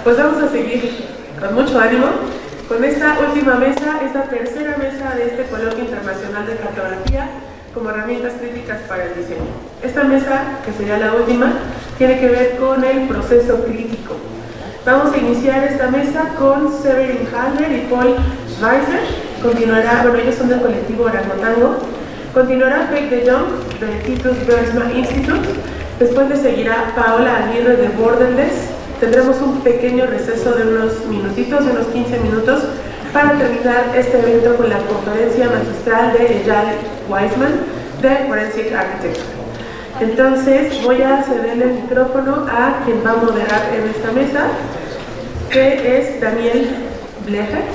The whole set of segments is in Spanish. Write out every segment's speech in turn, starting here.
Pues vamos a seguir con mucho ánimo con esta última mesa, esta tercera mesa de este Coloquio Internacional de Cartografía como herramientas críticas para el diseño. Esta mesa, que sería la última, tiene que ver con el proceso crítico. Vamos a iniciar esta mesa con Severin Halder y Paul Schweizer. Continuará, bueno, ellos son del colectivo Orangotango. Continuará Beck de Jong del Titus Brandsma Institute. Después le seguirá Paola Aguirre de Borderless. Tendremos un pequeño receso de unos minutitos, de unos 15 minutos, para terminar este evento con la conferencia magistral de Eyal Weizman de Forensic Architecture. Entonces voy a cederle el micrófono a quien va a moderar en esta mesa, que es Daniel Blecher,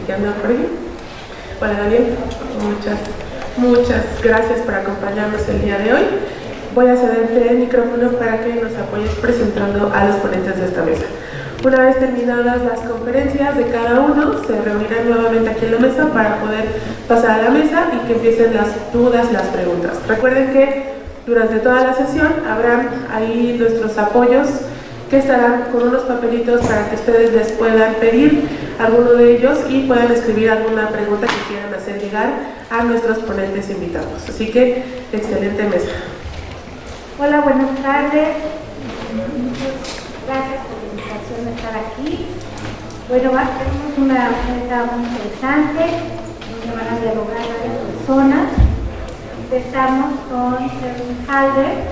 que anda por ahí. Hola Daniel, muchas gracias por acompañarnos el día de hoy. Voy a cederte el micrófono para que nos apoyes presentando a los ponentes de esta mesa. Una vez terminadas las conferencias de cada uno, se reunirán nuevamente aquí en la mesa para poder pasar a la mesa y que empiecen las dudas, las preguntas. Recuerden que durante toda la sesión habrán ahí nuestros apoyos que estarán con unos papelitos para que ustedes les puedan pedir alguno de ellos y puedan escribir alguna pregunta que quieran hacer llegar a nuestros ponentes invitados. Así que, excelente mesa. Hola, buenas tardes. Muchas gracias por la invitación de estar aquí. Bueno, tenemos una mesa muy interesante donde van a dialogar varias personas. Empezamos con Severin Halder.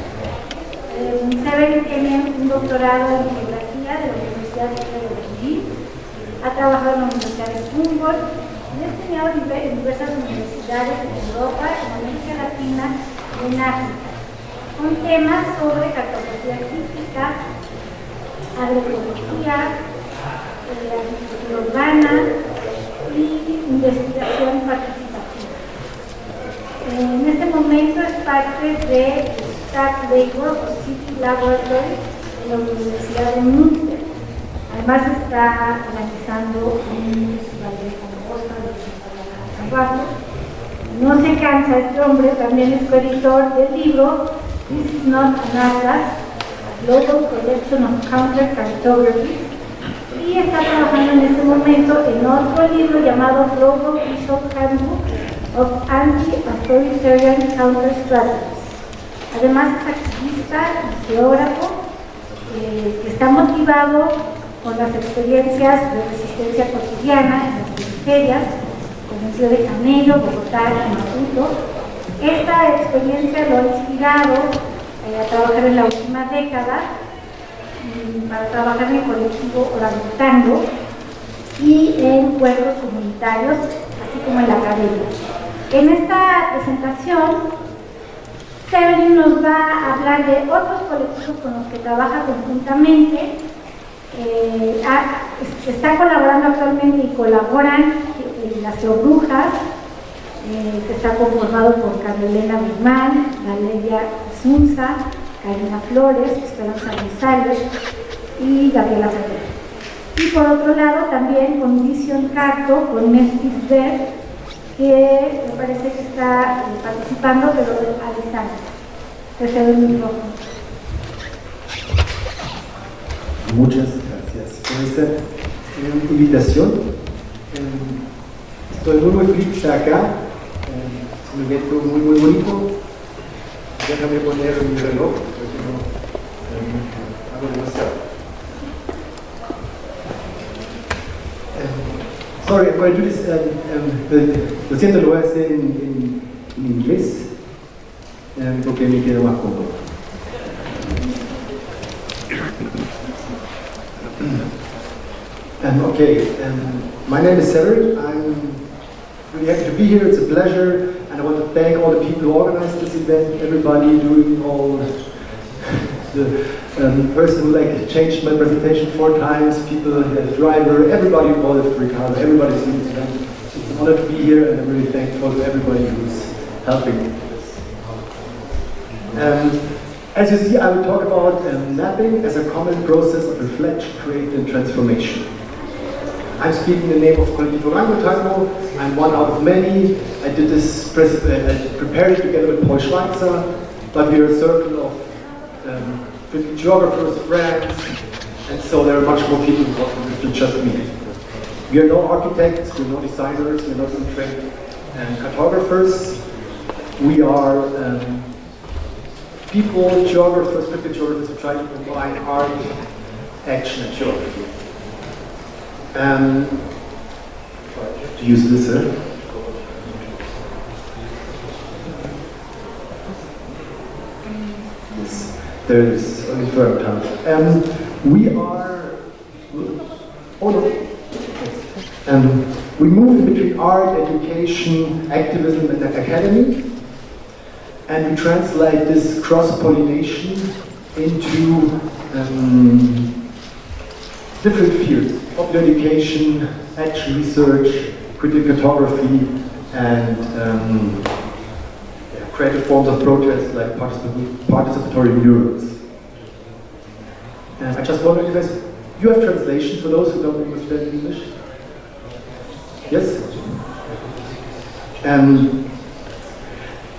Severin tiene un doctorado en geografía de la Universidad de Berlín. Ha trabajado en la Universidad de Humboldt y ha enseñado en diversas universidades en Europa, en América Latina y en África, con temas sobre cartografía crítica, agroecología, arquitectura urbana y investigación participativa. En este momento es parte de Staff Labor o Citi Laboratory de la Universidad de Münster. Además está realizando un festival de composta de trabajo. No se cansa este hombre, también es coeditor del libro This is not an atlas, a global collection of counter cartographies, y está trabajando en este momento en otro libro llamado Global Visual Handbook of Anti-Authoritarian Counter Strategies. Además es activista y geógrafo que está motivado con las experiencias de resistencia cotidiana en las periferias, como Río de Janeiro, Bogotá y Maputo. Esta experiencia lo ha inspirado a trabajar en la última década para trabajar en el colectivo Orangotango y en pueblos comunitarios, así como en la academia. En esta presentación, Severin nos va a hablar de otros colectivos con los que trabaja conjuntamente. Está colaborando actualmente y colaboran las Geobrujas, que está conformado por Elena Weizman, Valeria Sunza, Karina Flores, Esperanza González y Gabriela Ferrer. Y por otro lado también con Vision Carto, con Mestis Ver, que me parece que está participando pero a distancia. Te cedo el micrófono. Muchas gracias por esta invitación. Estoy muy feliz de estar acá. Es un evento muy bonito. Déjame poner mi reloj, porque no hago demasiado. Sorry, I'm going to do this. Lo siento, lo voy a hacer en inglés, porque me quedo más cómodo. My name is Severin. I'm really happy to be here. It's a pleasure, and I want to thank all the people who organized this event, everybody doing all the person who changed my presentation 4 times, people, the driver, everybody involved, Ricardo, everybody's doing this event. It's an honor to be here, and I'm really thankful to everybody who's helping this. As you see, I will talk about mapping as a common process of reflection, create, and transformation. I'm speaking in the name of Colectivo Orangotango. I'm one out of many. I did this, I prepared it together with Paul Schweizer, but we are a circle of 50 geographers, friends, And so there are much more people involved than just me. We are no architects, we're no designers, we're not even trained cartographers. We are people, geographers, critical geographers who try to combine art, action, and geography. To use this, yes, there is only third time. We are. Oh no. We move in between art, education, activism, and academy, and we translate this cross-pollination into different fields: popular education, action research, critical cartography, and creative forms of protest like participatory murals. And I just wonder, you guys, you have translations for those who don't understand English? Yes?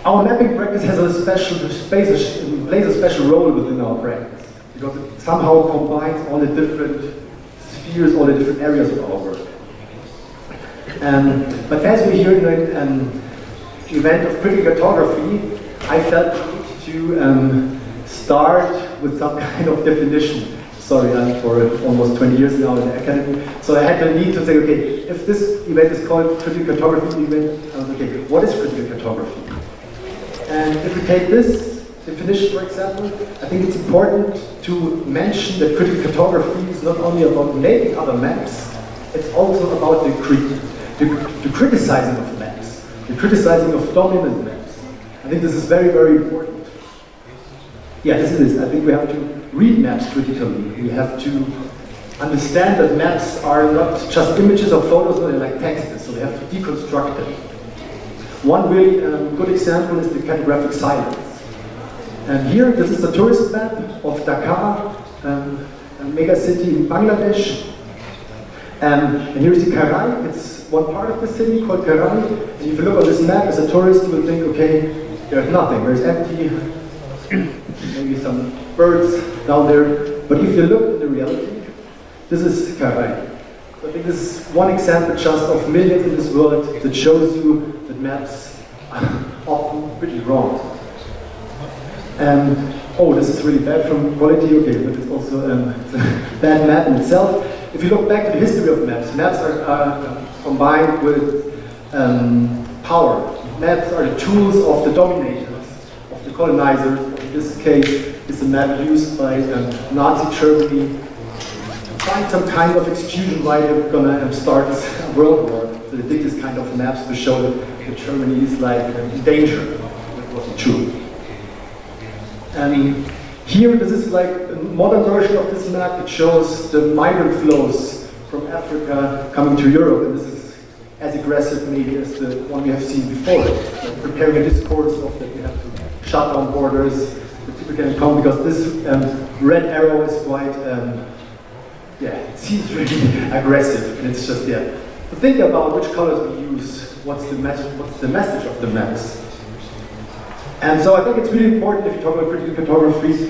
Our mapping practice has a plays a special role within our practice because it somehow combines all the different spheres, all the different areas of our work. But as we're here in an event of critical cartography, I felt the need to start with some kind of definition. Sorry, I'm for almost 20 years now in the academy, so I had the need to say, okay, if this event is called critical cartography event, okay, what is critical cartography? And if we take this definition, for example, I think it's important to mention that critical cartography is not only about making other maps, it's also about the criticizing of maps, the criticizing of dominant maps. I think this is very, very important. Yeah, this is it. I think we have to read maps critically. We have to understand that maps are not just images or photos, but they're like texts, so we have to deconstruct them. One really good example is the cartographic silence. And here, this is a tourist map of Dhaka, a mega city in Bangladesh. And here's the Karai. It's one part of the city called Karai. And if you look on this map as a tourist, you will think, okay, there's nothing. There's empty, maybe some birds down there. But if you look at the reality, this is Karai. So I think this is one example just of millions in this world that shows you that maps are often pretty wrong. Oh, this is really bad from quality, okay, but it's also it's a bad map in itself. If you look back to the history of maps, maps are combined with power. Maps are the tools of the dominators, of the colonizers. In this case, it's a map used by Nazi Germany to find some kind of excuse why they're gonna start a world war. So they did this kind of maps to show that Germany is like in danger. That wasn't true. And here, this is like a modern version of this map. It shows the migrant flows from Africa coming to Europe, and this is as aggressive maybe as the one we have seen before. Like preparing a discourse of that we have to shut down borders, that people can come, because this red arrow is quite, yeah, it seems really aggressive, and it's just, yeah. To think about which colors we use, what's the message of the maps. And so I think it's really important, if you talk about critical cartography,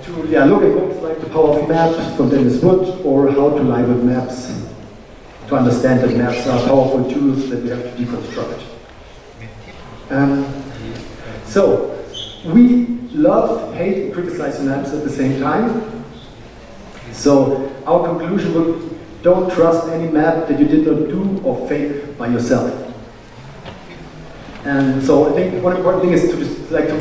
to look at books like The Power of Maps from Dennis Wood, or How to Lie with Maps, to understand that maps are powerful tools that we have to deconstruct. So, we love, hate, and criticize maps at the same time. So, our conclusion would, don't trust any map that you did not do or fake by yourself. And so I think one important thing is to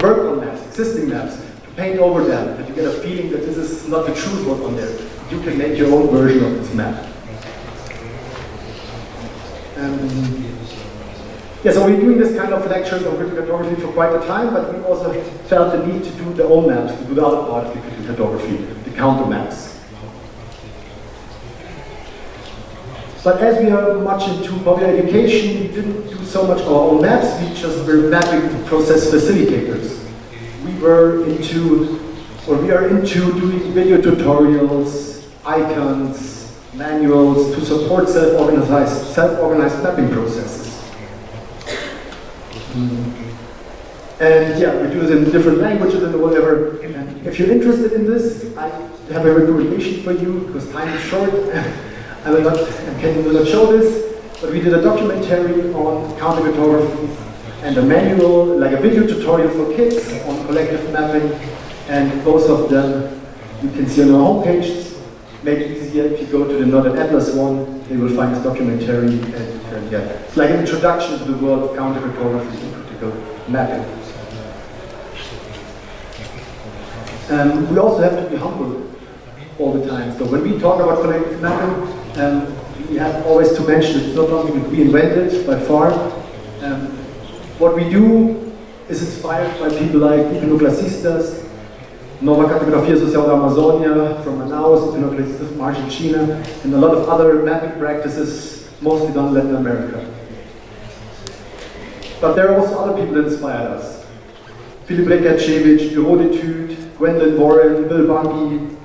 work on maps, existing maps, to paint over them, that you get a feeling that this is not the truth what's on there. You can make your own version of this map. Yeah, so we're doing this kind of lectures on critical cartography for quite a time, but we also felt the need to do the own maps, to do the other part of the critical cartography, the counter maps. But as we are much into popular education, we didn't do so much our own maps, we just were mapping process facilitators. We are into doing video tutorials, icons, manuals to support self-organized mapping processes. And yeah, we do this in different languages and whatever. And if you're interested in this, I have a recommendation for you, because time is short. I will not show this, but we did a documentary on counter cartographies and a manual, like a video tutorial for kids on collective mapping, and both of them you can see on our homepage. Make it easier if you go to the Northern Atlas one, they will find this documentary, and you can get it's like an introduction to the world of counter cartography and critical mapping. We also have to be humble all the time. So when we talk about collective mapping, we have always to mention it's not something that we invented by far. What we do is inspired by people like iconoclastistas, Nova Cartografía Social da Amazônia from Manaus, iconoclastistas from Argentina, and a lot of other mapping practices, mostly done in Latin America. But there are also other people that inspired us. Filip Rekertschewitsch, Bureau d'Etudes, Gwendolyn Warren, Bill Bungie,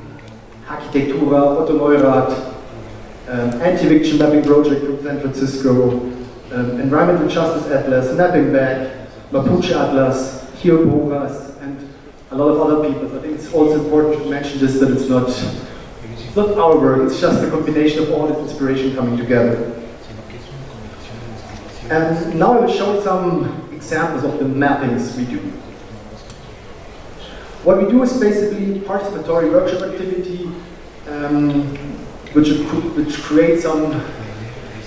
Arquitectura, Otto Neurath, Anti-Eviction Mapping Project from San Francisco, Environmental Justice Atlas, Mapping Back, Mapuche Atlas, Hio Bogas, and a lot of other people. I think it's also important to mention this, that it's not our work, it's just a combination of all this inspiration coming together. And now I will show some examples of the mappings we do. What we do is basically participatory workshop activity, which creates some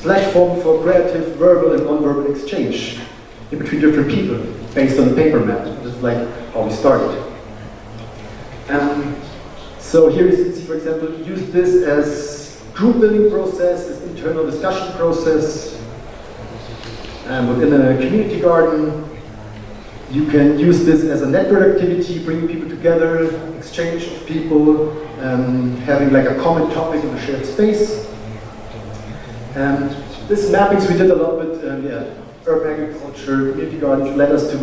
platform for creative verbal and non-verbal exchange in between different people based on a paper map. This is like how we started. So here you see, for example, use this as group building process, as internal discussion process. Within a community garden, you can use this as a network activity, bringing people together, exchange of people, having like a common topic in a shared space. This mappings we did a lot with urban agriculture, community gardens led us to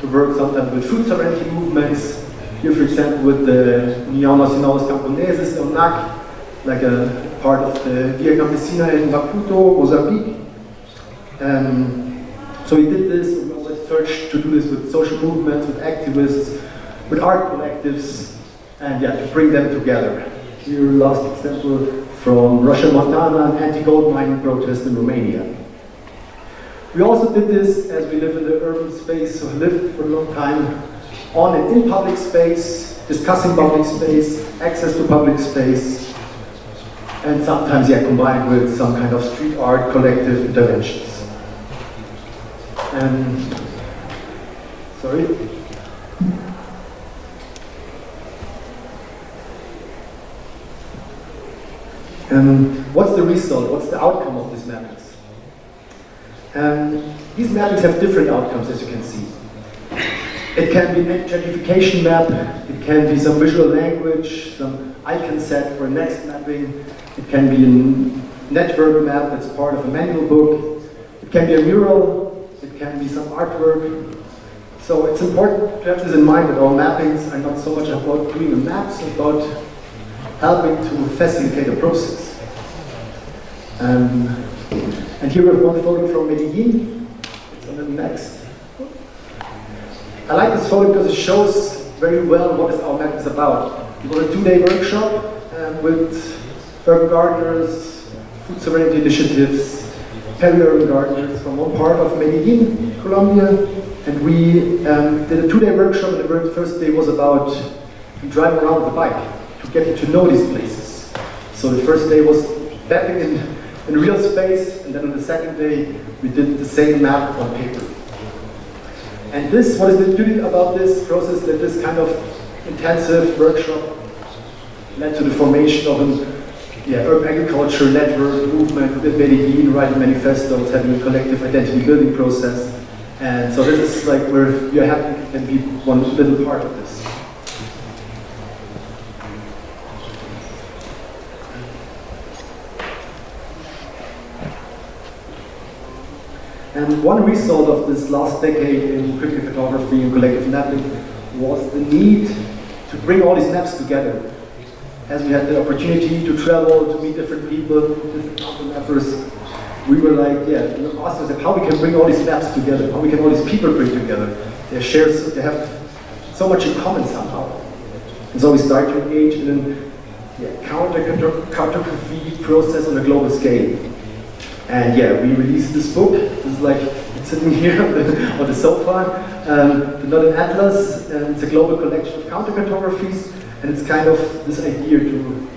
work sometimes with food sovereignty movements. Here, for example, with the União Nacional dos Camponeses, UNAC, like a part of the Via Campesina in Maputo, Mozambique. So we did this, we always searched to do this with social movements, with activists, with art collectives, and to bring them together. Here, last example from Russia, Montana, an anti-gold mining protest in Romania. We also did this as we live in the urban space, so we lived for a long time on and in public space, discussing public space, access to public space, and sometimes combined with some kind of street art collective interventions. What's the result? What's the outcome of these mappings? These mappings have different outcomes, as you can see. It can be an gentrification map, it can be some visual language, some icon set for a next mapping, it can be a network map that's part of a manual book, it can be a mural, it can be some artwork. So it's important to have this in mind that our mappings are not so much about doing a map, it's about helping to facilitate a process. And here we have one photo from Medellin. It's on the next. I like this photo because it shows very well what our map is about. We got a 2-day workshop with urban gardeners, food sovereignty initiatives, peri-urban gardeners from one part of Medellin, Colombia. And we did a 2-day workshop, and the first day was about driving around with a bike to get to know these places. So the first day was mapping in real space, and then on the second day we did the same map on paper. And this, what is the beauty about this process, that this kind of intensive workshop led to the formation of an urban agriculture network movement within Medellin, writing manifestos, having a collective identity building process. And so this is like where we are happy we can be one little part of this. And one result of this last decade in critical photography and collective mapping was the need to bring all these maps together. As we had the opportunity to travel, to meet different people, different mappers, we were like, yeah, asking ourselves how we can bring all these maps together, how we can all these people bring together. They have so much in common somehow. And so we start to engage in a cartography process on a global scale. And yeah, we released this book. This is like, it's sitting here on the sofa. Not an atlas, it's a global collection of counter-cartographies, and it's kind of this idea to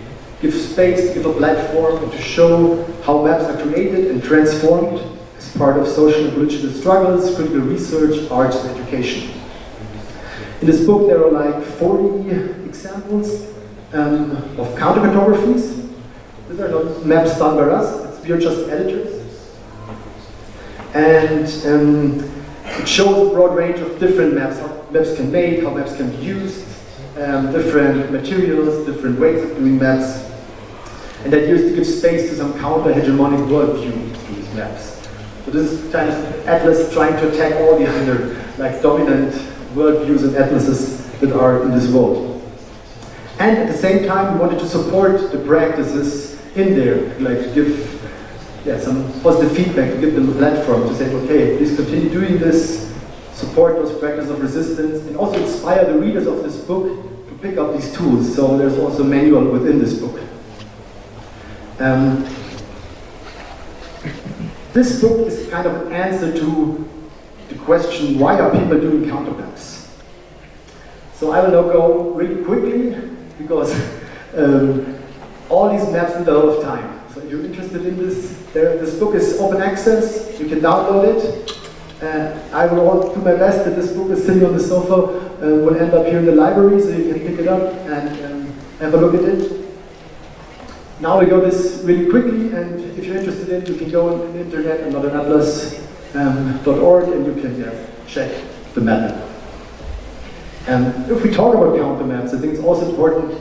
give space, to give a platform, and to show how maps are created and transformed as part of social and political struggles, critical research, arts, and education. In this book there are like 40 examples of counter-cartographies. These are not maps done by us, we are just editors. And it shows a broad range of different maps, how maps can be made, how maps can be used, different materials, different ways of doing maps. And that used to give space to some counter-hegemonic worldview to these maps. So this is kind of atlas trying to attack all the other like dominant worldviews and atlases that are in this world. And at the same time, we wanted to support the practices in there, like to give some positive feedback, to give them a platform to say, okay, please continue doing this, support those practices of resistance, and also inspire the readers of this book to pick up these tools. So there's also a manual within this book. This book is kind of an answer to the question, why are people doing counter maps? So I will now go really quickly, because all these maps need a lot of time. So if you're interested in this, this book is open access, you can download it. I will do my best that this book is sitting on the sofa, will end up here in the library, so you can pick it up and have a look at it. Now we go this really quickly, and if you're interested in it, you can go on the internet, anotheratlas.org, and you can check the map. If we talk about counter maps, I think it's also important to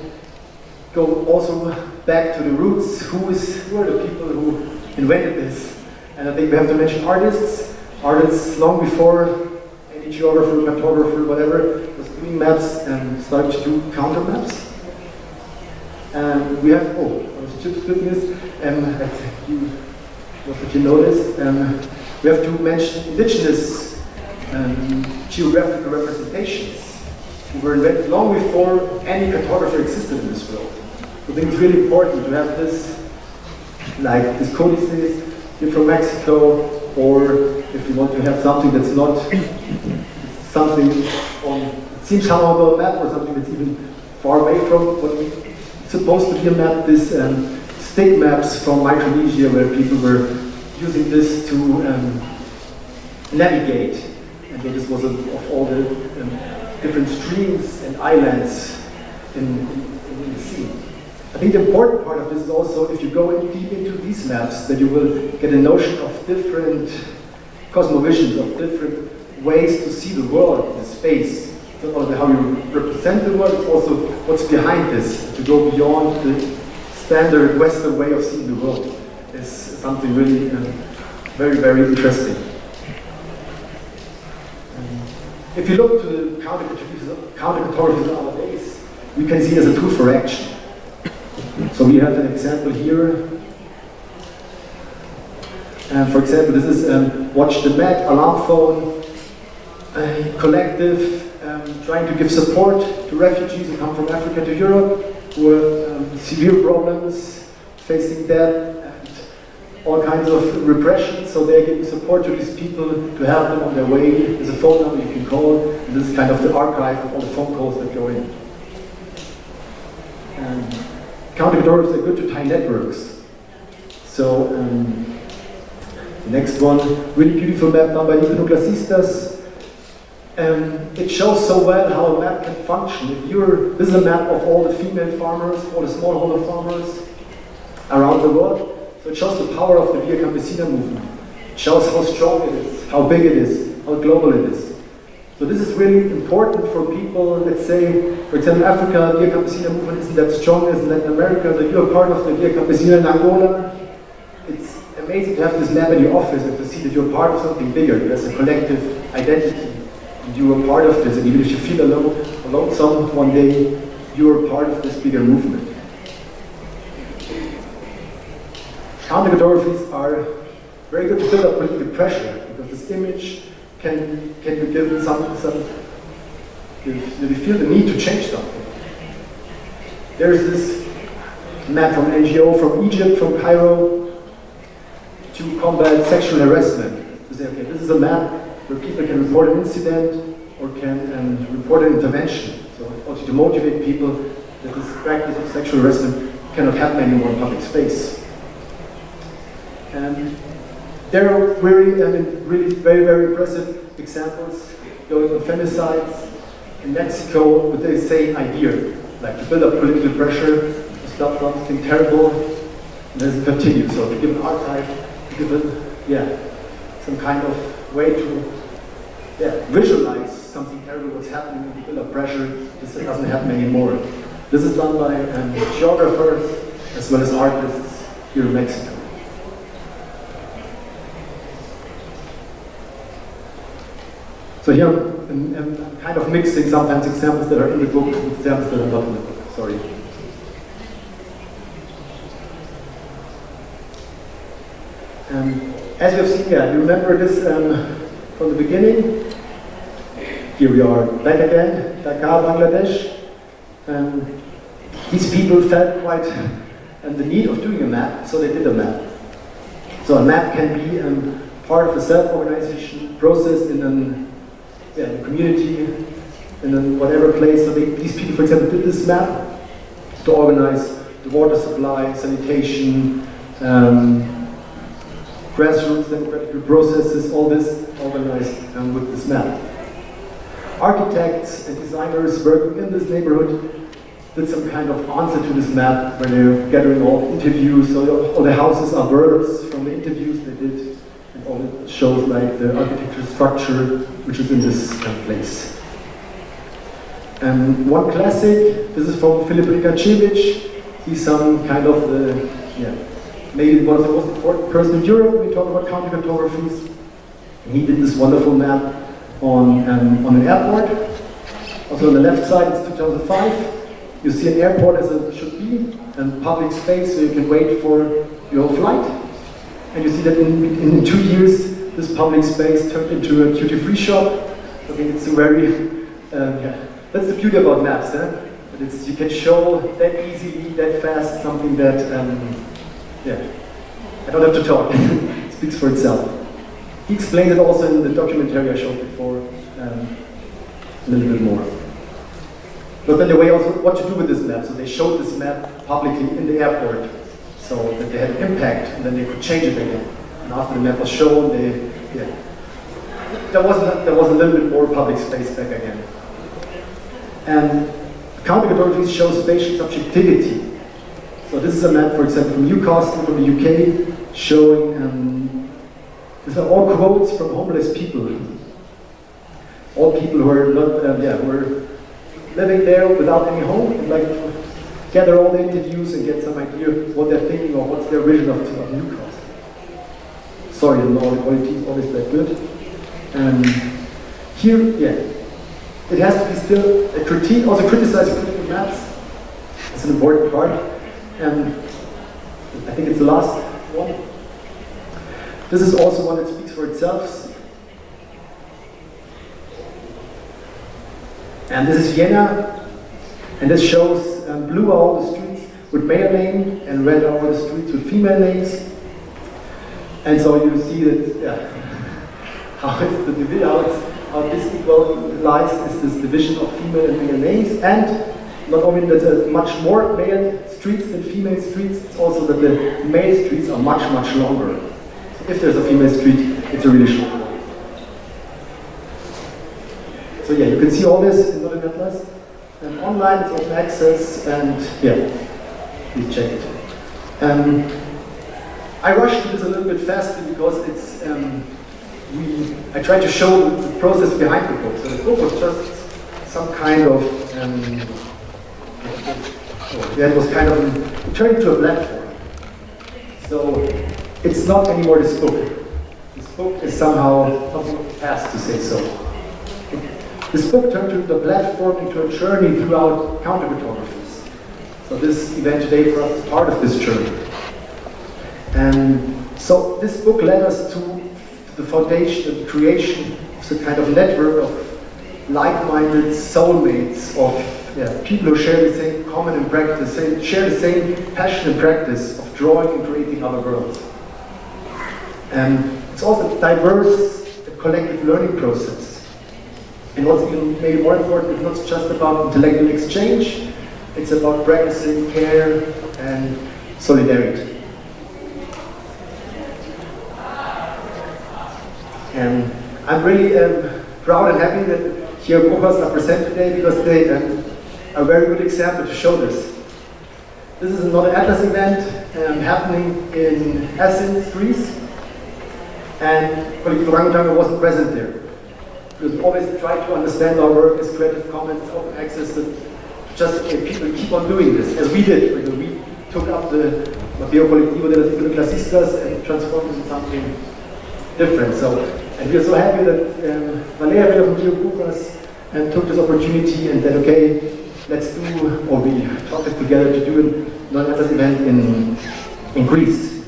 go also back to the roots. Who are the people who invented this? And I think we have to mention artists. Artists long before any geographer, cartographer, whatever, was doing maps and started to do counter maps. We have, I was just doing this, what you noticed, we have to mention indigenous geographical representations who were invented long before any cartographer existed in this world. So I think it's really important to have this, like this codices here from Mexico, or if you want to have something that's not something on, it seems somehow on a map, or something that's even far away from what it's supposed to be a map, this stick maps from Micronesia, where people were using this to navigate. And so this was of all the different streams and islands in the sea. I think the important part of this is also, if you go deep into these maps, that you will get a notion of different cosmovisions, of different ways to see the world, the space. It's not only how you represent the world, it's also what's behind this, to go beyond the standard Western way of seeing the world. Is something really very, very interesting. If you look to the counter-cartographies nowadays, we can see it as a tool for action. So we have an example here. For example, this is Watch the Met, alarm phone, collective, trying to give support to refugees who come from Africa to Europe, who have severe problems, facing death, and all kinds of repression. So they're giving support to these people to help them on their way. There's a phone number you can call, and this is kind of the archive of all the phone calls that go in. Counter-cartographers are good to tie networks. So the next one, really beautiful map done by Iconoclastistas. It shows so well how a map can function. This is a map of all the female farmers, all the smallholder farmers around the world. So it shows the power of the Via Campesina movement. It shows how strong it is, how big it is, how global it is. So this is really important for people, let's say, for example, Africa, Via Campesina movement isn't that strong as in Latin America, so you're part of the Via Campesina in Angola. It's amazing to have this map in your office and to see that you're part of something bigger. There's a collective identity, and you are part of this, and even if you feel alone one day, you are part of this bigger movement. Counter-cartographies are very good to build up political pressure, because this image can be given you feel the need to change something. There's this map from NGO from Egypt, from Cairo, to combat sexual harassment. To say, okay, this is a map where people can report an incident or can report an intervention. So also to motivate people that this practice of sexual harassment cannot happen anymore in public space. And there are really very, very impressive examples going on femicides in Mexico with the same idea, like to build up political pressure, to stop something terrible, and then it continues. So to give an archive, to give it, some kind of way to visualize something terrible what's happening and to build up pressure, this doesn't happen anymore. This is done by geographers as well as artists here in Mexico. So here I'm kind of mixing sometimes examples that are in the book with examples that are not in the book. Sorry. As you have seen, you remember this from the beginning. Here we are back again, Dhaka, Bangladesh. These people felt quite the need of doing a map, so they did a map. So a map can be part of a self-organization process in a community, in whatever place. So these people, for example, did this map to organize the water supply, sanitation, grassroots democratic processes, all this organized with this map. Architects and designers working in this neighborhood did some kind of answer to this map where they're gathering all interviews. So all the houses are verbs from the interviews they did, and all it shows like the architecture structure which is in this place. One classic, this is from Filip Rikačević. He's some kind of maybe one of the most important person in Europe when we talk about counter cartographies. And he did this wonderful map on an airport. Also on the left side, it's 2005. You see an airport as it should be, and public space so you can wait for your flight. And you see that in 2 years, this public space turned into a duty-free shop. I think it's a very, that's the beauty about maps, that you can show that easily, that fast, something that, I don't have to talk, it speaks for itself. He explained it also in the documentary I showed before, a little bit more. But then the way also what to do with this map. So they showed this map publicly in the airport, so that they had an impact, and then they could change it again. And after the map was shown, there was a little bit more public space back again. And counter cartography shows spatial subjectivity. So this is a map, for example, from Newcastle, from the UK, showing. These are all quotes from homeless people. All people who are not, who are living there without any home, and like to gather all the interviews and get some idea of what they're thinking or what's their vision of Newcastle. Sorry, the quality is always that good. Here, it has to be still a critique, also criticizing critical maps. It's an important part. And I think it's the last one. This is also one that speaks for itself. And this is Vienna, and this shows blue are all the streets with male name, and red are all the streets with female names. And so you see that how this equalizes is this division of female and male names, and not only that there are much more male streets than female streets, it's also that the male streets are much, much longer. So if there's a female street, it's a really short one. So you can see all this in Modern Atlas. And online, it's open access, and please check it. I rushed through this a little bit faster because it's, I tried to show the process behind the book. So the book was just some kind of, it was kind of, it turned into a platform. So it's not anymore this book. This book is somehow something past, to say so. This book turned into a platform, into a journey throughout counter cartographies. So this event today for us is part of this journey. And So this book led us to the foundation, the creation of the kind of network of like-minded soulmates, of people who share the same common and practice, share the same passion and practice of drawing and creating other worlds. And it's also a diverse collective learning process. And what's even maybe more important, it's not just about intellectual exchange, it's about practicing care and solidarity. And I'm really proud and happy that here Nikos are present today, because they are a very good example to show this. This is another Atlas event happening in Athens, Greece, and Collective Orangotango wasn't present there. Because we always try to understand our work as Creative Commons, open access, that just people keep on doing this, as we did. Because we took up the Colectivo de las Iconoclasistas and transformed it into something different. So, and we are so happy that Valeria from Nikos took this opportunity and said, okay, let's do, or we talked together to do another event in Greece.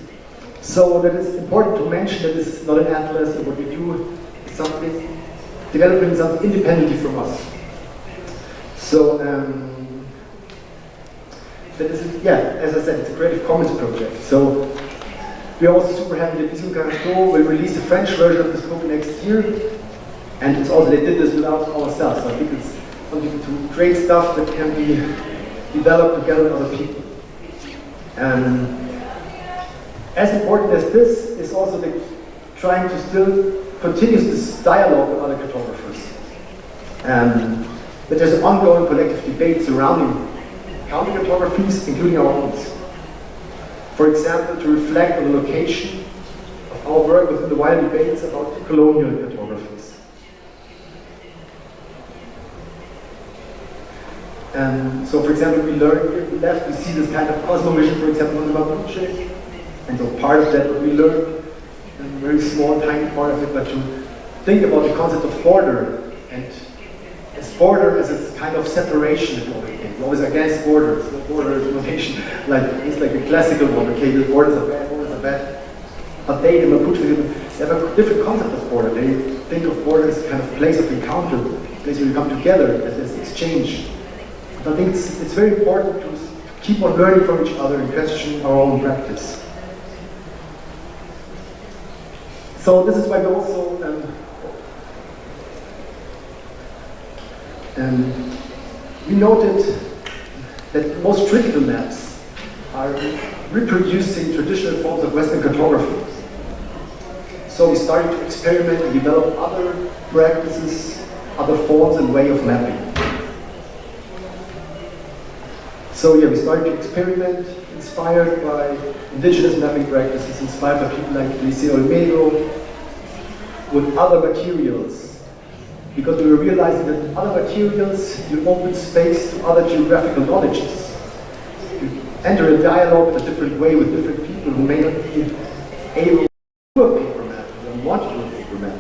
So that is important to mention that this is not an atlas, and what we do is something, developing something independently from us. So that is, as I said, it's a Creative Commons project. So we are also super happy that Cartographies will release the French version of this book next year. And it's also, they did this without ourselves. So I think it's something to create stuff that can be developed together with other people. As important as this is also trying to still continue this dialogue with other cartographers. But there's an ongoing collective debate surrounding county cartographies, including our own. For example, to reflect on the location of our work within the wider debates about colonial cartographies. So, for example, we see this kind of cosmovision, for example, on the Mapuche. And so part of that we learned, a very small, tiny part of it, but to think about the concept of border, and as border as a kind of separation that we always think. We're always against borders, no border notation. It's like a classical one, okay, the borders are bad. But they, in Mapuche, they have a different concept of border. They think of border as a kind of place of encounter, a place where you come together, that there's exchange. But I think it's very important to keep on learning from each other and question our own practice. So this is why we also we noted that most critical maps are reproducing traditional forms of Western cartography. So we started to experiment and develop other practices, other forms and way of mapping. So we started to experiment, inspired by indigenous mapping practices, inspired by people like Liceo Olmedo, with other materials. Because we were realizing that other materials, you open space to other geographical knowledges. You enter a dialogue in a different way with different people who may not be able to do a paper map, or want to do a paper map.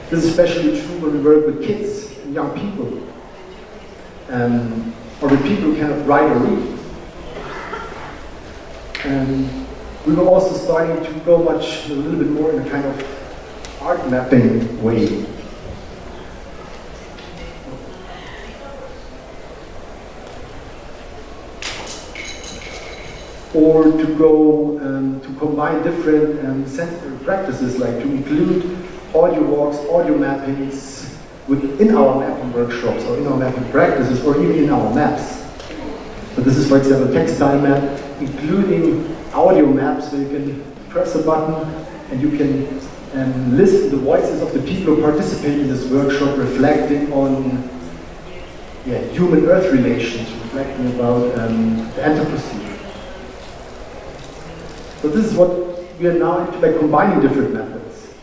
This is especially true when we work with kids and young people. Or with people who cannot write or read. And we were also starting to go a little bit more in a kind of art mapping way. Or to go to combine different sensory practices, like to include audio walks, audio mappings within our mapping workshops, or in our mapping practices, or even in our maps. So this is, for example, a textile map, including audio maps, where you can press a button and you can listen to the voices of the people who participate in this workshop, reflecting on human-earth relations, reflecting about the Anthropocene. So this is what we are now into, by combining different methods.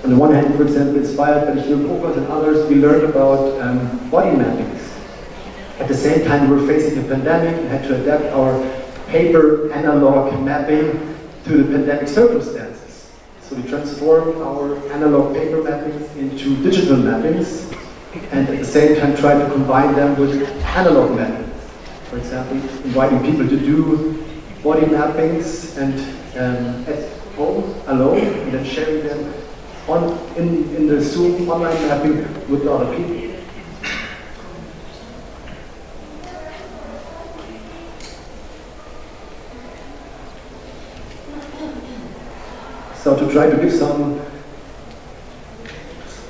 On the one hand, for example, inspired by the Nikos and others, we learned about body mappings. At the same time, we were facing a pandemic and had to adapt our paper analog mapping to the pandemic circumstances. So we transformed our analog paper mappings into digital mappings, and at the same time tried to combine them with analog mappings. For example, inviting people to do body mappings and at home alone, and then sharing them in the Zoom online mapping with other people. So to try to give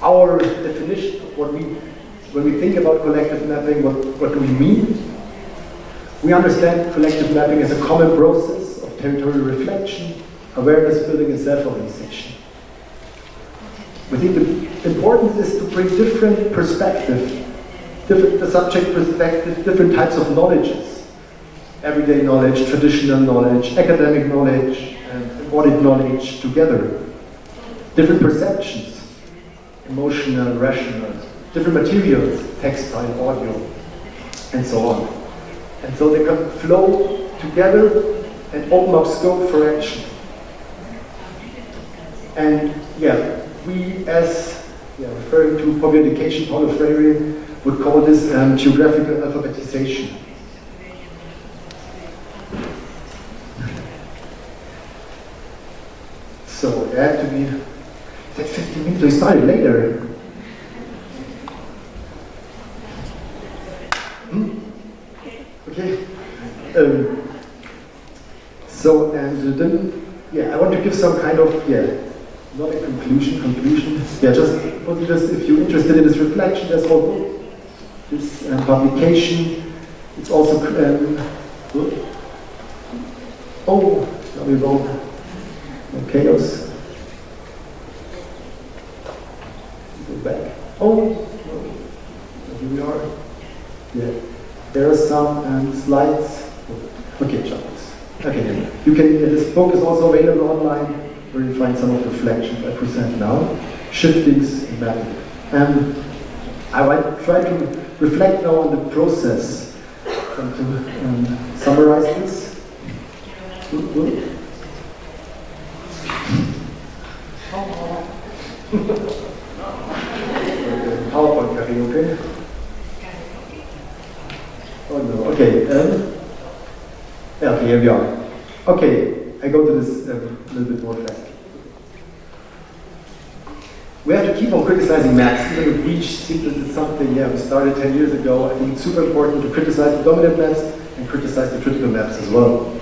our definition of when we think about collective mapping, what do we mean? We understand collective mapping as a common process of territorial reflection, awareness building, and self-organization. We think the importance is to bring different perspectives, the subject perspective, different types of knowledges. Everyday knowledge, traditional knowledge, academic knowledge, and embodied knowledge together. Different perceptions, emotional, rational, different materials, textile, audio, and so on. And so they can flow together and open up scope for action. And we as, referring to public education, Paulo Freire would call this geographical alphabetization. So it had to be, like 15 minutes, we started later. Okay. So, and then, I want to give some kind of, not a conclusion. Just if you're interested in this reflection, there's also this publication. It's also, now we go. Chaos. Go back. Here we are. There are some slides. Okay, chapters. Okay, you can. This book is also available online, where you find some of the reflections I present now. Shiftings in mapping. I will try to reflect now on the process. To summarize this. PowerPoint karaoke. Oh no, okay. Okay, here we are. Okay, I go to this a little bit more fast. We have to keep on criticizing maps, even with breach. This is something, we started 10 years ago. I think it's super important to criticize the dominant maps and criticize the critical maps as well.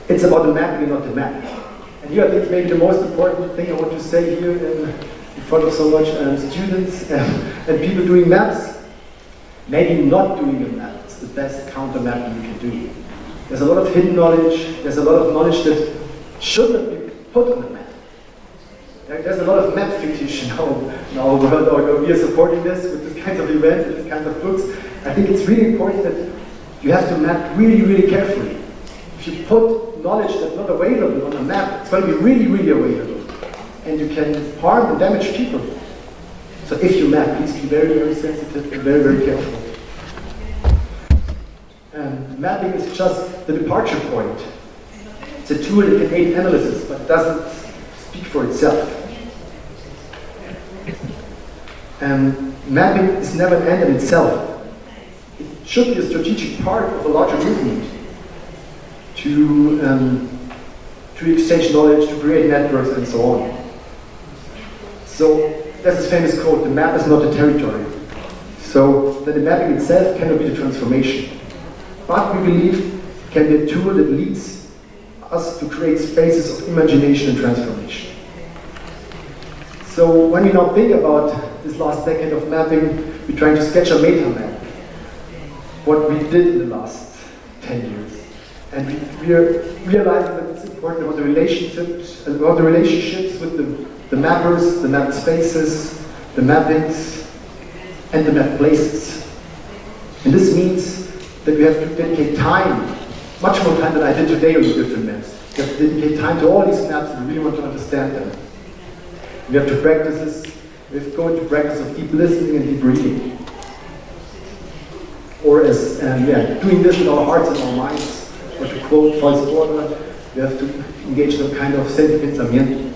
It's about the mapping and not the map. And here I think maybe the most important thing I want to say here in front of so much students and people doing maps, maybe not doing a map is the best counter mapping you can do. There's a lot of hidden knowledge, there's a lot of knowledge that should not be put on the map. There's a lot of map fictitious now in our world, or we are supporting this with these kinds of events and these kinds of books. I think it's really important that you have to map really, really carefully. If you put knowledge that's not available on a map, it's going to be really, really available. And you can harm and damage people. So if you map, please be very, very sensitive and very, very careful. Mapping is just the departure point. It's a tool that can aid analysis, but it doesn't speak for itself. Mapping is never an end in itself. It should be a strategic part of a larger movement to exchange knowledge, to create networks, and so on. So there's this famous quote: "The map is not the territory." So that the mapping itself cannot be the transformation, but we believe it can be a tool that leads us to create spaces of imagination and transformation. So when we now think about this last decade of mapping, we're trying to sketch a meta map, what we did in the last 10 years. And we are realizing that it's important about the relationships with the mappers, the mapped spaces, the mappings, and the mapped places. And this means that we have to dedicate time, much more time than I did today on the different maps. We have to dedicate time to all these maps and we really want to understand them. We have to practice this. We have to go into practice of deep listening and deep reading. Or as, doing this with our hearts and our minds. Or to quote False Order, we have to engage in a kind of sentimientsamiento.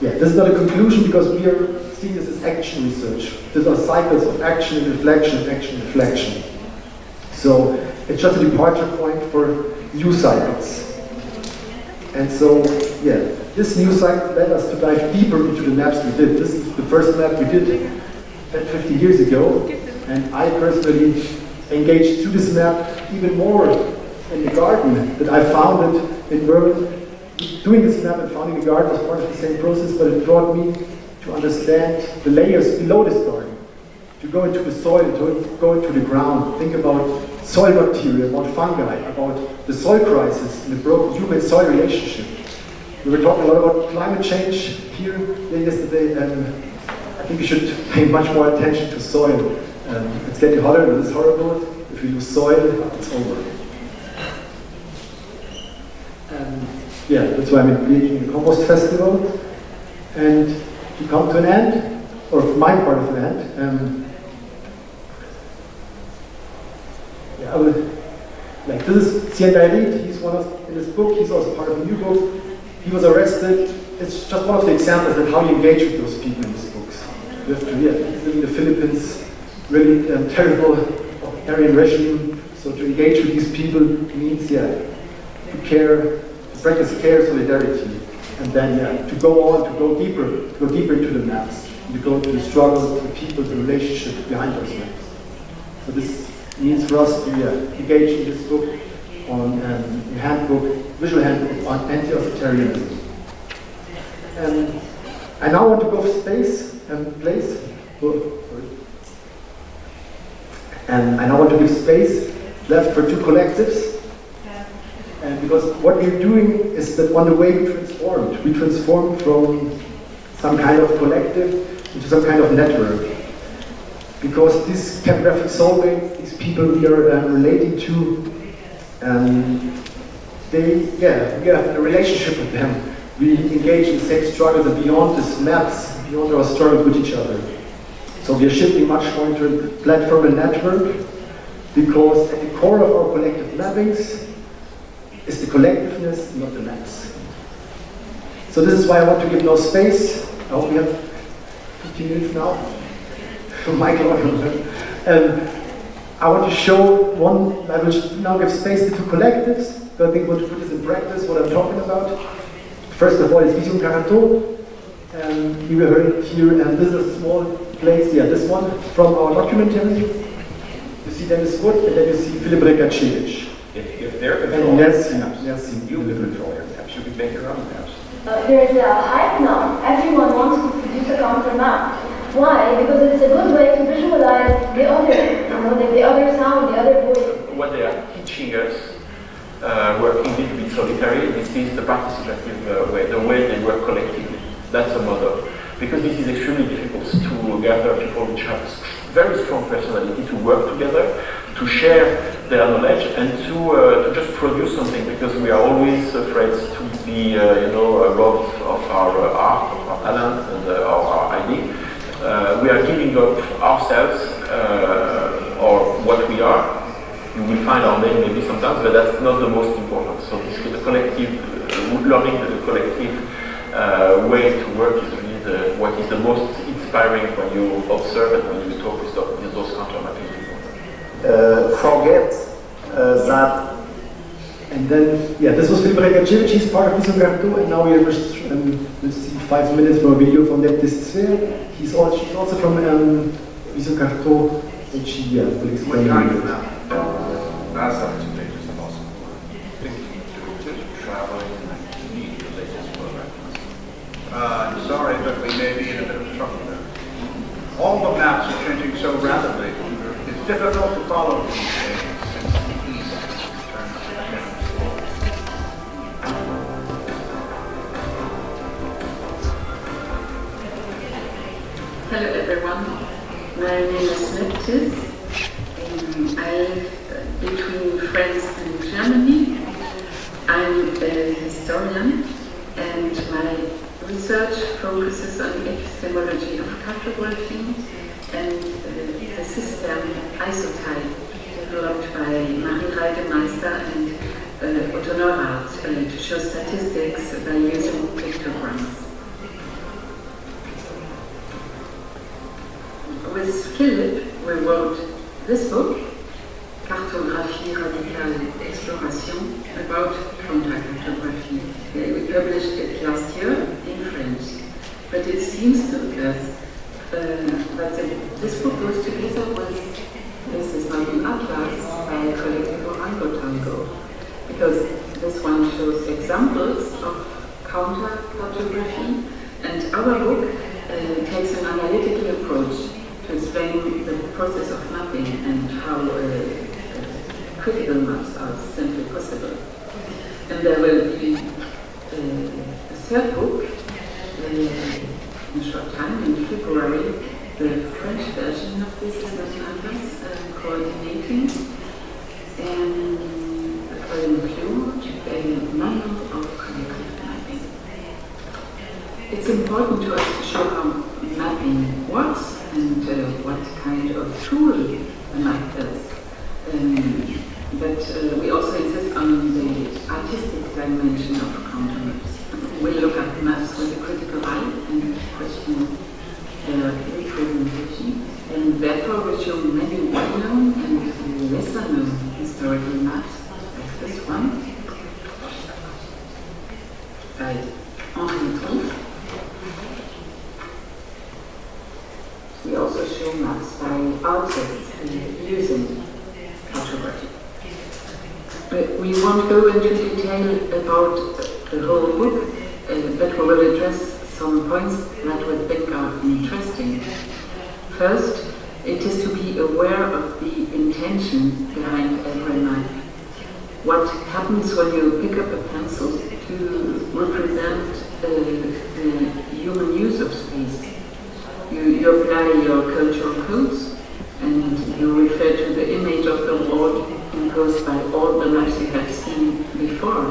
This is not a conclusion because we are see this as action research. These are cycles of action and reflection, action and reflection. So it's just a departure point for new cycles. And so, yeah, this new cycle led us to dive deeper into the maps we did. This is the first map we did 50 years ago, and I personally engaged to this map even more in the garden that I founded in Berlin. Doing this map and founding the garden was part of the same process, but it brought me to understand the layers below this garden, to go into the soil, to go into the ground, think about soil bacteria, about fungi, about the soil crisis, and the broken human-soil relationship. We were talking a lot about climate change here yesterday, and I think we should pay much more attention to soil. It's getting hotter, and this is horrible. If we lose soil, it's over. Yeah, that's why I'm engaging the Compost Festival. And to come to an end, or my part of the end, I will, like this is Cien Dairit, he's one of, in this book, he's also part of a new book. He was arrested. It's just one of the examples of how you engage with those people in these books. You have to, he's living in the Philippines, really terrible authoritarian regime. So to engage with these people means, to care, to practice care, solidarity, and then, to go on, to go deeper into the maps, to go to the struggles, the people, the relationship behind those maps. So this means for us to engage in this book on a handbook, visual handbook on anti-authoritarianism. And I now want to go space and place. And I now want to give space left for two collectives. And because what we're doing is that on the way we transformed from some kind of collective into some kind of network. Because this cartographic soulmates, these people we are relating to, we have a relationship with them. We engage in the same struggles and beyond these maps, beyond our struggles with each other. So we are shifting much more into a platform and network, because at the core of our collective mappings is the collectiveness, not the maps. So this is why I want to give no space. I hope we have 15 minutes now. Michael, I want to show one, I will now give space to two collectives, so I think we'll put this in practice, what I'm talking about. First of all is Vision Carato, you will hear it here, and this is a small place, this one, from our documentary. You see Dennis Wood, and then you see Filip Rekacevic. If they're controlling yes, you will control your maps, you can make your own maps. There is a hype now, everyone wants to produce a counter map. Why? Because it's a good way to visualize the other, the other sound, the other voice. What they are teaching us, working a little bit solitary, this is the participative way, the way they work collectively. That's a model. Because this is extremely difficult to gather people which have very strong personality to work together, to share their knowledge, and to just produce something, because we are always afraid to be, robbed of our art, of our talent, and our ID. We are giving up ourselves, or what we are. You will find our name maybe sometimes, but that's not the most important. So this is the collective, learning the collective way to work is really what is the most inspiring when you observe and when you talk with those counter-mapping people. Forget that. And then, this was Filip Rekacevic, he's part of Vision Carato, and now we will see 5 minutes for a video from that Sphere. She's also from Vision Carato, and she will explain it. That's something that is possible. Thinking to traveling and need the latest programs. I'm sorry, but we may be in a bit of trouble there. All the maps are changing so rapidly. It's difficult to follow these days since the east turns to Hello everyone, my name is Titus. I live between France and Germany. I'm a historian, and my research focuses on epistemology of cartography and the system isotype developed by Marie Reidemeister and Otto Neurath to show statistics by using pictograms. Philip, we wrote this book, Cartographies Críticas Exploration, about counter-cartography. We published it last year in French, but it seems to us that this book goes together with this is not an atlas by Collective Orangotango, because this one shows examples of counter-cartography, and our book takes an analytical approach to explain the process of mapping and how critical maps are simply possible. And there will be a third book in a short time, in February. The French version of this is not an atlas, coordinating, and will include a manual of collective mapping. It's important to us to show how mapping works and what kind of tool a map does. But we also insist on the artistic dimension of counter maps. We look at maps with a critical eye and question their representation, and therefore we show many well-known and lesser-known historical maps, like this one, by Henri Tromp. We also show maps by artists using cartography. We won't go into detail about the whole book, but we will address some points that we think are interesting. First, it is to be aware of the intention behind every map. What happens when you pick up a pencil to represent the human use of space? You apply your cultural codes and you refer to the image of the world imposed by all the maps you have seen before.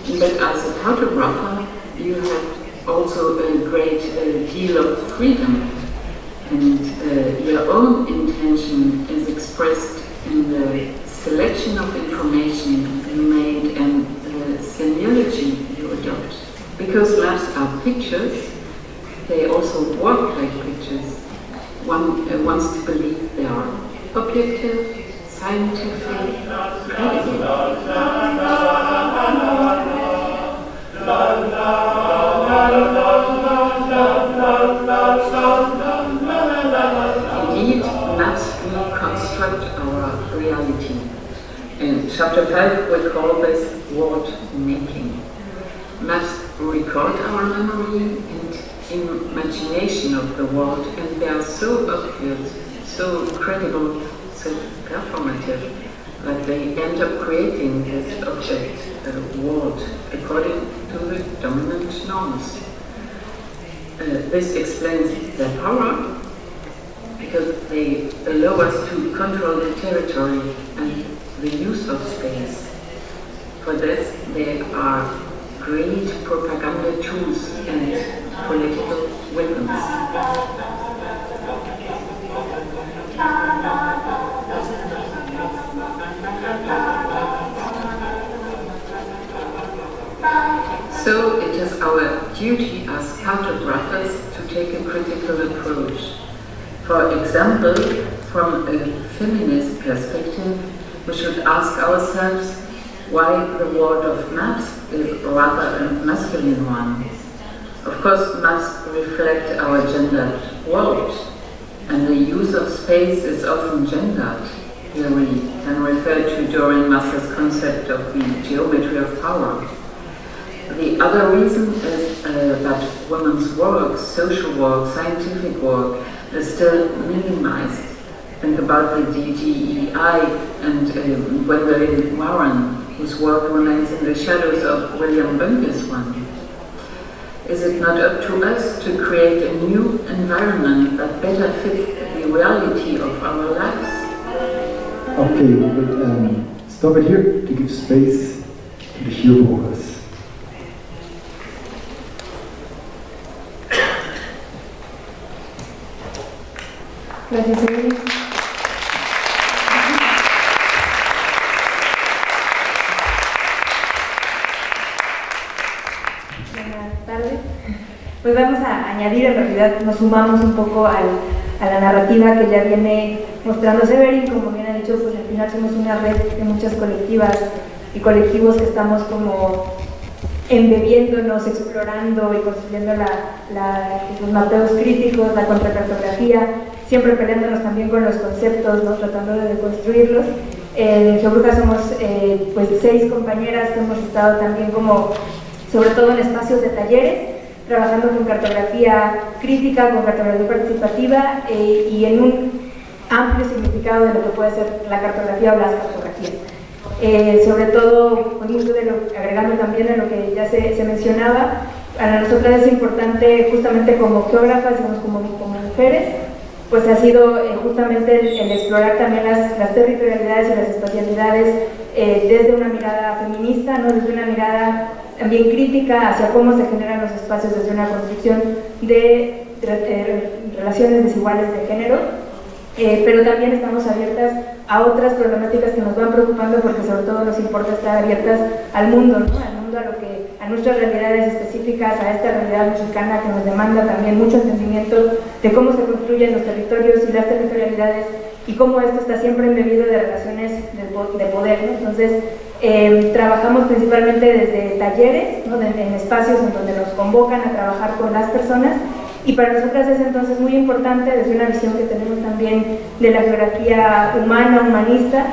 But as a cartographer, you have also a great deal of freedom, and your own intention is expressed in the selection of information you made and the semiology you adopt. Because maps are pictures, they also work like pictures. One wants to believe they are objective, scientific, credible. Indeed, maps reconstruct our reality. In chapter 5, we call this world making. Maps record our memory and imagination of the world, and they are so obvious, so credible, so performative, that they end up creating this object, the world, according to the dominant norms. This explains their power, because they allow us to control the territory and the use of space. For this, they are great propaganda tools and political weapons. So it is our duty as cartographers to take a critical approach. For example, from a feminist perspective, we should ask ourselves why the world of maps is rather a masculine one. Of course, maps reflect our gendered world, and the use of space is often gendered. Here we can refer to Doreen Masser's concept of the geometry of power. The other reason is that women's work, social work, scientific work is still minimized. Think about the DGEI and Gwendolyn Warren, whose work remains in the shadows of William Bunge's one. Is it not up to us to create a new environment that better fits the reality of our lives? Okay, we will stop it here to give space to the hearers. Gracias, Elena. Buenas tardes. Pues vamos a añadir, en realidad nos sumamos un poco al la narrativa que ya viene mostrando Severin. Como bien ha dicho, pues al final somos una red de muchas colectivas y colectivos que estamos como embebiéndonos, explorando y construyendo los mapeos críticos, la contracartografía, siempre peleándonos también con los conceptos, ¿no? Tratando de deconstruirlos. En Geobrujas somos pues 6 compañeras que hemos estado también como, sobre todo en espacios de talleres, trabajando con cartografía crítica, con cartografía participativa y en un amplio significado de lo que puede ser la cartografía o las cartografías. Sobre todo, pues mucho de agregando también a lo que ya se mencionaba, para nosotras es importante justamente como geógrafas, digamos, como mujeres, pues ha sido justamente el explorar también las territorialidades y las espacialidades desde una mirada feminista, ¿no? Desde una mirada también crítica hacia cómo se generan los espacios desde una construcción de relaciones desiguales de género, pero también estamos abiertas a otras problemáticas que nos van preocupando, porque sobre todo nos importa estar abiertas al mundo, ¿no? Al mundo, a nuestras realidades específicas, a esta realidad mexicana que nos demanda también mucho entendimiento de cómo se construyen los territorios y las territorialidades y cómo esto está siempre embebido de relaciones de poder, ¿no? Entonces, trabajamos principalmente desde talleres, ¿no? En espacios en donde nos convocan a trabajar con las personas, y para nosotras es entonces muy importante, desde una visión que tenemos también de la geografía humana, humanista,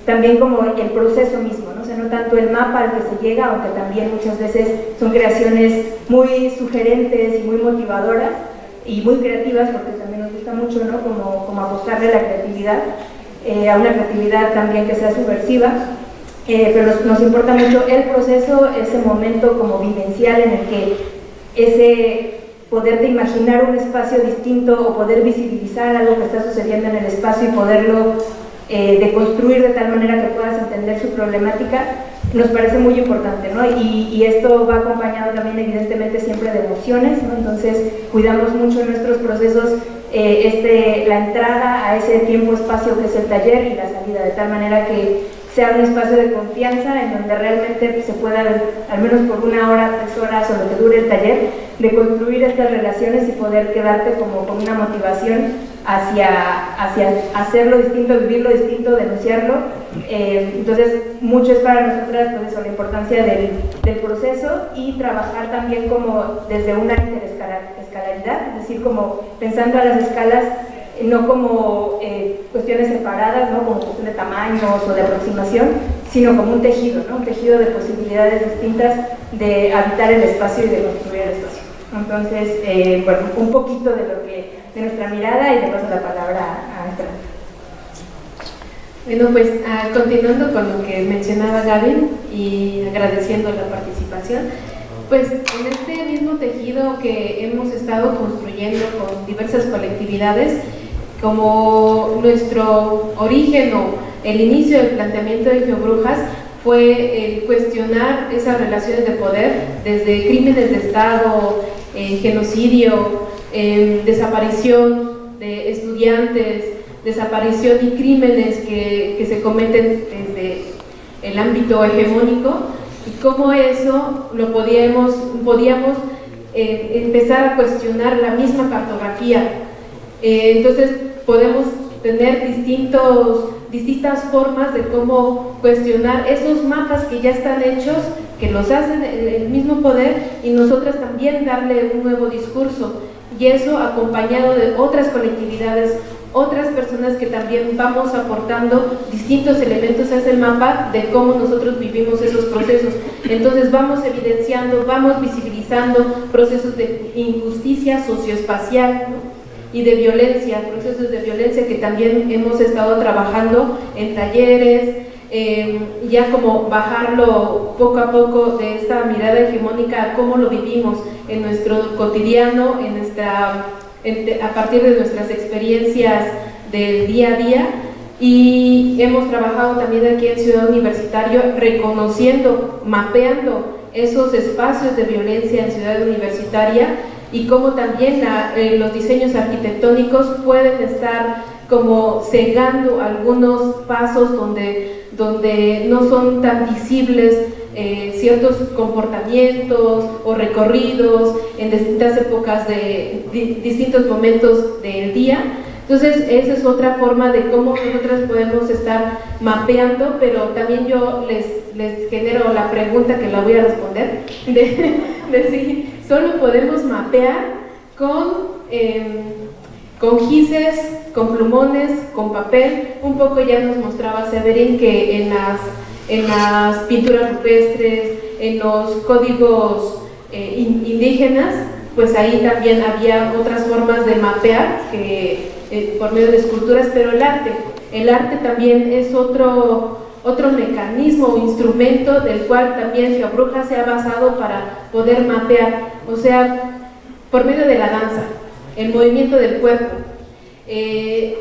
también como el proceso mismo, ¿no? O sea, no tanto el mapa al que se llega, aunque también muchas veces son creaciones muy sugerentes y muy motivadoras y muy creativas, porque también nos gusta mucho, ¿no? Como apostarle a la creatividad, a una creatividad también que sea subversiva, pero nos importa mucho el proceso, ese momento como vivencial en el que ese poderte imaginar un espacio distinto o poder visibilizar algo que está sucediendo en el espacio y poderlo deconstruir de tal manera que puedas entender su problemática, nos parece muy importante, ¿no? Y esto va acompañado también evidentemente siempre de emociones, ¿no? Entonces cuidamos mucho en nuestros procesos la entrada a ese tiempo-espacio que es el taller y la salida, de tal manera que sea un espacio de confianza en donde realmente se pueda, al menos por 1 hora, 3 horas o lo que dure el taller, de construir estas relaciones y poder quedarte como con una motivación hacia hacerlo distinto, vivirlo distinto, denunciarlo. Entonces, mucho es para nosotras, pues eso, la importancia del proceso y trabajar también como desde una interescalaridad, es decir, como pensando a las escalas no como cuestiones separadas, ¿no? Como cuestión de tamaños o de aproximación, sino como un tejido, ¿no? Un tejido de posibilidades distintas de habitar el espacio y de construir el espacio. Entonces, bueno, un poquito de nuestra mirada, y le paso la palabra a Elena. Bueno, pues continuando con lo que mencionaba Gaby y agradeciendo la participación, pues en este mismo tejido que hemos estado construyendo con diversas colectividades, como nuestro origen o el inicio del planteamiento de Geobrujas fue el cuestionar esas relaciones de poder, desde crímenes de Estado, genocidio, desaparición de estudiantes, desaparición y crímenes que se cometen desde el ámbito hegemónico, y cómo eso lo podíamos empezar a cuestionar la misma cartografía. Entonces podemos tener distintas formas de cómo cuestionar esos mapas que ya están hechos, que los hacen el mismo poder, y nosotras también darle un nuevo discurso, y eso acompañado de otras colectividades, otras personas que también vamos aportando distintos elementos a ese mapa de cómo nosotros vivimos esos procesos. Entonces vamos evidenciando, vamos visibilizando procesos de injusticia socioespacial, ¿no? Y de violencia, procesos de violencia que también hemos estado trabajando en talleres, ya como bajarlo poco a poco de esta mirada hegemónica a cómo lo vivimos en nuestro cotidiano, a partir de nuestras experiencias del día a día. Y hemos trabajado también aquí en Ciudad Universitaria reconociendo, mapeando esos espacios de violencia en Ciudad Universitaria, y cómo también los diseños arquitectónicos pueden estar como cegando algunos pasos donde no son tan visibles ciertos comportamientos o recorridos en distintas épocas de distintos momentos del día. Entonces esa es otra forma de cómo nosotras podemos estar mapeando, pero también yo les genero la pregunta que la voy a responder, de si solo podemos mapear con gises, con plumones, con papel. Un poco ya nos mostraba Severin que en las pinturas rupestres, en los códigos indígenas, pues ahí también había otras formas de mapear que por medio de esculturas, pero el arte también es otro mecanismo o instrumento del cual también Geobruja se ha basado para poder mapear, o sea, por medio de la danza, el movimiento del cuerpo.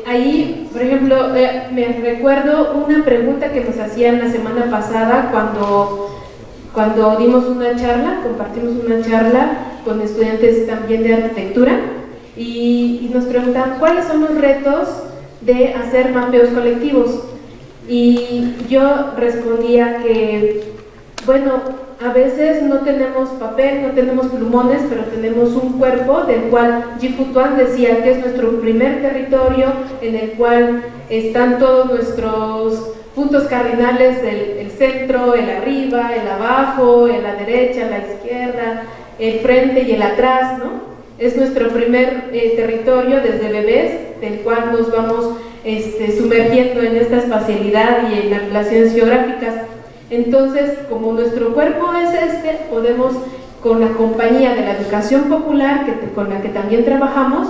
Ahí, por ejemplo, me recuerdo una pregunta que nos hacían la semana pasada cuando dimos una charla, compartimos una charla con estudiantes también de arquitectura, y nos preguntaban cuáles son los retos de hacer mapeos colectivos. Y yo respondía que, bueno, a veces no tenemos papel, no tenemos plumones, pero tenemos un cuerpo del cual Jifu Tuan decía que es nuestro primer territorio, en el cual están todos nuestros puntos cardinales, el centro, el arriba, el abajo, el la derecha, la izquierda, el frente y el atrás, ¿no? Es nuestro primer territorio desde bebés, del cual nos vamos sumergiendo en esta espacialidad y en las relaciones geográficas. Entonces, como nuestro cuerpo es podemos, con la compañía de la educación popular, con la que también trabajamos,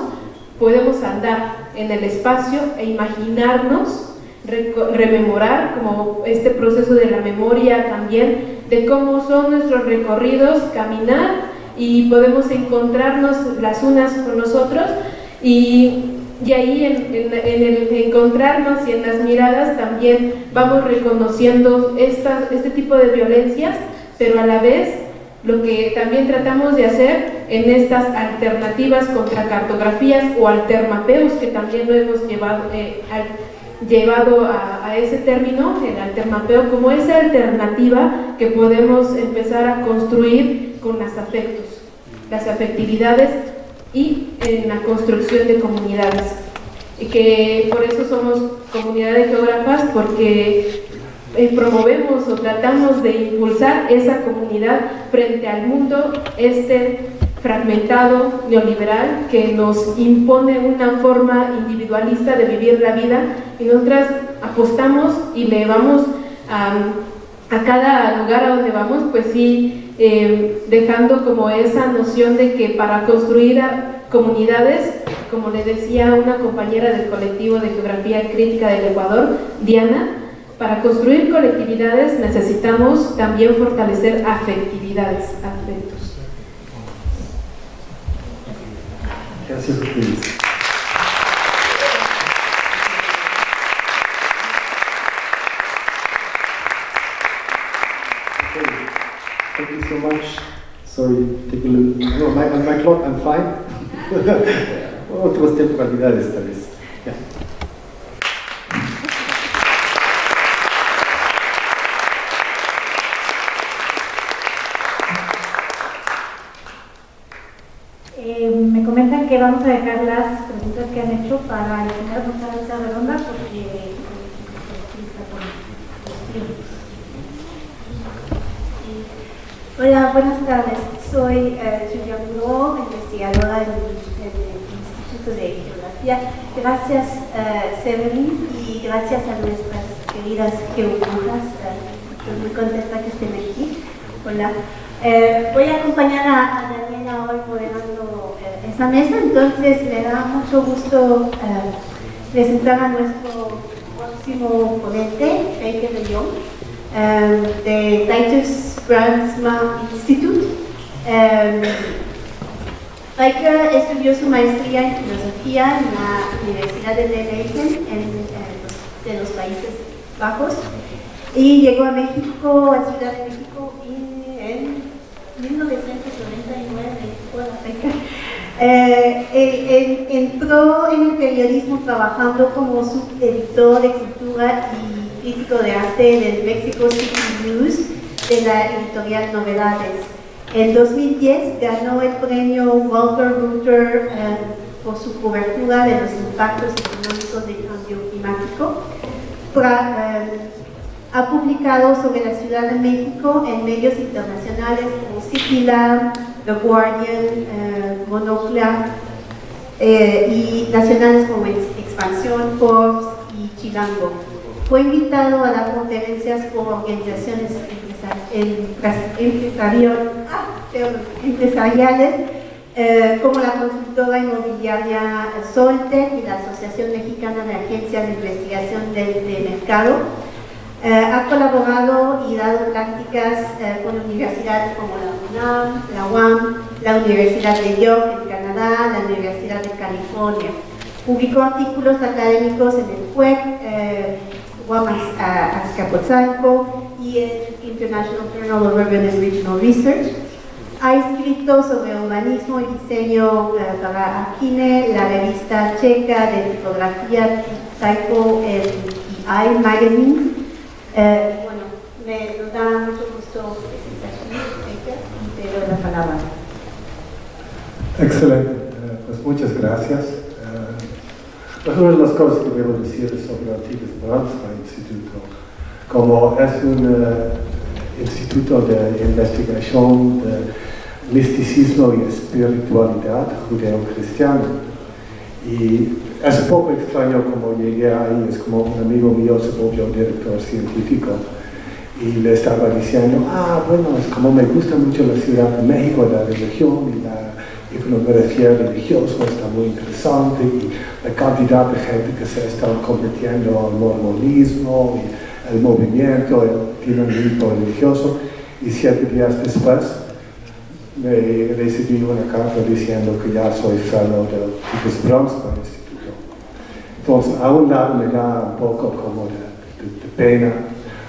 podemos andar en el espacio e imaginarnos, rememorar, como este proceso de la memoria también, de cómo son nuestros recorridos, caminar, y podemos encontrarnos las unas con nosotros, y ahí en el encontrarnos y en las miradas también vamos reconociendo este tipo de violencias, pero a la vez lo que también tratamos de hacer en estas alternativas contra cartografías o altermapeos, que también lo hemos llevado a ese término, el altermapeo, como esa alternativa que podemos empezar a construir con los afectos, las afectividades, y en la construcción de comunidades, y que por eso somos comunidad de geógrafas, porque promovemos o tratamos de impulsar esa comunidad frente al mundo fragmentado, neoliberal, que nos impone una forma individualista de vivir la vida, y nosotras apostamos y le vamos a cada lugar a donde vamos, pues sí, dejando como esa noción de que para construir comunidades, como le decía una compañera del Colectivo de Geografía Crítica del Ecuador, Diana, para construir colectividades necesitamos también fortalecer afectividades, afectos. Gracias, Luis. Thank you so much. Sorry, take a little. No, on my clock, I'm fine. Otras temporalidades, tal vez. Yeah. Me comentan que vamos a dejar las preguntas que han hecho para la primera conferencia redonda, porque está con los tiempos. Hola, buenas tardes. Soy Julia Buró, investigadora del Instituto de Geografía. Gracias, Severin, y gracias a nuestras queridas geógrafas. Estoy muy contenta que estén aquí. Hola. Voy a acompañar a Daniela hoy moderando esta mesa, entonces me da mucho gusto presentar a nuestro próximo ponente, Baker de Jong, de Titus Brandsma Institute. Baker estudió su maestría en filosofía en la Universidad de Dérive de los Países Bajos, y llegó a México, a Ciudad de México, en 1999. Entró en el periodismo trabajando como subeditor de cultura y crítico de arte del Mexico City News, de la editorial Novedades. En 2010 ganó el premio Walter Reuther por su cobertura de los impactos económicos del cambio climático. Ha publicado sobre la Ciudad de México en medios internacionales como Citi, The Guardian, Monocla, y nacionales como Expansión, Forbes y Chilango. Fue invitado a dar conferencias por organizaciones empresariales como la consultora inmobiliaria Soltec y la Asociación Mexicana de Agencias de Investigación de Mercado. Ha colaborado y dado prácticas con universidades como la UNAM, la UAM, la Universidad de York en Canadá, la Universidad de California. Publicó artículos académicos en el CUEC, UAM Azcapotzalco y el International Journal of Urban and Regional Research. Ha escrito sobre urbanismo y diseño para Akine, la revista checa de tipografía Typo y I Magazine. Bueno, nos da mucho gusto presentar y te doy la palabra. Excelente, pues muchas gracias. Una de las cosas que debo decir sobre el Brandsma Instituto, como es un instituto de investigación de misticismo y espiritualidad judeo-cristiana, y es un poco extraño como llegué ahí, es como un amigo mío se volvió director científico y le estaba diciendo, bueno, es como me gusta mucho la Ciudad de México, la religión y la iconografía religiosa está muy interesante, y la cantidad de gente que se está convirtiendo al mormonismo, y el movimiento, el dinamismo religioso, y 7 días después me recibí una carta diciendo que ya soy fellow del Brandsma Instituto. Entonces, a un lado me da un poco como de pena,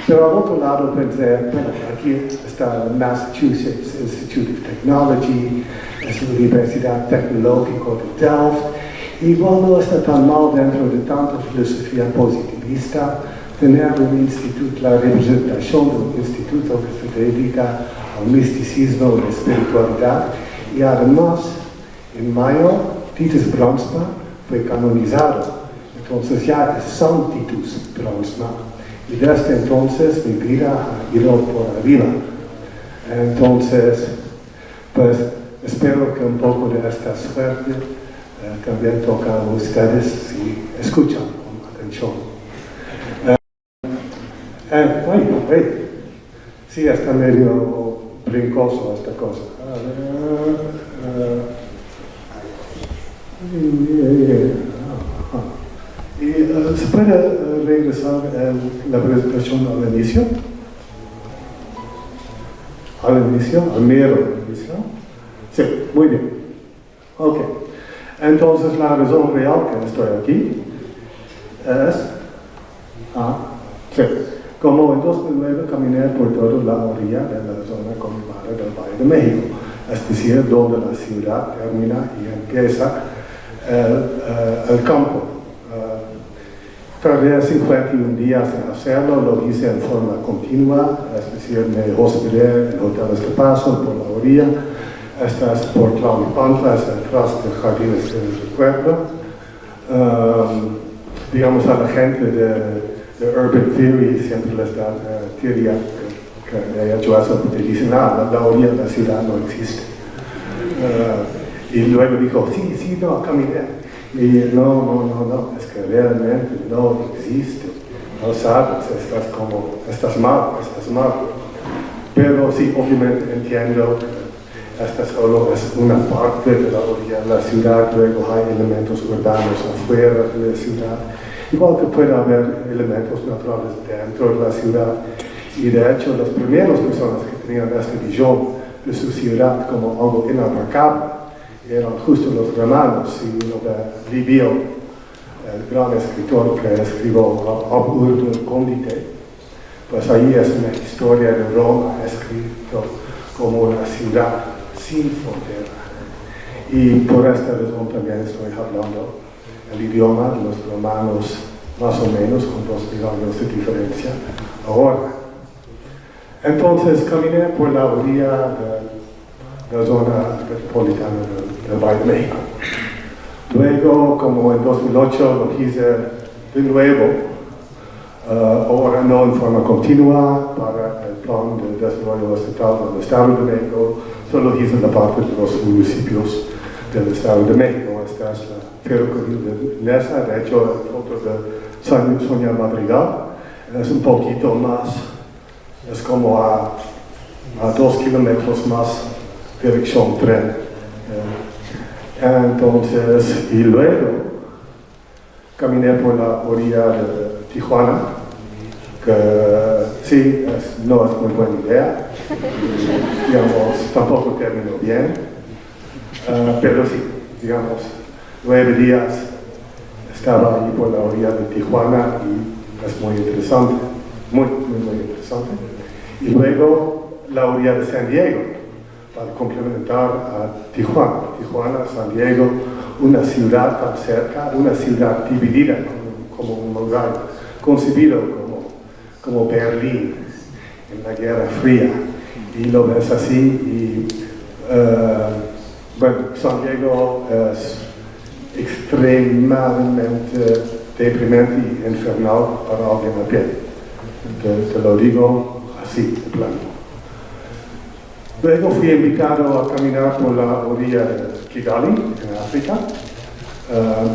pero al otro lado pensé, bueno, aquí está el Massachusetts Institute of Technology, es la Universidad Tecnológica de Delft, y igual no está tan mal dentro de tanta filosofía positivista tener un instituto, la representación de un instituto que se dedica al misticismo y la espiritualidad, y además en mayo Titus Brandsma fue canonizado, entonces ya es San Titus Brandsma, y desde entonces mi vida ha ido por arriba. Entonces, pues espero que un poco de esta suerte también toca a ustedes si escuchan con atención. Sí, está medio brincoso esta cosa. ¿Se puede regresar la presentación al inicio? ¿Al inicio? ¿Al mero inicio? Sí, muy bien. Ok. Entonces la razón real que estoy aquí es... sí. Como en 2009 caminé por toda la orilla de la zona conurbada del Valle de México, es decir, donde la ciudad termina y empieza el campo. Tardé 51 días en hacerlo, lo hice en forma continua, es decir, me hospedé en hoteles de paso por la orilla. Esta es por Tlalnepantla, es detrás de Jardines del Pueblo. Digamos a la gente de Urban Theory siempre les da teoría que he hecho eso, porque dicen, la orilla de la ciudad no existe. Y luego dijo, sí, no, caminé. Y no, es que realmente no existe. No sabes, estás mal. Pero sí, obviamente entiendo que esta solo es una parte de la orilla de la ciudad, luego hay elementos urbanos afuera de la ciudad. Igual que puede haber elementos naturales dentro de la ciudad, y de hecho las primeras personas que tenían esta visión de su ciudad como algo inabarcable eran justo los romanos, y uno de Livio, el gran escritor que escribió Ob Urbe Condite, pues ahí es una historia de Roma escrito como una ciudad sin frontera, y por esta razón también estoy hablando el idioma de los romanos más o menos con 2000 años de diferencia ahora. Entonces caminé por la orilla de la zona metropolitana del Valle de México. Luego, como en 2008 lo hice de nuevo, ahora no en forma continua para el plan de desarrollo estatal del Estado de México, solo hice la parte de los municipios del Estado de México. Esta es la ferrocarril de Mesa, de hecho el otro de Sonia Madrigal, es un poquito más, es como a 2 kilómetros más dirección tren. Entonces, y luego caminé por la orilla de Tijuana, que sí, no es muy buena idea, digamos, tampoco terminó bien, pero sí, digamos, 9 días estaba ahí por la orilla de Tijuana y es muy interesante, muy interesante. Y luego la orilla de San Diego, para complementar a Tijuana. Tijuana, San Diego, una ciudad tan cerca, una ciudad dividida como un lugar concebido como Berlín en la Guerra Fría. Y lo ves así y, bueno, San Diego es extremadamente deprimente y infernal para alguien a pie. Te lo digo así, de plano. Luego fui invitado a caminar por la orilla de Kigali, en África,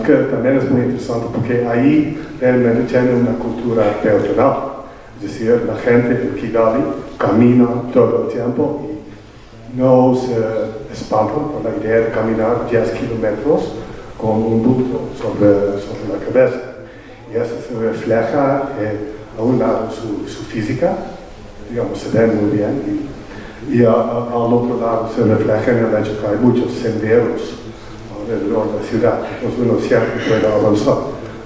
que también es muy interesante porque ahí realmente tiene una cultura peatonal. Es decir, la gente en Kigali camina todo el tiempo y no se espantan por la idea de caminar 10 kilómetros con un bulto sobre la cabeza. Y eso se refleja a un lado su física, digamos, se ve muy bien. Y al otro lado se refleja en el hecho que hay muchos senderos alrededor de la ciudad, entonces uno siempre puede avanzar,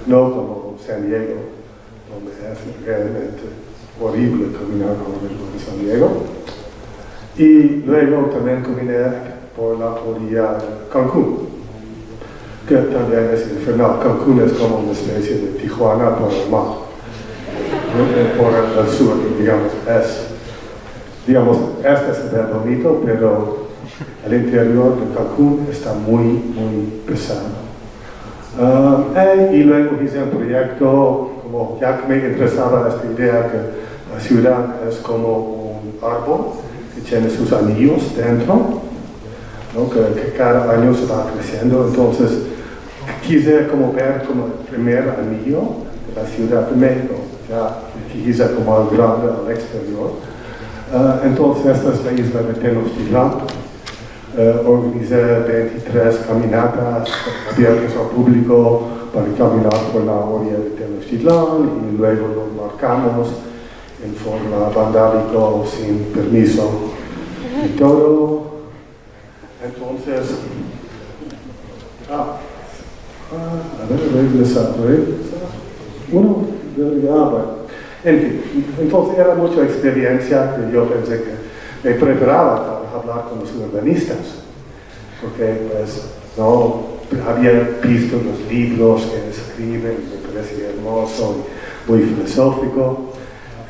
no como San Diego, donde es realmente horrible caminar alrededor de San Diego. Y luego también caminé por la orilla de Cancún, que también es infernal. Cancún es como una especie de Tijuana por el mar, por el sur, digamos, este se ve bonito, pero el interior de Cancún está muy pesado. Y luego hice un proyecto, como ya que me interesaba esta idea que la ciudad es como un árbol que tiene sus anillos dentro, ¿no? que cada año se va creciendo. Entonces quise como ver como el primer anillo de la Ciudad de México, ya que hice como al grande al exterior. Entonces, esta es la isla de Tenochtitlan. Organicé 23 caminatas abiertas al público para caminar por la orilla de Tenochtitlan y luego lo marcamos en forma vandálico, sin permiso y todo. Entonces, bueno. En fin, entonces era mucha experiencia que yo pensé que me preparaba para hablar con los urbanistas, porque pues no había visto los libros que escriben, me parecía hermoso y muy filosófico.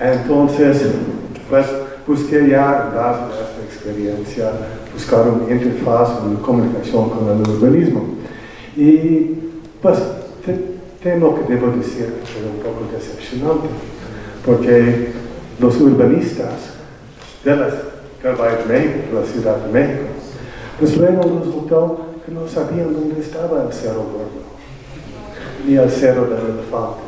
Entonces, pues busqué ya en base a esta experiencia buscar una interfaz, una comunicación con el urbanismo. Y pues temo que debo decir que fue un poco decepcionante, porque los urbanistas del Valle de México, de la Ciudad de México, pues luego resultó que no sabían dónde estaba el Cerro Gordo, ni el Cerro del Elefante,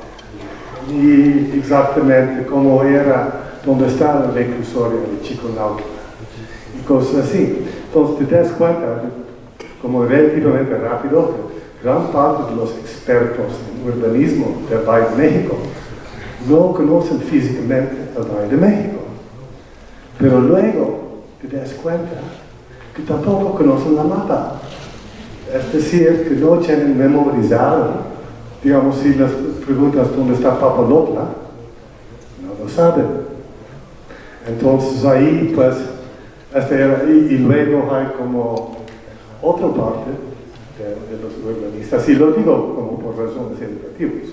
ni exactamente cómo era, dónde estaba el reclusorio de Chiconautla, y cosas así. Entonces te das cuenta, como relativamente rápido, que gran parte de los expertos en urbanismo del Valle de México no conocen físicamente el Valle de México, pero luego te das cuenta que tampoco conocen la mapa. Es decir, que no tienen memorizado, digamos, si les preguntas dónde está Papalotla, no lo saben. Entonces ahí, pues, y luego hay como otra parte de los urbanistas, y lo digo como por razones educativas,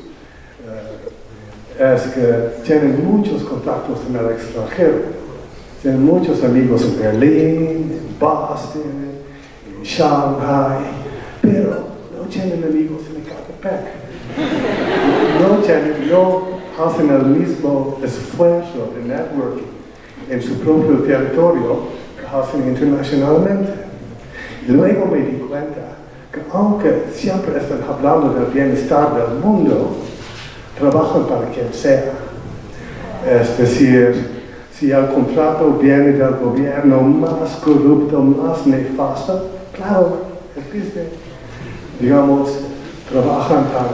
es que tienen muchos contactos en el extranjero. Tiene muchos amigos en Berlín, en Boston, en Shanghai, pero no tienen amigos en Ecatepec. No hacen el mismo esfuerzo de networking en su propio territorio que hacen internacionalmente. Y luego me di cuenta que aunque siempre están hablando del bienestar del mundo, trabajan para quien sea. Es decir, si el contrato viene del gobierno más corrupto, más nefasto, claro, es business. Digamos, trabajan para,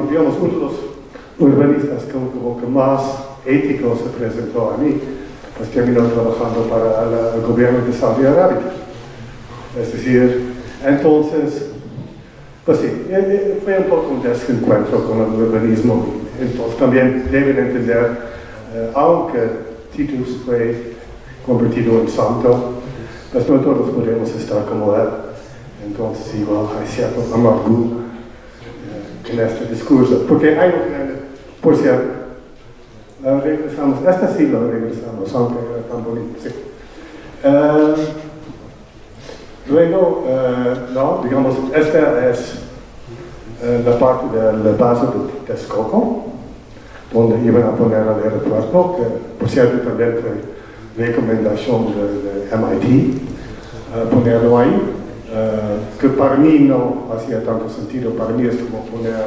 digamos, uno de los urbanistas que más ético se presentó a mí, pues terminó trabajando para el gobierno de Saudi Arabia. Es decir, entonces, pues sí, fue un poco un desencuentro con el urbanismo. Entonces también deben entender, aunque Titus fue convertido en santo, pues no todos podemos estar como él. Entonces igual hay cierto amargura en este discurso. Porque hay, por cierto, regresamos, esta sí lo regresamos, aunque era tan bonito, sí. Luego, no, digamos, esta es la parte de la base de Texcoco, donde iban a poner el aeropuerto, que por cierto también fue recomendación de MIT, ponerlo ahí, que para mí no hacía tanto sentido. Para mí es como poner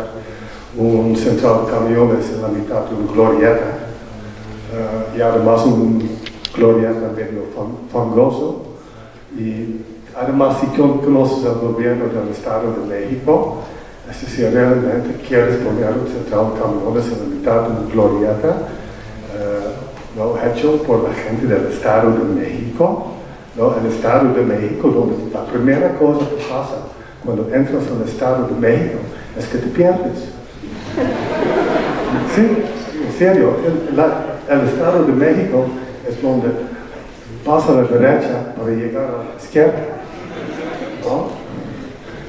un central de camiones en la mitad de un glorieta, y además un glorieta medio fangoso. Y además, si conoces el gobierno del Estado de México, es decir, realmente quieres poner un central de camiones en la mitad de una glorieta, ¿no? Hecho por la gente del Estado de México, ¿no? El Estado de México, donde la primera cosa que pasa cuando entras al Estado de México es que te pierdes. Sí, en serio, el Estado de México es donde pasa a la derecha para llegar a la izquierda, ¿no?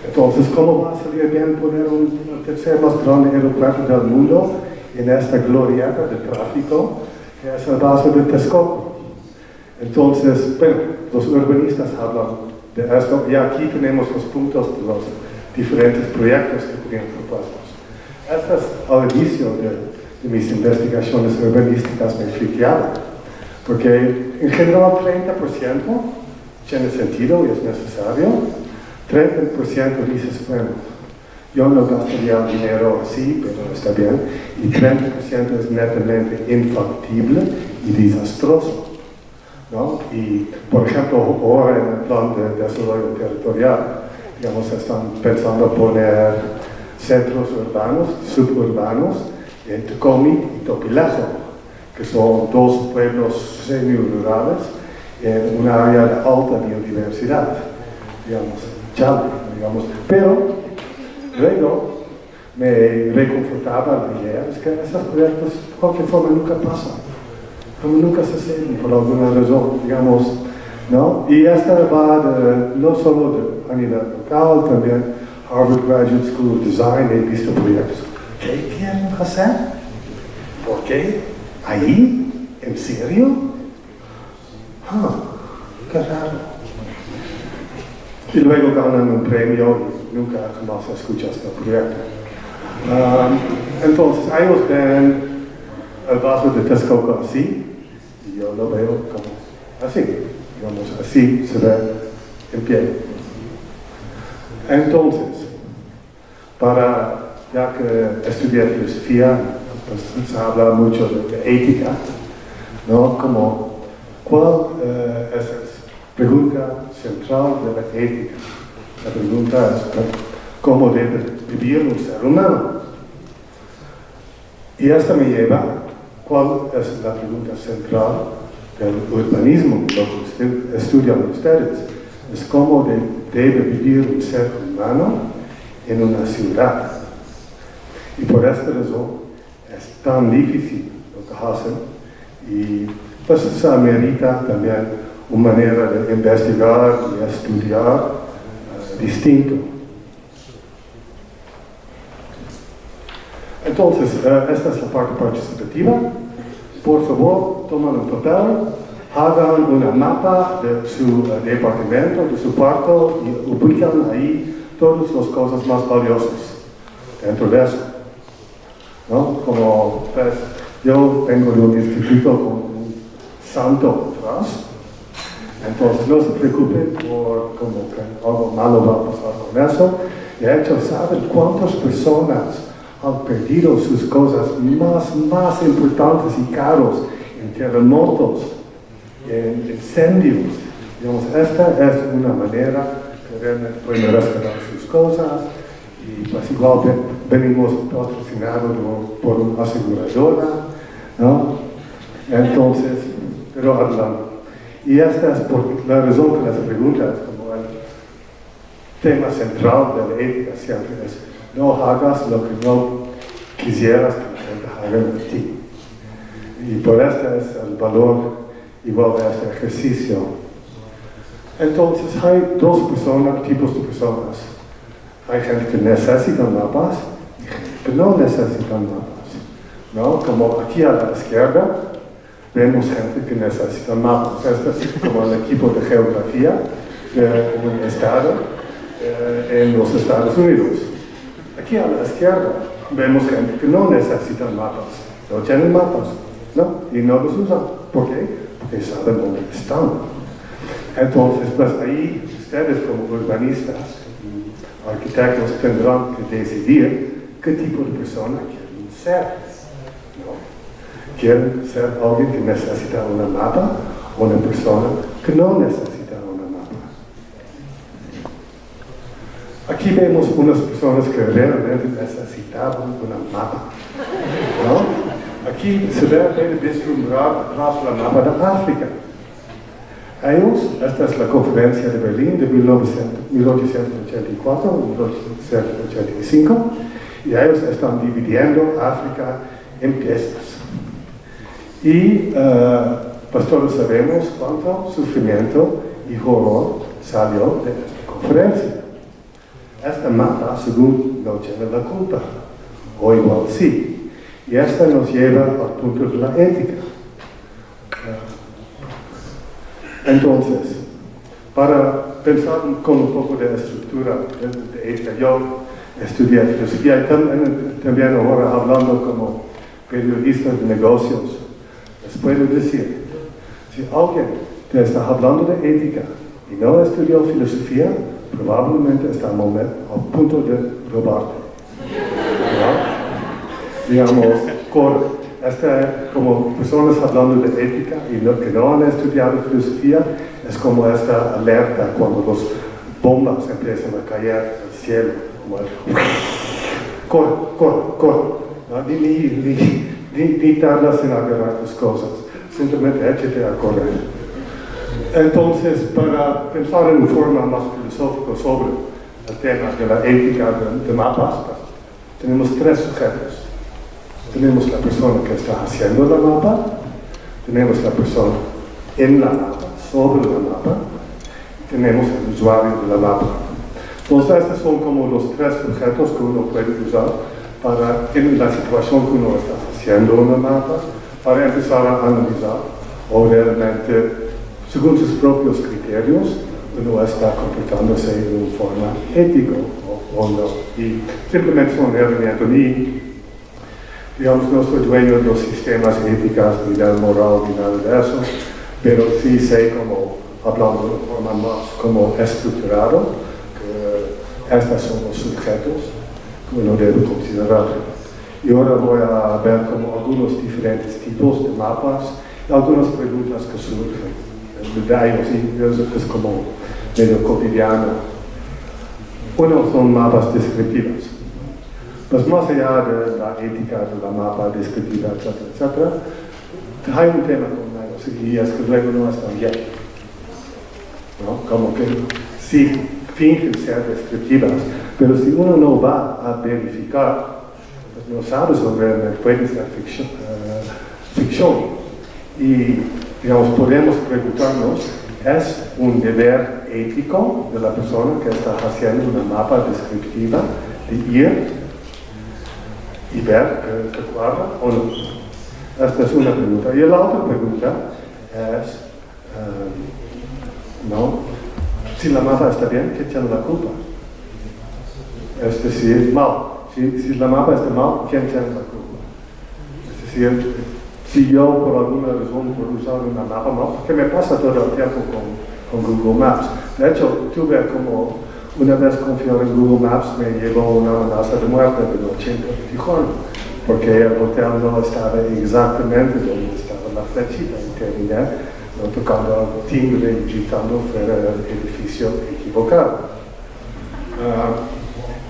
Entonces, ¿cómo va a salir bien poner el tercer más grande aeropuerto del mundo en esta glorieta de tráfico que es la base de Texcoco? Entonces, bueno, los urbanistas hablan de esto y aquí tenemos los puntos de los diferentes proyectos que tenían propuestos. Esta es al inicio de mis investigaciones urbanísticas me friqueaba, porque en general 30% tiene sentido y es necesario. 30% dices, bueno, yo no gastaría el dinero así, pero está bien. Y 30% es netamente infactible y desastroso, ¿no? Y, por ejemplo, ahora en el plan de desarrollo territorial, digamos, están pensando poner centros urbanos, suburbanos, en Tocomi y Topilejo, que son dos pueblos semi-rurales en un área de alta biodiversidad, digamos. Digamos, pero luego me reconfortaba la idea es que esos proyectos de cualquier forma nunca pasan, como nunca se hacen por alguna razón, digamos, ¿no? Y esta va no solo a nivel local, también Harvard Graduate School of Design, he visto proyectos. ¿Qué quieren hacer? ¿Por qué? ¿Ahí? ¿En serio? Qué raro. Y luego ganan un premio y nunca jamás escuchas el proyecto. Entonces, ellos ven el vaso de Texcoco así, y yo lo veo como así, digamos, así se ve en pie. Entonces, ya que estudié filosofía, pues se habla mucho de ética, ¿no? Como, ¿cuál es la pregunta central de la ética? La pregunta es cómo debe vivir un ser humano. Y esta me lleva, ¿cuál es la pregunta central del urbanismo? Lo que estudian ustedes es cómo debe vivir un ser humano en una ciudad. Y por esta razón es tan difícil lo que hacen y pues se amerita también una manera de investigar y estudiar distinto. Entonces, esta es la parte participativa. Por favor, toman un papel hagan una mapa de su departamento, de su cuarto, y ubican ahí todas las cosas más valiosas dentro de eso, ¿no? Como pues, yo vengo de un instituto con un santo atrás, entonces no se preocupen por como que algo malo va a pasar con eso. De hecho, ¿saben cuántas personas han perdido sus cosas más importantes y caros en terremotos, en incendios? Digamos, esta es una manera que realmente pueden rescatar sus cosas, y pues igual venimos patrocinados por una aseguradora, ¿no? Entonces, pero hablando. Y esta es la razón que las preguntas, como el tema central de la ética siempre es: no hagas lo que no quisieras que la gente haga de ti. Y por este es el valor igual de este ejercicio. Entonces hay dos tipos de personas. Hay gente que necesita mapas y gente que no necesita mapas, ¿no? Como aquí a la izquierda vemos gente que necesita mapas. Este es como el equipo de geografía de un estado en los Estados Unidos. Aquí a la izquierda vemos gente que no necesita mapas, no tienen mapas, ¿no? Y no los usan. ¿Por qué? Porque saben dónde están. Entonces, pues ahí ustedes como urbanistas, arquitectos, tendrán que decidir qué tipo de persona quieren ser, ¿no? ¿Quieren ser alguien que necesita una mapa o una persona que no necesita una mapa? Aquí vemos unas personas que realmente necesitaban una mapa, ¿no? Aquí se ve vislumbrar atrás la mapa de África. Esta es la conferencia de Berlín de 1884 1885, y ellos están dividiendo África en piezas. Y pues todos sabemos cuánto sufrimiento y horror salió de esta conferencia. Esta mapa, según, no tiene la culpa, o igual sí. Y esta nos lleva al punto de la ética. Entonces, para pensar con un poco de estructura de ética, yo estudié filosofía y también ahora hablando como periodista de negocios, les puedo decir, si alguien te está hablando de ética y no estudió filosofía, probablemente está al punto de robarte, ¿no? Digamos, como personas hablando de ética y que no han estudiado filosofía, es como esta alerta cuando las bombas empiezan a caer del cielo, como corre, ¿no? Ni tardas en agarrar tus cosas, simplemente échate a correr. Entonces, para pensar en forma más filosófica sobre el tema de la ética de mapas, tenemos tres sujetos. Tenemos la persona que está haciendo la mapa, tenemos la persona en la mapa, sobre la mapa, y tenemos el usuario de la mapa. Entonces, estos son como los tres sujetos que uno puede usar en la situación que uno está haciendo una mapa, para empezar a analizar o realmente, según sus propios criterios, uno está comportándose de una forma ética o no. Y simplemente son herramientas. Digamos, no soy dueño de los sistemas éticos, ni del moral, ni nada de eso, pero sí sé como, hablando de forma más como estructurado, que estos son los sujetos que uno debe considerar. Y ahora voy a ver como algunos diferentes tipos de mapas y algunas preguntas que surgen de ellos, y es como medio cotidiano. Uno son mapas descriptivos. Pues más allá de la ética de la mapa descriptiva, etcétera, hay un tema con ellos, y es que luego no están bien, ¿no? Como que sí fingen ser descriptivas, pero si uno no va a verificar, pues no sabe sobre puede ser ficción. Y, digamos, podemos preguntarnos, ¿es un deber ético de la persona que está haciendo una mapa descriptiva de ir y ver que cuadra o no? Esta es una pregunta. Y la otra pregunta es, ¿no? Si la mapa está bien, ¿qué tiene la culpa? Es decir, mal. Si la mapa está mal, ¿quién tiene la culpa? Es decir, si yo por alguna razón por usar una mapa mal, porque me pasa todo el tiempo con Google Maps. De hecho, tuve como una vez confiar en Google Maps, me llevó una amenaza de muerte de noche en Tijuana, porque el hotel no estaba exactamente donde estaba la flechita y terminé no tocando el timbre y gritando fuera del edificio equivocado.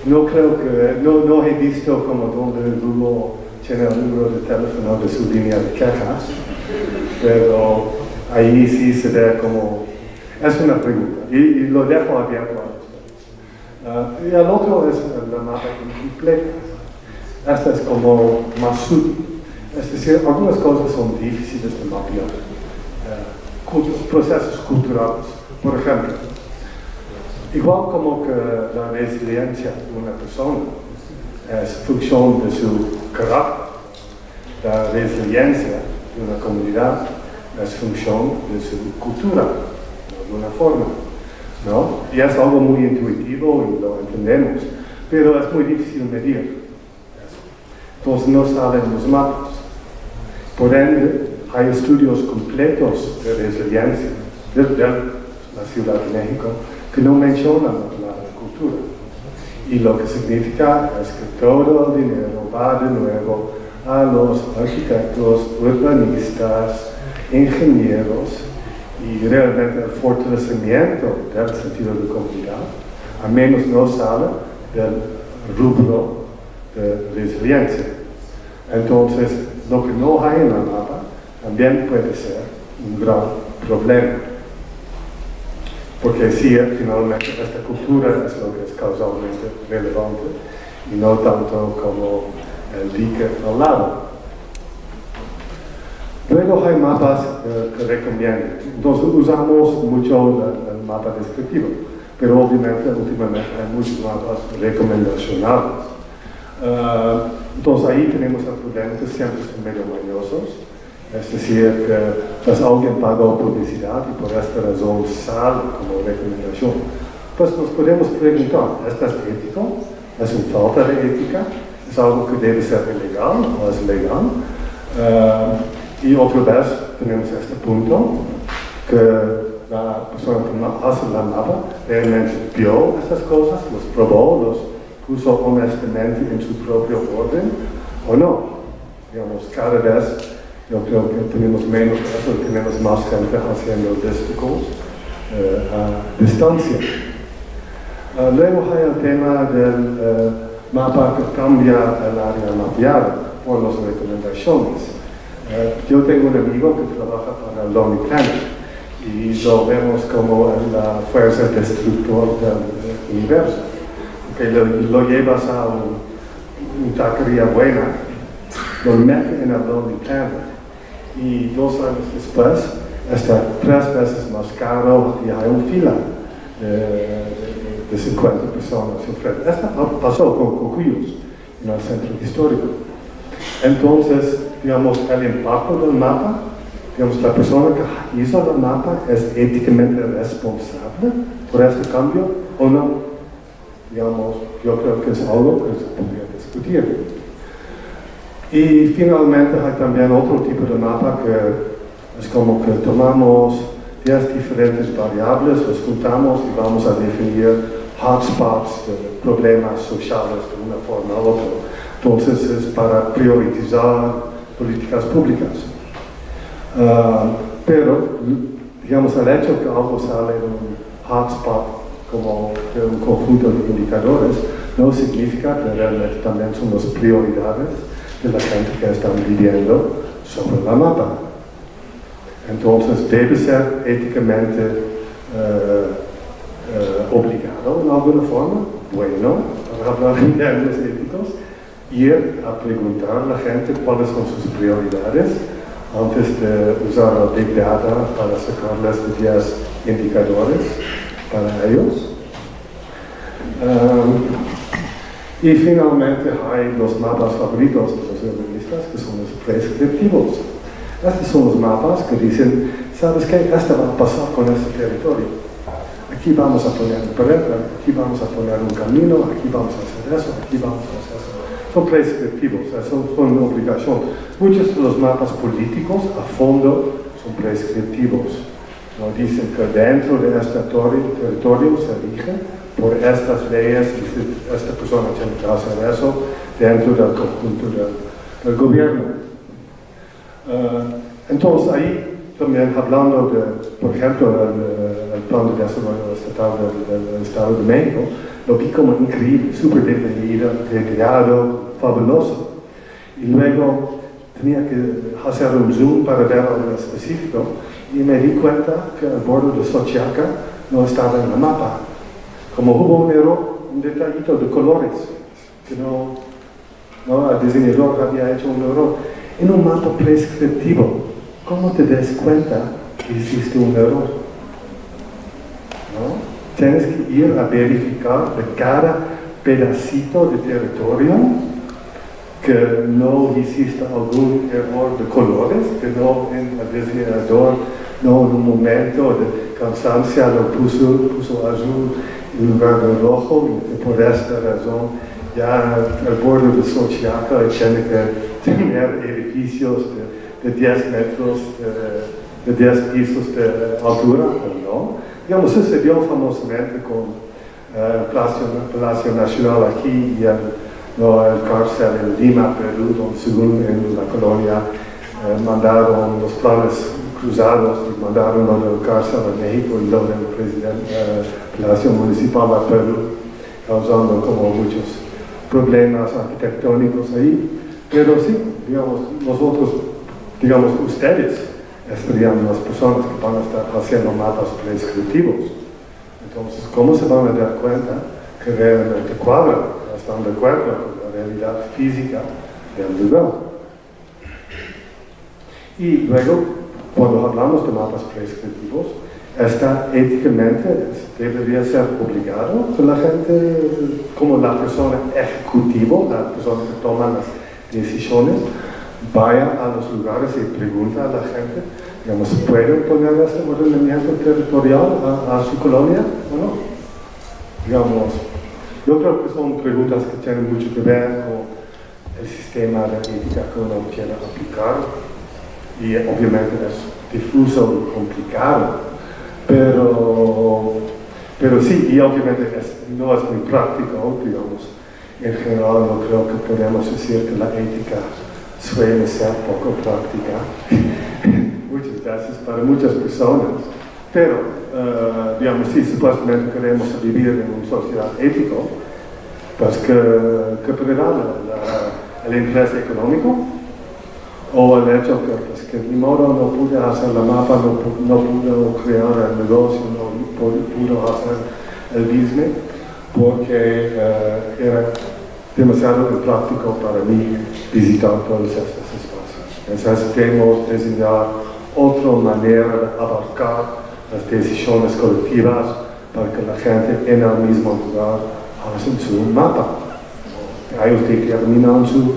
No creo que, no he visto como donde Google tiene el número de teléfono de su línea de quejas, pero ahí sí se ve como, es una pregunta, y lo dejo abierto a ustedes. Y el otro es la mapa incompleta. Esta es como más sutil, es decir, algunas cosas son difíciles de mapear. Procesos culturales, por ejemplo. Igual como que la resiliencia de una persona es función de su carácter, la resiliencia de una comunidad es función de su cultura, de alguna forma, ¿no? Y es algo muy intuitivo y lo entendemos, pero es muy difícil medir. Entonces no salen los mapas. Por ende, hay estudios completos de resiliencia de la Ciudad de México que no mencionan la cultura. Y lo que significa es que todo el dinero va de nuevo a los arquitectos, urbanistas, ingenieros, y realmente el fortalecimiento del sentido de comunidad, al menos no sale del rubro de resiliencia. Entonces, lo que no hay en la mapa también puede ser un gran problema. Porque sí, finalmente esta cultura es lo que es causalmente relevante y no tanto como el dique al lado. Luego hay mapas que recomiendo. Entonces usamos mucho el mapa descriptivo, pero obviamente últimamente hay muchos mapas recomendacionales. Entonces ahí tenemos el problema que siempre son medio mañosos. Es decir, que pues, alguien pagó publicidad y por esta razón sale como recomendación. Pues nos podemos preguntar, ¿esto es ético? ¿Es una falta de ética? ¿Es algo que debe ser ilegal o es legal? Y otra vez tenemos este punto, que la persona que hace la mapa realmente vio estas cosas, los probó, los puso honestamente en su propio orden o no. Digamos, cada vez yo creo que tenemos menos eso, tenemos más gente haciendo dísticos a distancia. Luego hay el tema del mapa que cambia el área mapeada por las recomendaciones. Yo tengo un amigo que trabaja para el Lonely Planet y lo vemos como la fuerza destructora del universo. Que lo llevas a una taquería buena, lo metes en el Lonely Planet y 2 años después está 3 veces más caro y hay una fila de 50 personas enfrente. Esto pasó con Cocuyos en el centro histórico. Entonces, digamos, el impacto del mapa, digamos, la persona que hizo el mapa es éticamente responsable por este cambio o no. Digamos, yo creo que es algo que se podría discutir. Y finalmente hay también otro tipo de mapa que es como que tomamos 10 diferentes variables, los juntamos y vamos a definir hotspots de problemas sociales de una forma u otra. Entonces es para priorizar políticas públicas. Pero, digamos, el hecho que algo sale de un hotspot como de un conjunto de indicadores no significa que realmente también son las prioridades de la gente que están viviendo sobre la mapa. Entonces debe ser éticamente obligado en alguna forma, bueno, para hablar en términos éticos, ir a preguntar a la gente cuáles son sus prioridades antes de usar el Big Data para sacarles de 10 indicadores para ellos. Y finalmente hay los mapas favoritos de los urbanistas, que son los prescriptivos. Estos son los mapas que dicen, ¿sabes qué? Esto va a pasar con este territorio. Aquí vamos a poner un pared, aquí vamos a poner un camino, aquí vamos a hacer eso, aquí vamos a hacer eso. Son prescriptivos, son una obligación. Muchos de los mapas políticos a fondo son prescriptivos. ¿No? Dicen que dentro de este territorio se rige por estas leyes, esta persona tiene que hacer eso dentro del conjunto del gobierno. Entonces ahí también hablando de, por ejemplo, el plan de desarrollo estatal del Estado de México, lo vi como increíble, súper definido, detallado, fabuloso. Y luego tenía que hacer un zoom para ver algo específico y me di cuenta que el borde de Xochiaca no estaba en el mapa. Como hubo un error, un detallito de colores, que no, el diseñador había hecho un error. En un mapa prescriptivo, ¿cómo te das cuenta que hiciste un error? ¿No? Tienes que ir a verificar de cada pedacito de territorio que no hiciste algún error de colores, que no en el diseñador, no en un momento de cansancio lo puso azul en lugar de rojo, y por esta razón ya el borde de Xochiaca tiene que tener edificios de 10 metros, de 10 pisos de altura, ¿no? Digamos, sucedió famosamente con el Palacio Nacional aquí y el cárcel en Lima, Perú, donde según en la colonia mandaron los planes cruzados y mandaron lo del cárcel a México y lo del Palacio Municipal a Perú, causando como muchos problemas arquitectónicos ahí. Pero sí, digamos, nosotros, digamos, ustedes serían las personas que van a estar haciendo mapas prescriptivos. Entonces, ¿cómo se van a dar cuenta que realmente cuadran, están de acuerdo con la realidad física del lugar? Y luego, cuando hablamos de mapas prescriptivos, esta éticamente debería ser obligado que la gente, como la persona ejecutiva, la persona que toma las decisiones, vaya a los lugares y pregunta a la gente, digamos, ¿pueden poner este ordenamiento territorial a su colonia o no? Digamos, yo creo que son preguntas que tienen mucho que ver con el sistema de ética que uno quiere aplicar, y obviamente es difuso y complicado, pero sí, y obviamente no es muy práctico, digamos. En general no creo que podemos decir que la ética suele ser poco práctica muchas veces para muchas personas, pero digamos, si supuestamente queremos vivir en una sociedad ética, pues que prevalga el interés económico o el hecho que ni modo no pude hacer la mapa, no pude crear el negocio, no pude hacer el business porque era demasiado impráctico para mí visitar todos estos espacios. Necesitamos diseñar otra manera de abarcar las decisiones colectivas para que la gente en el mismo lugar haga su mapa. Ellos determinan su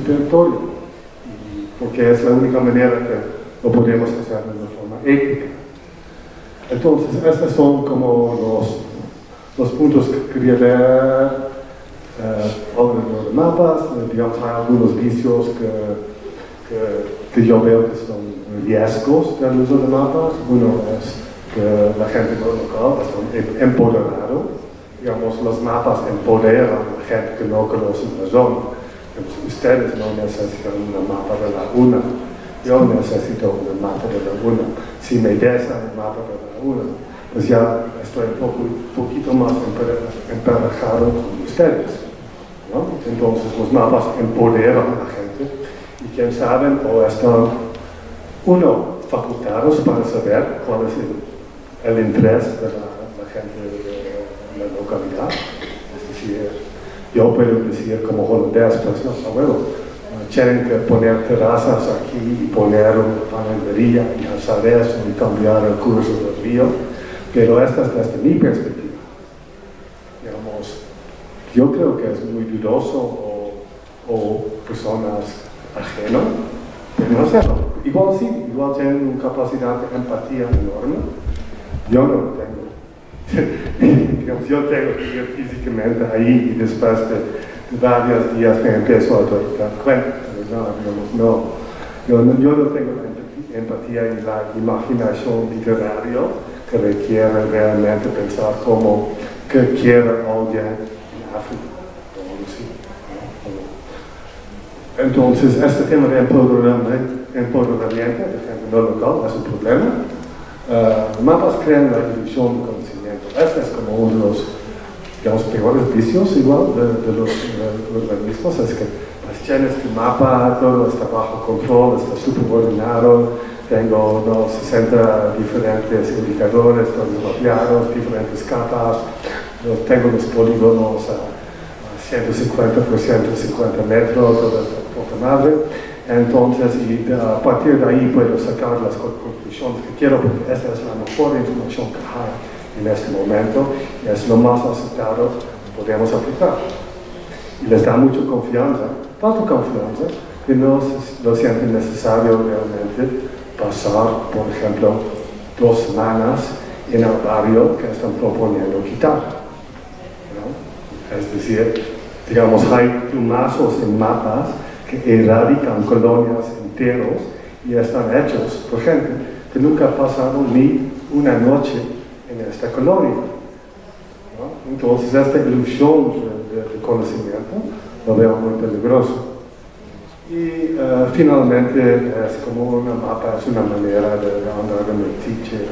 territorio, porque es la única manera que lo podemos hacer de una forma ética. Entonces, estos son como los puntos que quería ver alrededor de mapas. Digamos, hay algunos vicios que yo veo que son riesgos del uso de mapas. Uno es que la gente local está empoderado. Digamos, los mapas empoderan a la gente que no conoce la zona. Ustedes no necesitan un mapa de la UNAM, yo necesito un mapa de la UNAM. Si me dejan el mapa de la UNAM, pues ya estoy un poquito más emparejado con ustedes, ¿no? Entonces los mapas empoderan a la gente y quién sabe, o están, uno, facultados para saber cuál es el interés de la gente de la localidad, es decir, yo puedo decir como holandés, pues no, abuelo, tienen que poner terrazas aquí y poner una panadería y hacer eso y cambiar el curso del río, pero esta es desde mi perspectiva. Digamos, yo creo que es muy dudoso o personas ajenas, pero no hacerlo. igual sí, igual tienen una capacidad de empatía enorme. Yo no lo tengo. Digamos, yo tengo que ir físicamente ahí y después de varios días me empiezo a dar cuenta. Yo no tengo la empatía y la imaginación literaria que requiere realmente pensar como que quiere alguien en África o algo así. Entonces, este tema de empoderamiento de gente no local es un problema. Mapas crean la ilusión de conocimiento. Este es como uno de los, digamos, peores vicios igual de los urbanismos, es que pues, tienes tu mapa, todo está bajo control, está subordinado, tengo 60 diferentes indicadores, todos mapeados, diferentes capas, tengo los polígonos a 150 por 150 metros, toda esta puta madre. Entonces, y a partir de ahí puedo sacar las conclusiones que quiero, porque esta es la mejor información que hay en este momento y es lo más aceptado que podemos aplicar. Y les da mucha confianza, tanta confianza, que no sienten necesario realmente pasar, por ejemplo, 2 semanas en el barrio que están proponiendo quitar. ¿No? Es decir, digamos, hay plumazos en mapas que erradican colonias enteros y están hechos por gente que nunca ha pasado ni una noche en esta colonia. ¿No? Entonces, esta ilusión de conocimiento lo veo muy peligroso. Y finalmente, es como una mapa, es una manera de andar en el tiche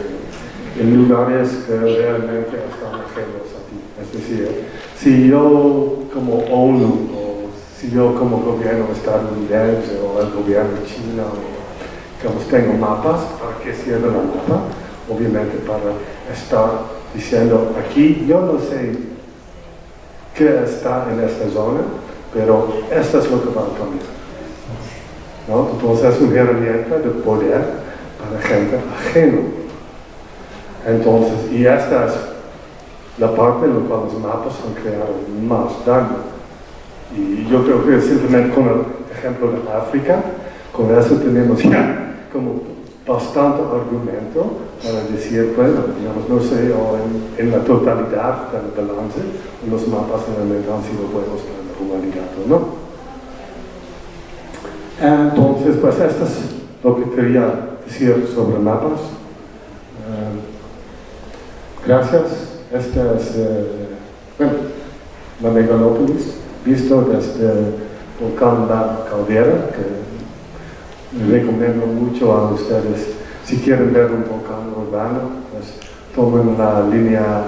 en lugares que realmente están ajenos a ti. Es decir, si yo como ONU o si yo como gobierno estadounidense o el gobierno chino, digamos, tengo mapas, ¿para qué sirve la mapa? Obviamente para estar diciendo, aquí yo no sé qué está en esta zona, pero esto es lo que va a cambiar. ¿No? Entonces es una herramienta de poder para gente ajena. Entonces, y esta es la parte en la cual los mapas han creado más daño. Y yo creo que simplemente con el ejemplo de África, con eso tenemos ya como bastante argumento para decir, bueno, digamos, no sé, o en la totalidad del balance, los mapas realmente han sido buenos para la humanidad o no. Entonces, pues esto es lo que quería decir sobre mapas. Gracias. Esta es, bueno, la megalópolis, visto desde el volcán La Caldera, que recomiendo mucho a ustedes. Si quieren ver un volcán urbano, pues tomen la línea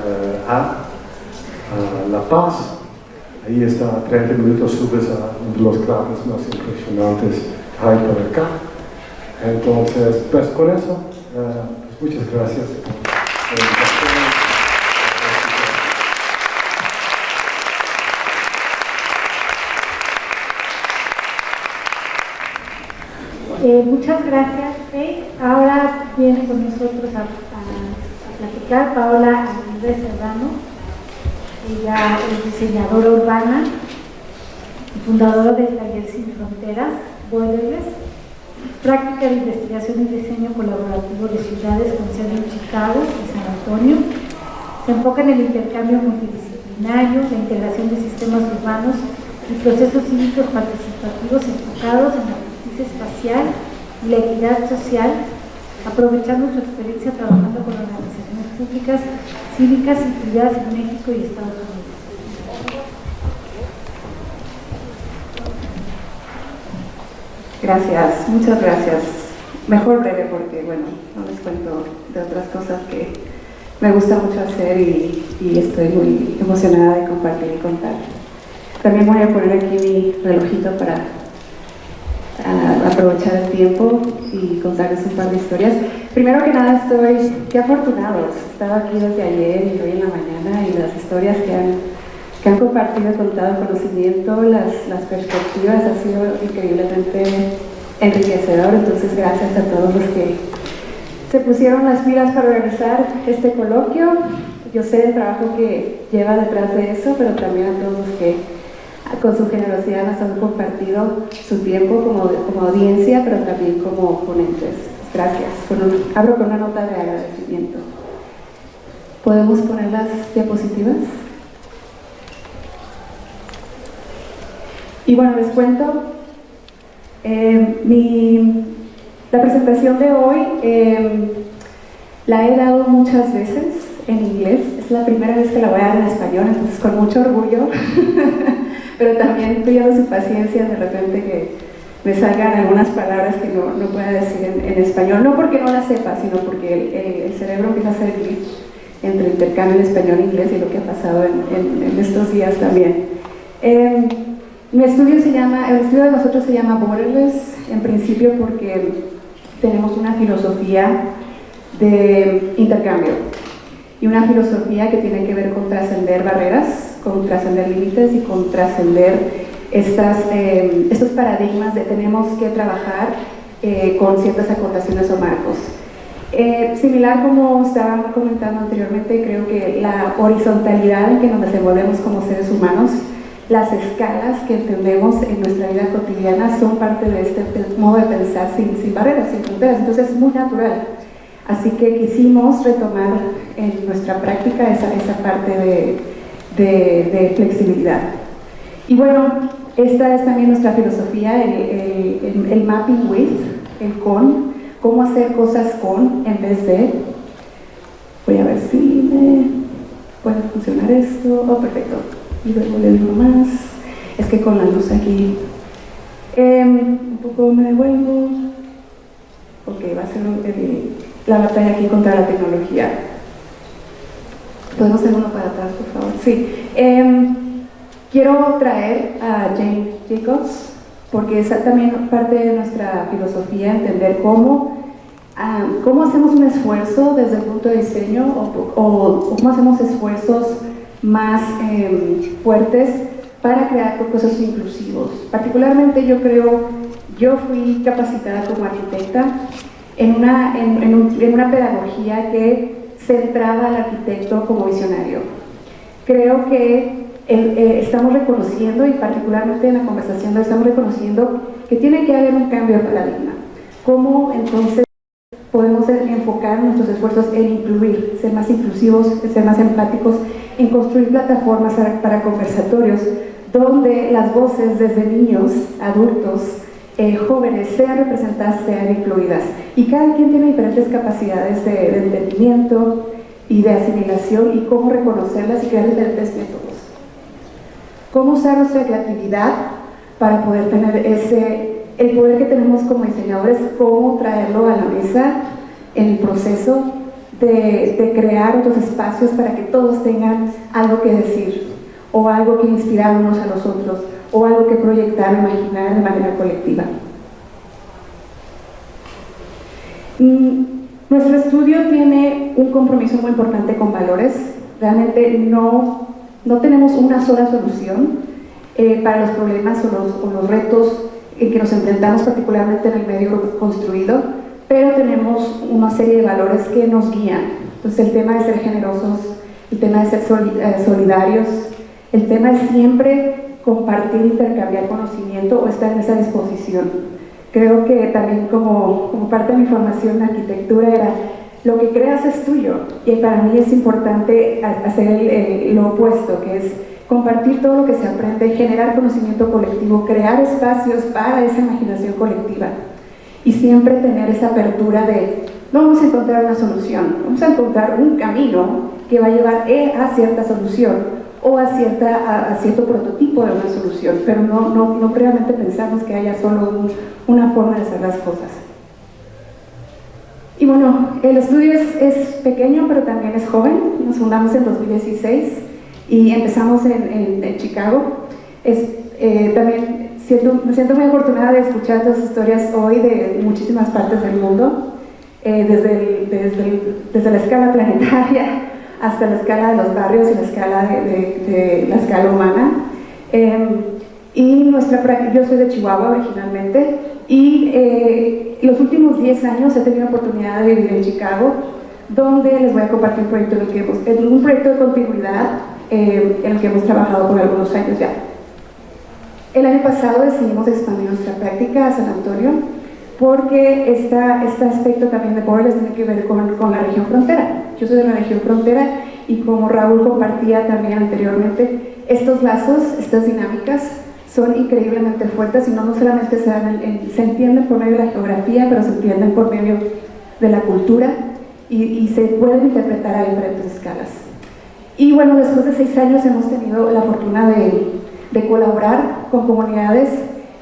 A La Paz. Ahí está, a 30 minutos subes a uno de los cráteres más impresionantes que hay por acá. Entonces, pues con eso, pues muchas gracias por la invitación. Muchas gracias, Faith. Ahora viene con nosotros a platicar Paola Andrés Serrano. Ella es diseñadora urbana y fundadora del taller Sin Fronteras, Boilerless, práctica de investigación y diseño colaborativo de ciudades con sede en Chicago y San Antonio. Se enfoca en el intercambio multidisciplinario, la integración de sistemas urbanos y procesos cívicos participativos enfocados en la justicia espacial y la equidad social, aprovechando su experiencia trabajando con organizaciones públicas, cívicas y privadas en México y Estados Unidos. Gracias, muchas gracias. Mejor breve porque, bueno, no les cuento de otras cosas que me gusta mucho hacer y estoy muy emocionada de compartir y contar. También voy a poner aquí mi relojito para aprovechar el tiempo y contarles un par de historias. Primero que nada, qué afortunados. He estado aquí desde ayer y hoy en la mañana y las historias que han compartido, contado conocimiento, las perspectivas, ha sido increíblemente enriquecedor. Entonces, gracias a todos los que se pusieron las pilas para organizar este coloquio. Yo sé el trabajo que lleva detrás de eso, pero también a todos los que con su generosidad nos han compartido su tiempo como audiencia, pero también como ponentes. Gracias. Abro con una nota de agradecimiento. ¿Podemos poner las diapositivas? Y bueno, les cuento, la presentación de hoy la he dado muchas veces en inglés, es la primera vez que la voy a dar en español, entonces con mucho orgullo, pero también pido su paciencia de repente que me salgan algunas palabras que no pueda decir en español, no porque no las sepa, sino porque el cerebro empieza a hacer glitch entre el intercambio de español e inglés y lo que ha pasado en estos días también. El estudio de nosotros se llama Borderless, en principio porque tenemos una filosofía de intercambio y una filosofía que tiene que ver con trascender barreras, con trascender límites y con trascender estos paradigmas de tenemos que trabajar con ciertas acotaciones o marcos. Similar como estaban comentando anteriormente, creo que la horizontalidad en que nos desenvolvemos como seres humanos, las escalas que entendemos en nuestra vida cotidiana son parte de este modo de pensar sin barreras, sin fronteras, entonces es muy natural. Así que quisimos retomar en nuestra práctica esa parte de flexibilidad. Y bueno, esta es también nuestra filosofía, el mapping with, el con, cómo hacer cosas con en vez de. Voy a ver si me puede funcionar esto. Oh, perfecto. Y luego le digo más. Es que con la luz aquí un poco me devuelvo. Ok, va a ser la batalla aquí contra la tecnología. ¿Podemos hacer uno para atrás, por favor? Sí. Quiero traer a Nikos, porque es también parte de nuestra filosofía, entender cómo hacemos un esfuerzo desde el punto de diseño o cómo hacemos esfuerzos más fuertes para crear procesos inclusivos. Particularmente yo fui capacitada como arquitecta en una pedagogía que centraba al arquitecto como visionario. Creo que estamos reconociendo, y particularmente en la conversación de hoy estamos reconociendo que tiene que haber un cambio de paradigma. ¿Cómo entonces podemos enfocar nuestros esfuerzos en incluir, ser más inclusivos, ser más empáticos, en construir plataformas para conversatorios donde las voces desde niños, adultos, jóvenes sean representadas, sean incluidas? Y cada quien tiene diferentes capacidades de entendimiento y de asimilación, y cómo reconocerlas y crear diferentes métodos. Cómo usar nuestra creatividad para poder tener el poder que tenemos como diseñadores, cómo traerlo a la mesa en el proceso de crear otros espacios para que todos tengan algo que decir, o algo que inspirar unos a los otros, o algo que proyectar o imaginar de manera colectiva. Nuestro estudio tiene un compromiso muy importante con valores. Realmente no tenemos una sola solución para los problemas o los retos en que nos enfrentamos, particularmente en el medio construido, pero tenemos una serie de valores que nos guían. Entonces el tema de ser generosos, el tema de ser solidarios, el tema de siempre compartir, intercambiar conocimiento o estar en esa disposición. Creo que también como parte de mi formación en arquitectura era lo que creas es tuyo, y para mí es importante hacer lo opuesto, que es compartir todo lo que se aprende, generar conocimiento colectivo, crear espacios para esa imaginación colectiva y siempre tener esa apertura de no vamos a encontrar una solución, vamos a encontrar un camino que va a llevar a cierta solución o a cierto prototipo de una solución, pero no realmente pensamos que haya solo una forma de hacer las cosas. Y bueno, el estudio es pequeño, pero también es joven. Nos fundamos en 2016 y empezamos en Chicago. También me siento muy afortunada de escuchar las historias hoy de muchísimas partes del mundo, desde la escala planetaria hasta la escala de los barrios y la escala humana. Y yo soy de Chihuahua originalmente, y los últimos 10 años he tenido la oportunidad de vivir en Chicago, donde les voy a compartir un proyecto un proyecto de continuidad en el que hemos trabajado por algunos años ya. El año pasado decidimos expandir nuestra práctica a San Antonio porque este aspecto también de borderless tiene que ver con la región frontera. Yo soy de la región frontera y como Raúl compartía también anteriormente, estos lazos, estas dinámicas son increíblemente fuertes y no solamente se entienden por medio de la geografía, pero se entienden por medio de la cultura y se pueden interpretar a diferentes escalas. Y bueno, después de 6 años hemos tenido la fortuna de colaborar con comunidades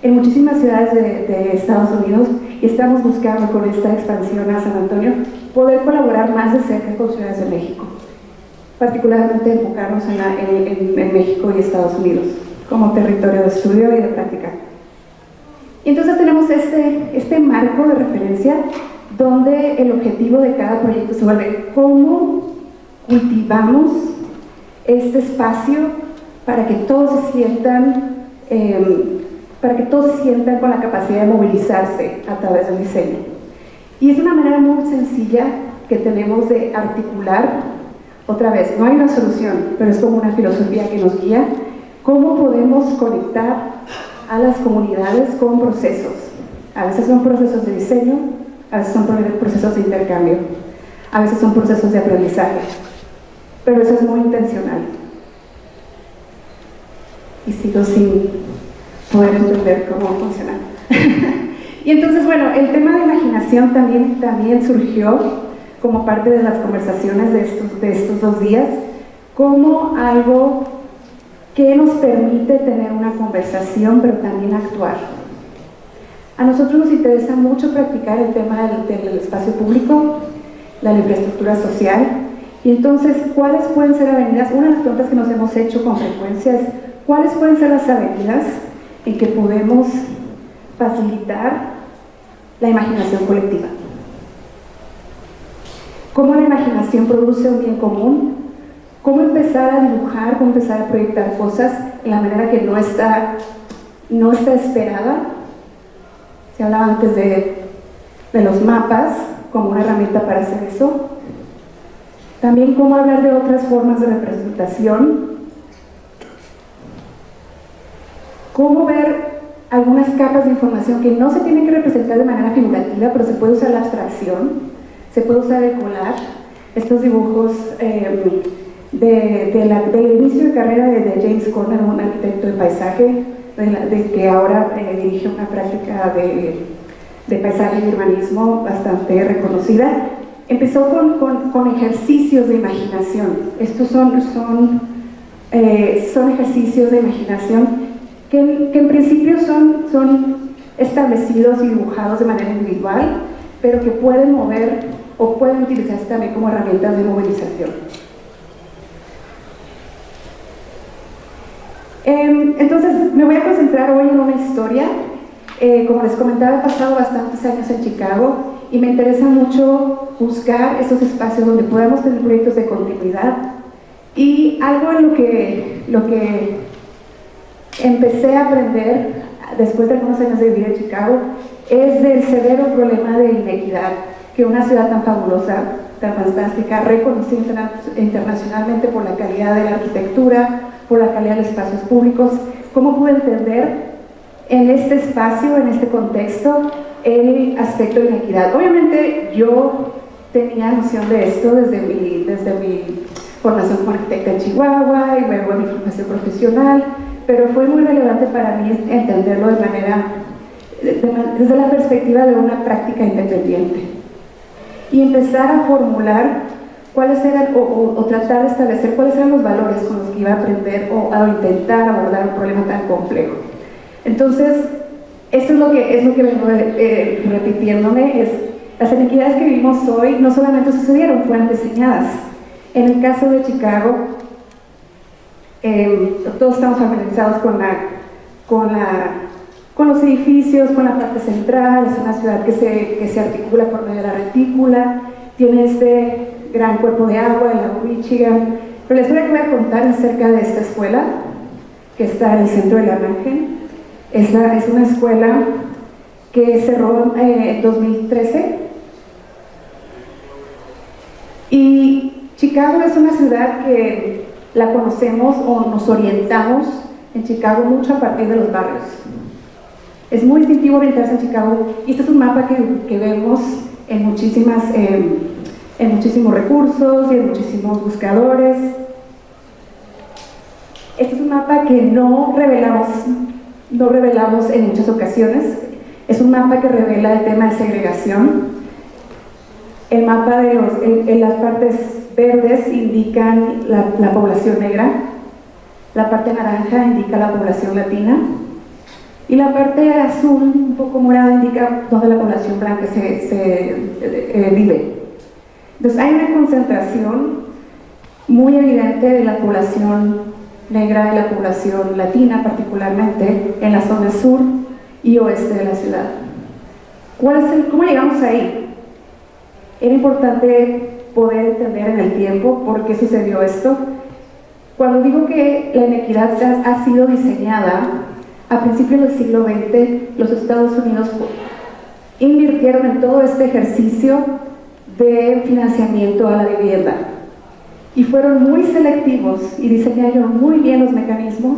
en muchísimas ciudades de Estados Unidos y estamos buscando con esta expansión a San Antonio poder colaborar más de cerca con ciudades de México, particularmente enfocarnos en México y Estados Unidos como territorio de estudio y de práctica. Y entonces tenemos este marco de referencia donde el objetivo de cada proyecto se vuelve cómo cultivamos este espacio para que todos se sientan con la capacidad de movilizarse a través del diseño. Y es una manera muy sencilla que tenemos de articular, otra vez, no hay una solución, pero es como una filosofía que nos guía, cómo podemos conectar a las comunidades con procesos. A veces son procesos de diseño, a veces son procesos de intercambio, a veces son procesos de aprendizaje, pero eso es muy intencional. Y sigo sin poder entender cómo funciona. Y entonces, bueno, el tema de imaginación también surgió como parte de las conversaciones de estos 2 días, como algo que nos permite tener una conversación, pero también actuar. A nosotros nos interesa mucho practicar el tema del espacio público, la infraestructura social, y entonces, ¿cuáles pueden ser avenidas? Una de las preguntas que nos hemos hecho con frecuencia es, ¿cuáles pueden ser las avenidas en que podemos facilitar la imaginación colectiva? ¿Cómo la imaginación produce un bien común? ¿Cómo empezar a dibujar, cómo empezar a proyectar cosas en la manera que no está esperada? Se hablaba antes de los mapas como una herramienta para hacer eso. También cómo hablar de otras formas de representación. Cómo ver algunas capas de información que no se tienen que representar de manera figurativa, pero se puede usar la abstracción, se puede usar el collage, estos dibujos del inicio de carrera de James Corner, un arquitecto de paisaje, que ahora dirige una práctica de paisaje y urbanismo bastante reconocida. Empezó con ejercicios de imaginación. Estos son ejercicios de imaginación que en principio son establecidos y dibujados de manera individual, pero que pueden mover o pueden utilizarse también como herramientas de movilización. Entonces, me voy a concentrar hoy en una historia. Como les comentaba, he pasado bastantes años en Chicago y me interesa mucho buscar esos espacios donde podamos tener proyectos de continuidad. Y algo en lo que empecé a aprender después de algunos años de vivir en Chicago es del severo problema de inequidad que una ciudad tan fabulosa, tan fantástica, reconocida internacionalmente por la calidad de la arquitectura, por la calidad de los espacios públicos, cómo pude entender en este espacio, en este contexto, el aspecto de inequidad. Obviamente yo tenía noción de esto desde mi formación como arquitecta en Chihuahua y luego mi formación profesional, pero fue muy relevante para mí entenderlo desde la perspectiva de una práctica independiente y empezar a formular cuáles eran, o tratar de establecer cuáles eran los valores con los que iba a aprender o a intentar abordar un problema tan complejo. Entonces, esto es lo que vengo repitiéndome, las inequidades que vivimos hoy no solamente sucedieron, fueron diseñadas. En el caso de Chicago, todos estamos familiarizados con los edificios, con la parte central. Es una ciudad que se articula por medio de la retícula, tiene este gran cuerpo de agua, el lago Michigan. Pero la historia que voy a contar es acerca de esta escuela que está en el centro de la imagen. Es una escuela que cerró en 2013 y Chicago es una ciudad que la conocemos o nos orientamos en Chicago mucho a partir de los barrios. Es muy instintivo orientarse en Chicago, y este es un mapa que vemos en muchísimos recursos y en muchísimos buscadores. Este es un mapa que no revelamos en muchas ocasiones. Es un mapa que revela el tema de segregación. El mapa en las partes verdes indican la población negra, la parte naranja indica la población latina, y la parte azul, un poco morada, indica dónde la población blanca vive. Entonces hay una concentración muy evidente de la población negra y la población latina, particularmente en la zona sur y oeste de la ciudad. ¿Cómo llegamos ahí? Era importante poder entender en el tiempo por qué sucedió esto. Cuando digo que la inequidad ha sido diseñada, a principios del siglo XX, los Estados Unidos invirtieron en todo este ejercicio de financiamiento a la vivienda, y fueron muy selectivos y diseñaron muy bien los mecanismos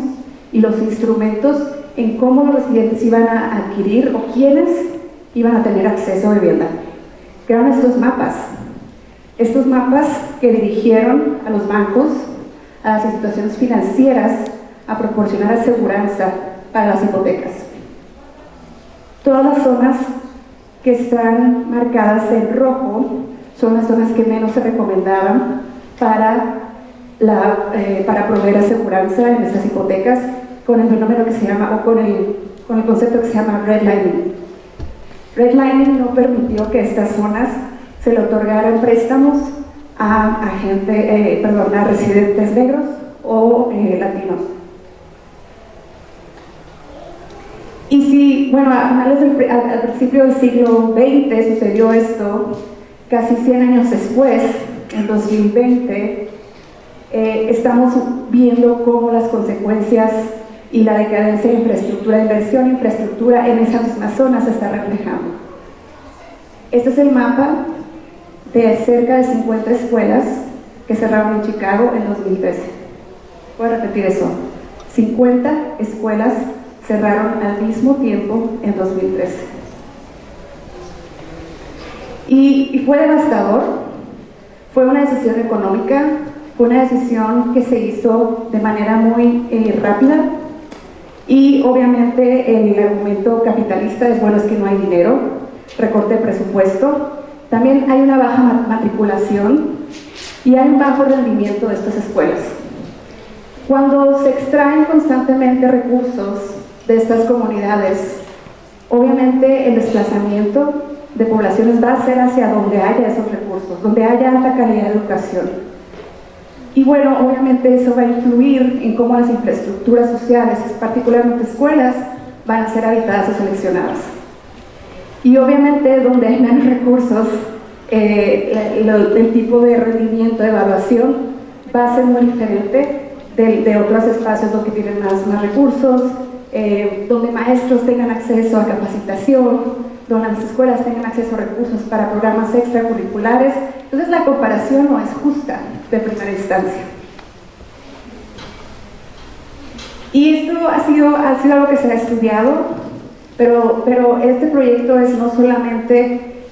y los instrumentos en cómo los residentes iban a adquirir o quiénes iban a tener acceso a vivienda. Crearon estos mapas que dirigieron a los bancos, a las instituciones financieras, a proporcionar aseguranza para las hipotecas. Todas las zonas que están marcadas en rojo son las zonas que menos se recomendaban para proveer aseguranza en estas hipotecas, con el fenómeno que se llama, o con el concepto que se llama redlining. Redlining no permitió que estas zonas se le otorgaran préstamos a residentes negros o latinos. Y si, bueno, al principio del siglo XX sucedió esto, casi 100 años después, en 2020, estamos viendo cómo las consecuencias y la decadencia de infraestructura, de inversión en infraestructura en esa misma zona se está reflejando. Este es el mapa de cerca de 50 escuelas que cerraron en Chicago en 2013. Voy a repetir eso. 50 escuelas cerraron al mismo tiempo en 2013. Y fue devastador. Fue una decisión económica, fue una decisión que se hizo de manera muy rápida, y obviamente el argumento capitalista es: bueno, es que no hay dinero, recorte de presupuesto. También hay una baja matriculación y hay un bajo rendimiento de estas escuelas. Cuando se extraen constantemente recursos de estas comunidades, obviamente el desplazamiento de poblaciones va a ser hacia donde haya esos recursos, donde haya alta calidad de educación. Y bueno, obviamente eso va a influir en cómo las infraestructuras sociales, particularmente escuelas, van a ser habitadas o seleccionadas. Y obviamente donde hay menos recursos, el tipo de rendimiento, de evaluación, va a ser muy diferente de otros espacios donde tienen más recursos, donde maestros tengan acceso a capacitación, donde las escuelas tengan acceso a recursos para programas extracurriculares. Entonces la comparación no es justa de primera instancia. Y esto ha sido algo que se ha estudiado, pero este proyecto es no solamente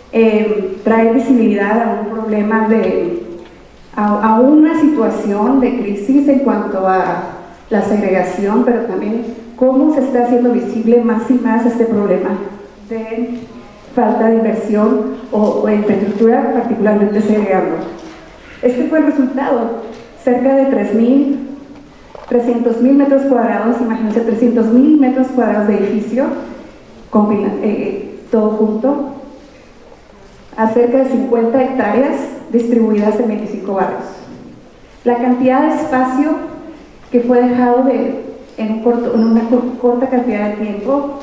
traer visibilidad a un problema a una situación de crisis en cuanto a la segregación, pero también cómo se está haciendo visible más y más este problema de falta de inversión o infraestructura, particularmente segregando. Este fue el resultado: cerca de 300.000 metros cuadrados, imagínense, 300.000 metros cuadrados de edificio, todo junto, a cerca de 50 hectáreas distribuidas en 25 barrios. La cantidad de espacio que fue dejado en una corta cantidad de tiempo,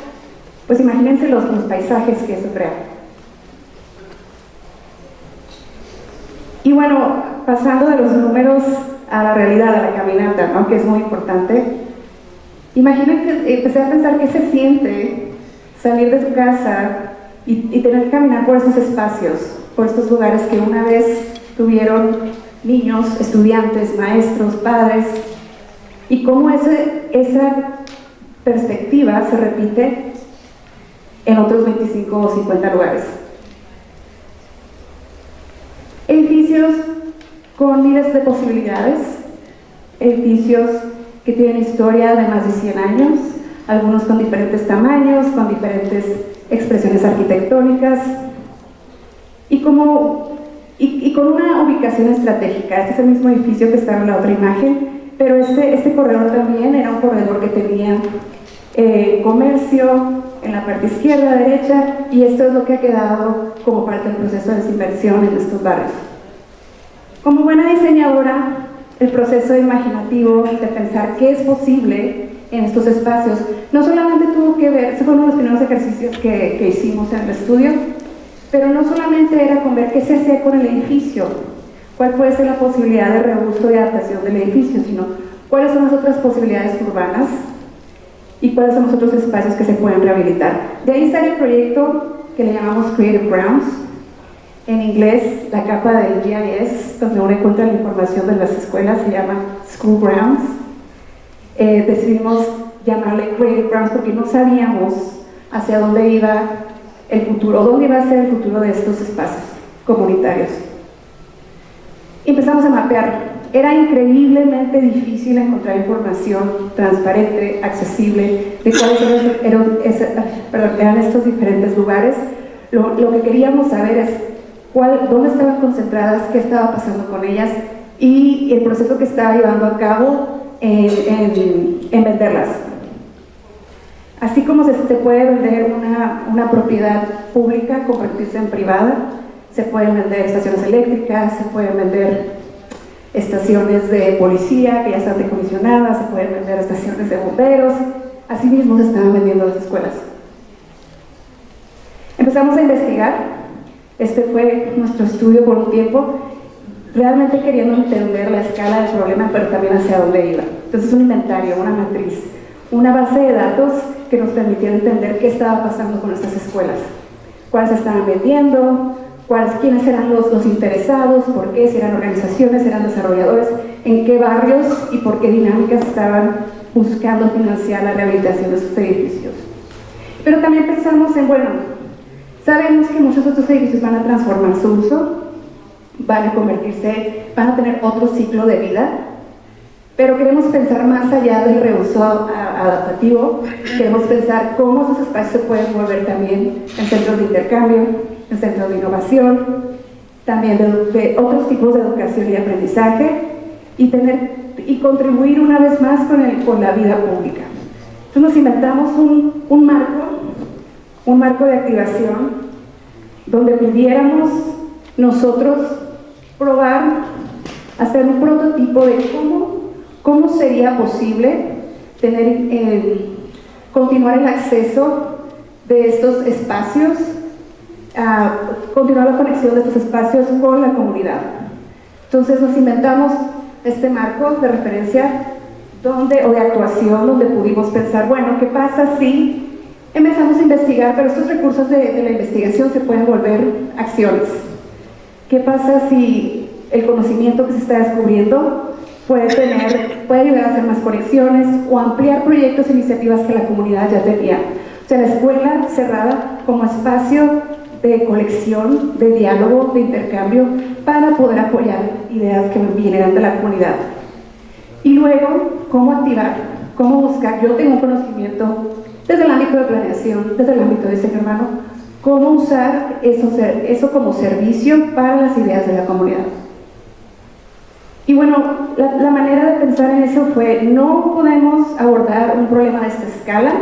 pues imagínense los paisajes que eso crea. Y bueno, pasando de los números a la realidad, a la caminata, ¿no?, que es muy importante. Imagínense, empecé a pensar qué se siente salir de su casa y tener que caminar por estos espacios, por estos lugares que una vez tuvieron niños, estudiantes, maestros, padres, y cómo ese esa perspectiva se repite en otros 25 o 50 lugares. Edificios con miles de posibilidades, edificios que tienen historia de más de 100 años, algunos con diferentes tamaños, con diferentes expresiones arquitectónicas y con una ubicación estratégica. Este es el mismo edificio que estaba en la otra imagen, pero este corredor también era un corredor que tenía comercio en la parte izquierda, derecha, y esto es lo que ha quedado como parte del proceso de desinversión en estos barrios. Como buena diseñadora, el proceso imaginativo de pensar qué es posible en estos espacios no solamente tuvo que ver, ese fue uno de los primeros ejercicios que hicimos en el estudio, pero no solamente era con ver qué se hacía con el edificio, cuál puede ser la posibilidad de reuso y adaptación del edificio, sino cuáles son las otras posibilidades urbanas y cuáles son los otros espacios que se pueden rehabilitar. De ahí sale el proyecto que le llamamos Creative Grounds, en inglés la capa del GIS, donde uno encuentra la información de las escuelas, se llama School Grounds. Decidimos llamarle Creative Grounds porque no sabíamos hacia dónde iba el futuro, dónde iba a ser el futuro de estos espacios comunitarios. Empezamos a mapear. Era increíblemente difícil encontrar información transparente, accesible, de cuáles eran estos diferentes lugares. Lo que queríamos saber es dónde estaban concentradas, qué estaba pasando con ellas y el proceso que estaba llevando a cabo en venderlas. Así como se puede vender una propiedad pública, convertirse en privada, se pueden vender estaciones eléctricas, se pueden vender estaciones de policía que ya están decomisionadas, se pueden vender estaciones de bomberos, así mismo se estaban vendiendo las escuelas. Empezamos a investigar, este fue nuestro estudio por un tiempo, realmente queriendo entender la escala del problema, pero también hacia dónde iba. Entonces un inventario, una matriz, una base de datos que nos permitía entender qué estaba pasando con estas escuelas, cuáles estaban vendiendo, quiénes eran los interesados, por qué, si eran organizaciones, eran desarrolladores, en qué barrios y por qué dinámicas estaban buscando financiar la rehabilitación de sus edificios. Pero también pensamos en, bueno, sabemos que muchos de estos edificios van a transformar su uso, van a tener otro ciclo de vida, pero queremos pensar más allá del reuso adaptativo, queremos pensar cómo esos espacios se pueden volver también en centros de intercambio, en centros de innovación, también de otros tipos de educación y aprendizaje, y contribuir una vez más con la vida pública. Entonces nos inventamos un marco de activación donde pudiéramos nosotros probar, hacer un prototipo de cómo sería posible continuar el acceso de estos espacios, continuar la conexión de estos espacios con la comunidad. Entonces nos inventamos este marco de referencia o de actuación donde pudimos pensar, bueno, ¿qué pasa si empezamos a investigar, pero estos recursos de la investigación se pueden volver acciones? ¿Qué pasa si el conocimiento que se está descubriendo puede ayudar a hacer más conexiones o ampliar proyectos e iniciativas que la comunidad ya tenía? O sea, la escuela cerrada como espacio de colección, de diálogo, de intercambio, para poder apoyar ideas que vinieran de la comunidad. Y luego, ¿cómo activar? ¿Cómo buscar? Yo tengo un conocimiento desde el ámbito de planeación, desde el ámbito de diseño urbano, cómo usar eso como servicio para las ideas de la comunidad. Y bueno, la manera de pensar en eso fue, no podemos abordar un problema de esta escala,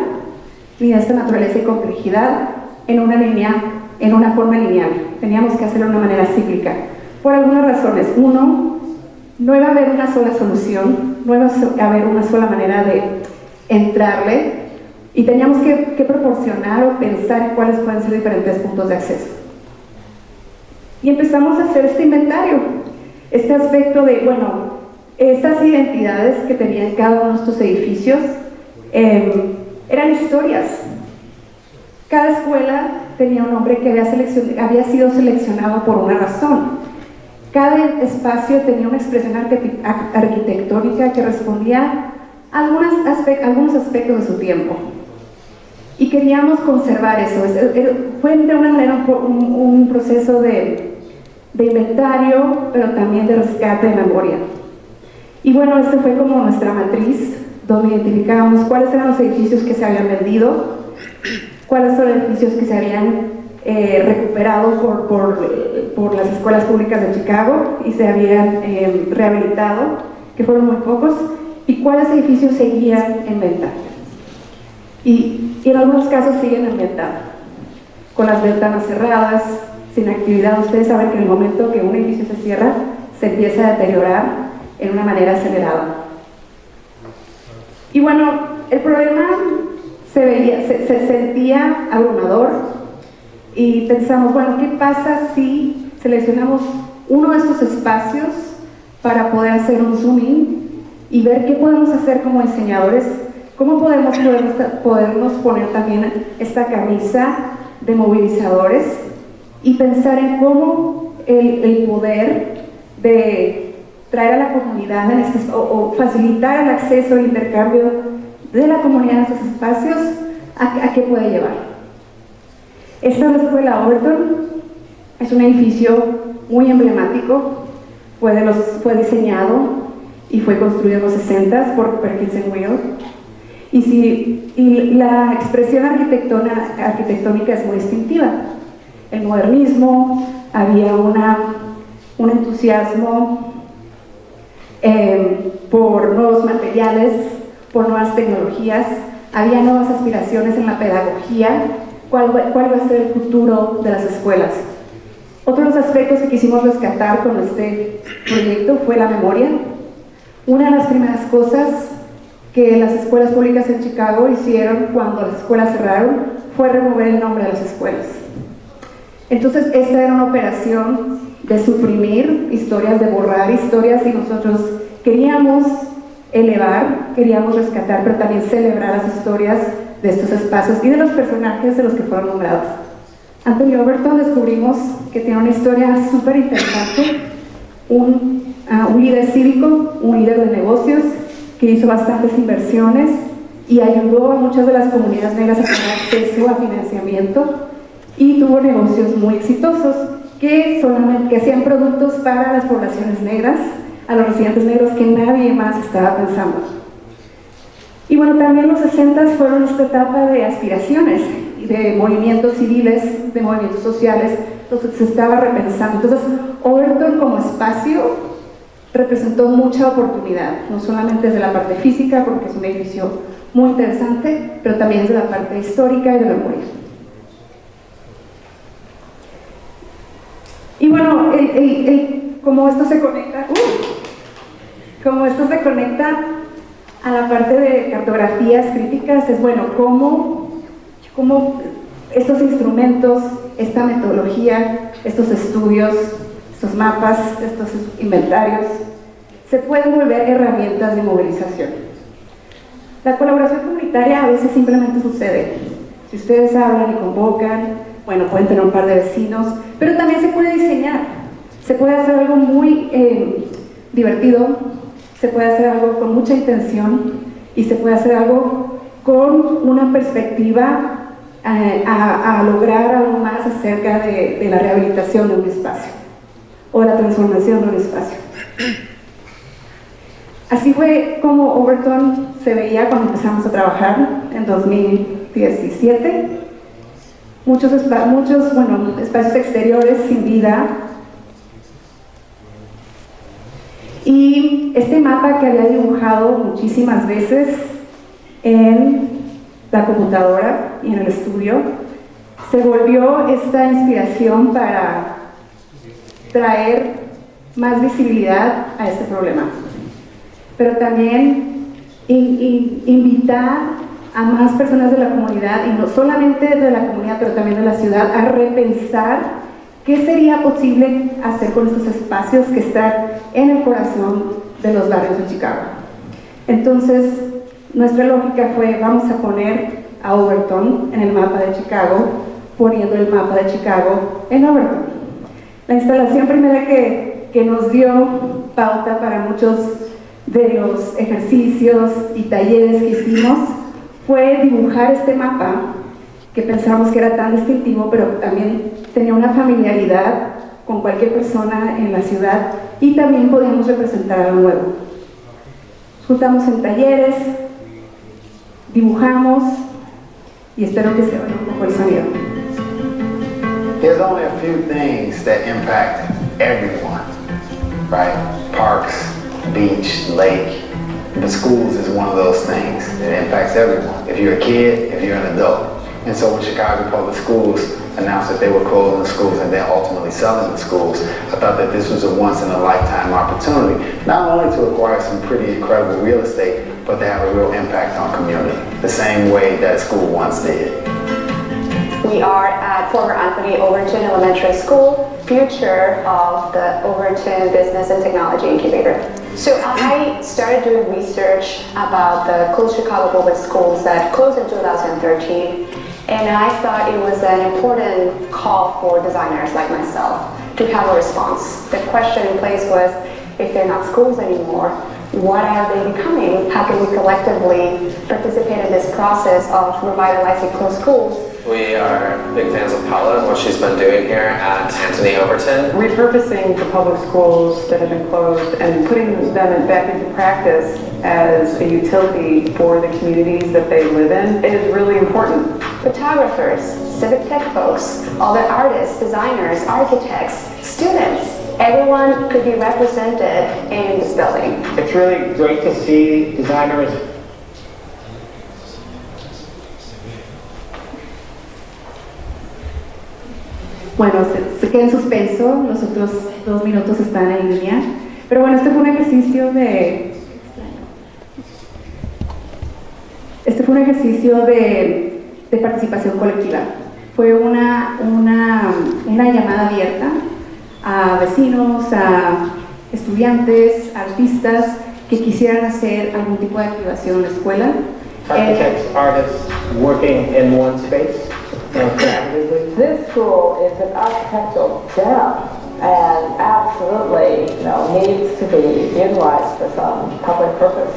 ni de esta naturaleza y complejidad, en una forma lineal. Teníamos que hacerlo de una manera cíclica, por algunas razones. Uno, no iba a haber una sola solución, no iba a haber una sola manera de entrarle, y teníamos que proporcionar o pensar en cuáles pueden ser diferentes puntos de acceso. Y empezamos a hacer este inventario, este aspecto de, bueno, estas identidades que tenían cada uno de estos edificios eran historias. Cada escuela tenía un nombre que había sido seleccionado por una razón. Cada espacio tenía una expresión arquitectónica que respondía algunos aspectos de su tiempo. Y queríamos conservar eso. Fue de una manera un proceso de inventario, pero también de rescate de memoria. Y bueno, este fue como nuestra matriz, donde identificábamos cuáles eran los edificios que se habían vendido, cuáles son los edificios que se habían recuperado por las escuelas públicas de Chicago y se habían rehabilitado, que fueron muy pocos, y cuáles edificios seguían en venta. Y en algunos casos siguen en venta, con las ventanas cerradas, sin actividad. Ustedes saben que en el momento que un edificio se cierra, se empieza a deteriorar en una manera acelerada. Y bueno, el problema se sentía abrumador y pensamos, bueno, ¿qué pasa si seleccionamos uno de estos espacios para poder hacer un zoom in y ver qué podemos hacer como diseñadores? ¿Cómo podemos podernos poner también esta camisa de movilizadores y pensar en cómo el poder de traer a la comunidad o facilitar el acceso e intercambio de la comunidad en estos espacios a qué puede llevar? Esta es la escuela Overton, es un edificio muy emblemático, fue diseñado y fue construido en los 60s por Perkins & Will. Y la expresión arquitectónica es muy distintiva. El modernismo, había un entusiasmo por nuevos materiales, por nuevas tecnologías, había nuevas aspiraciones en la pedagogía, cuál va a ser el futuro de las escuelas. Otro de los aspectos que quisimos rescatar con este proyecto fue la memoria. Una de las primeras cosas que las escuelas públicas en Chicago hicieron cuando las escuelas cerraron fue remover el nombre de las escuelas. Entonces esta era una operación de suprimir historias, de borrar historias, y nosotros queríamos elevar, queríamos rescatar, pero también celebrar las historias de estos espacios y de los personajes de los que fueron nombrados. Anthony Overton descubrimos que tiene una historia súper interesante, un líder cívico, un líder de negocios, que hizo bastantes inversiones y ayudó a muchas de las comunidades negras a tener acceso a financiamiento, y tuvo negocios muy exitosos que hacían productos para las poblaciones negras, a los residentes negros que nadie más estaba pensando. Y bueno, también los 60s fueron esta etapa de aspiraciones y de movimientos civiles, de movimientos sociales, entonces se estaba repensando. Entonces Overton como espacio representó mucha oportunidad, no solamente desde la parte física, porque es un edificio muy interesante, pero también desde la parte histórica y de memoria. Y bueno, como esto se conecta a la parte de cartografías críticas, es bueno, cómo estos instrumentos, esta metodología, estos estudios, estos mapas, estos inventarios, se pueden volver herramientas de movilización. La colaboración comunitaria a veces simplemente sucede. Si ustedes hablan y convocan, bueno, pueden tener un par de vecinos, pero también se puede diseñar. Se puede hacer algo muy divertido, se puede hacer algo con mucha intención y se puede hacer algo con una perspectiva a lograr algo más acerca de la rehabilitación de un espacio o la transformación de un espacio. Así fue como Overton se veía cuando empezamos a trabajar en 2017. Muchos espacios exteriores sin vida. Y este mapa que había dibujado muchísimas veces en la computadora y en el estudio, se volvió esta inspiración para traer más visibilidad a este problema, pero también invitar a más personas de la comunidad, y no solamente de la comunidad, pero también de la ciudad, a repensar qué sería posible hacer con estos espacios que están en el corazón de los barrios de Chicago. Entonces, nuestra lógica fue, vamos a poner a Overton en el mapa de Chicago, poniendo el mapa de Chicago en Overton. La instalación primera que nos dio pauta para muchos de los ejercicios y talleres que hicimos fue dibujar este mapa que pensamos que era tan distintivo, pero también tenía una familiaridad con cualquier persona en la ciudad y también podíamos representar algo nuevo. Juntamos en talleres, dibujamos y espero que se oiga un poco el sonido. There's only a few things that impact everyone, right? Parks, beach, lake, but schools is one of those things that impacts everyone. If you're a kid, if you're an adult. And so when Chicago Public Schools announced that they were closing the schools and then ultimately selling the schools, I thought that this was a once-in-a-lifetime opportunity, not only to acquire some pretty incredible real estate, but to have a real impact on community, the same way that a school once did. We are at former Anthony Overton Elementary School, future of the Overton Business and Technology Incubator. So I started doing research about the closed Chicago public schools that closed in 2013, and I thought it was an important call for designers like myself to have a response. The question in place was, if they're not schools anymore, what are they becoming? How can we collectively participate in this process of revitalizing closed schools? We are big fans of Paula and what she's been doing here at Anthony Overton. Repurposing the public schools that have been closed and putting them back into practice as a utility for the communities that they live in is really important. Photographers, civic tech folks, other artists, designers, architects, students, everyone could be represented in this building. It's really great to see designers. Bueno, se queda en suspenso, los otros 2 minutos están en línea. Pero bueno, este fue un ejercicio de participación colectiva. Fue una llamada abierta a vecinos, a estudiantes, artistas que quisieran hacer algún tipo de activación en la escuela. Architects, artists working in one space. This school is an architectural gem and absolutely, needs to be utilized for some public purpose.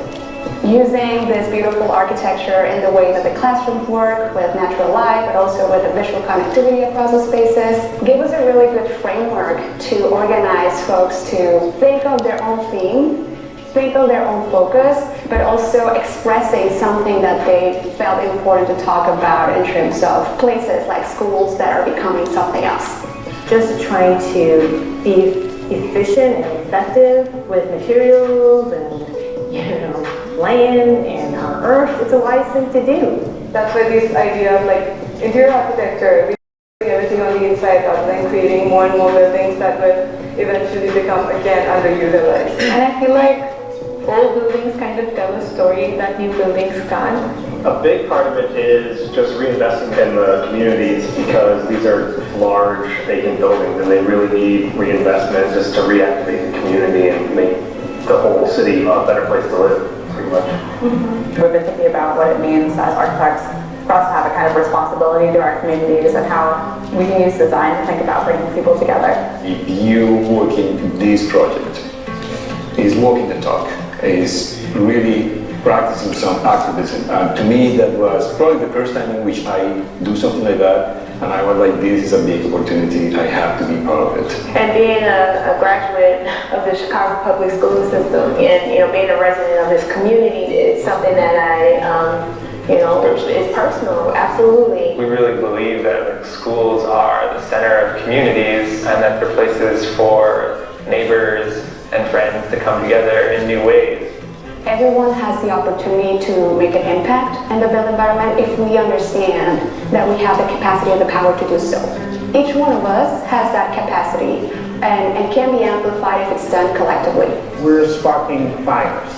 Using this beautiful architecture in the way that the classrooms work, with natural light, but also with the visual connectivity across the spaces, gave us a really good framework to organize folks to think of their own theme, think of their own focus, but also expressing something that they felt important to talk about in terms of places like schools that are becoming something else. Just trying to be efficient and effective with materials and, land and earth. It's a wise thing to do. That's why this idea of interior architecture, everything on the inside rather than creating more and more buildings that would eventually become again underutilized. And I feel like old buildings kind of tell a story that new buildings can't. A big part of it is just reinvesting in the communities because these are large vacant buildings and they really need reinvestment just to reactivate the community and make the whole city a better place to live, pretty much. We've been thinking about what it means as architects for us to have a kind of responsibility to our communities and how we can use design to think about bringing people together. If you work in this project, is walking the talk, is really practicing some activism. And to me, that was probably the first time in which I do something like that. And I was like, this is a big opportunity. I have to be part of it. And being a graduate of the Chicago public school system and being a resident of this community is something that is personal, absolutely. We really believe that schools are the center of communities and that they're places for neighbors and friends to come together in new ways. Everyone has the opportunity to make an impact in the built environment if we understand that we have the capacity and the power to do so. Each one of us has that capacity and can be amplified if it's done collectively. We're sparking fires.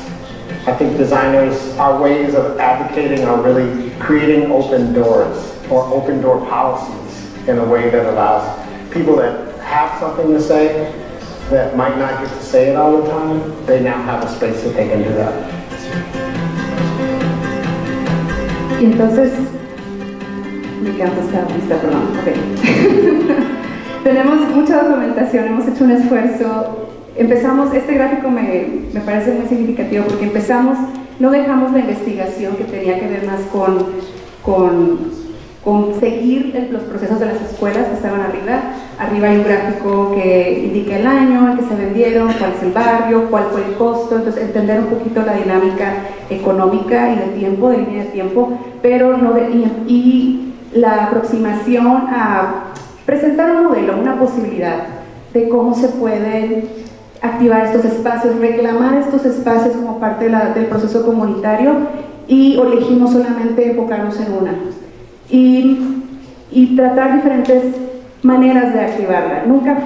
I think designers, our ways of advocating are really creating open doors or open door policies in a way that allows people that have something to say that might not get to say it all the time, they now have a space that they can do that. Y entonces, mi casa está lista, perdón, ok. Tenemos mucha documentación, hemos hecho un esfuerzo Empezamos, este gráfico me parece muy significativo porque empezamos, no dejamos la investigación que tenía que ver más con seguir los procesos de las escuelas que estaban arriba. Arriba hay un gráfico que indica el año en que se vendieron, cuál es el barrio, cuál fue el costo, entonces entender un poquito la dinámica económica y de tiempo, de línea de tiempo, pero no y la aproximación a presentar un modelo, una posibilidad de cómo se pueden activar estos espacios, reclamar estos espacios como parte del proceso comunitario, y elegimos solamente enfocarnos en una y tratar diferentes maneras de activarla. Nunca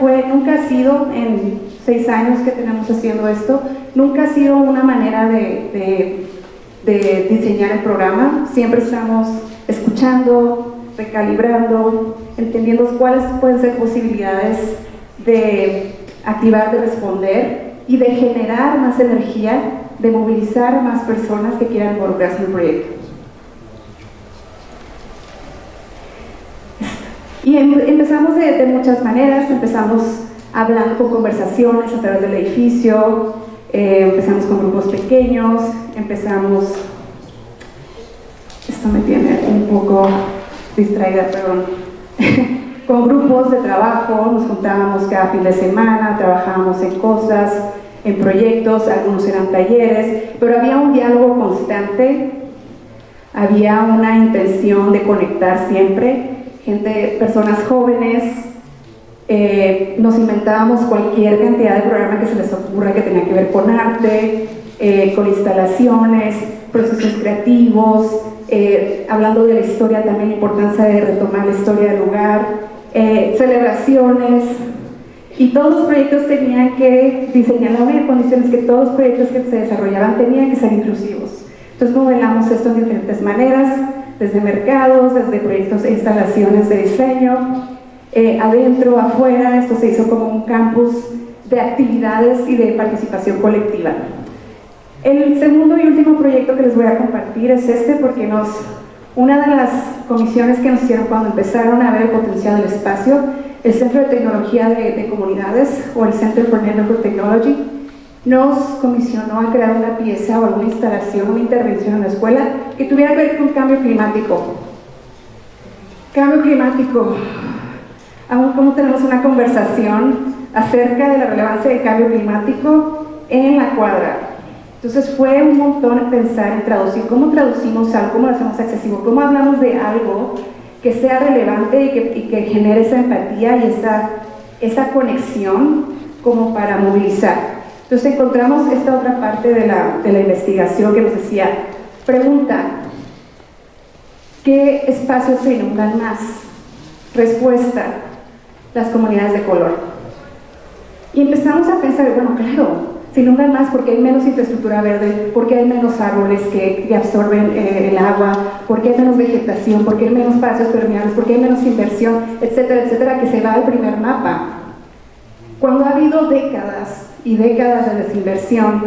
ha sido, en 6 años que tenemos haciendo esto, nunca ha sido una manera de diseñar el programa. Siempre estamos escuchando, recalibrando, entendiendo cuáles pueden ser posibilidades de activar, de responder y de generar más energía, de movilizar más personas que quieran involucrarse en el proyecto. Y empezamos de muchas maneras. Empezamos hablando con conversaciones a través del edificio, empezamos con grupos pequeños, empezamos, esto me tiene un poco distraída, perdón, con grupos de trabajo, nos juntábamos cada fin de semana, trabajábamos en cosas, en proyectos, algunos eran talleres, pero había un diálogo constante, había una intención de conectar siempre, personas jóvenes, nos inventábamos cualquier cantidad de programa que se les ocurra que tenía que ver con arte, con instalaciones, procesos creativos, hablando de la historia, también la importancia de retomar la historia del lugar, celebraciones, y todos los proyectos tenían que diseñar, la única condición es que todos los proyectos que se desarrollaban tenían que ser inclusivos. Entonces modelamos esto de diferentes maneras, desde mercados, desde proyectos e instalaciones de diseño, adentro, afuera. Esto se hizo como un campus de actividades y de participación colectiva. El segundo y último proyecto que les voy a compartir es este, porque una de las comisiones que nos hicieron cuando empezaron a ver el potencial del espacio, el Centro de Tecnología de Comunidades, o el Center for Network Technology, nos comisionó a crear una pieza o alguna instalación, una intervención en la escuela que tuviera que ver con cambio climático. Cambio climático. Aún como tenemos una conversación acerca de la relevancia del cambio climático en la cuadra. Entonces fue un montón pensar en traducir, cómo traducimos algo, cómo lo hacemos accesible, cómo hablamos de algo que sea relevante y que genere esa empatía y esa conexión como para movilizar. Entonces encontramos esta otra parte de la investigación que nos decía, pregunta, ¿qué espacios se inundan más? Respuesta, las comunidades de color. Y empezamos a pensar, bueno, claro, se inundan más porque hay menos infraestructura verde, porque hay menos árboles que absorben el agua, porque hay menos vegetación, porque hay menos espacios permeables, porque hay menos inversión, etcétera, etcétera, que se va al primer mapa. Cuando ha habido décadas y décadas de desinversión,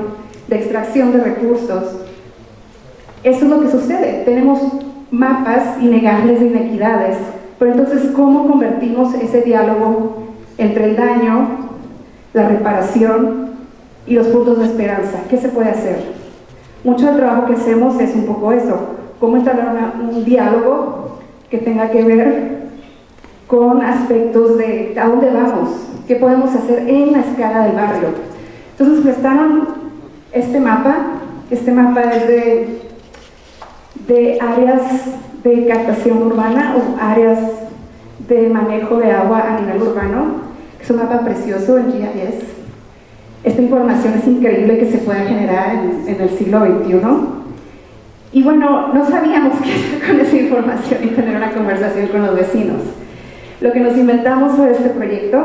de extracción de recursos, eso es lo que sucede. Tenemos mapas innegables de inequidades, pero entonces, ¿cómo convertimos ese diálogo entre el daño, la reparación y los puntos de esperanza? ¿Qué se puede hacer? Mucho del trabajo que hacemos es un poco eso, cómo entablar un diálogo que tenga que ver con aspectos de a dónde vamos, qué podemos hacer en la escala del barrio. Entonces prestaron este mapa es de áreas de captación urbana o áreas de manejo de agua a nivel urbano. Es un mapa precioso en GIS. Esta información es increíble que se pueda generar en el siglo XXI. Y bueno, no sabíamos qué hacer con esa información y tener una conversación con los vecinos. Lo que nos inventamos fue este proyecto,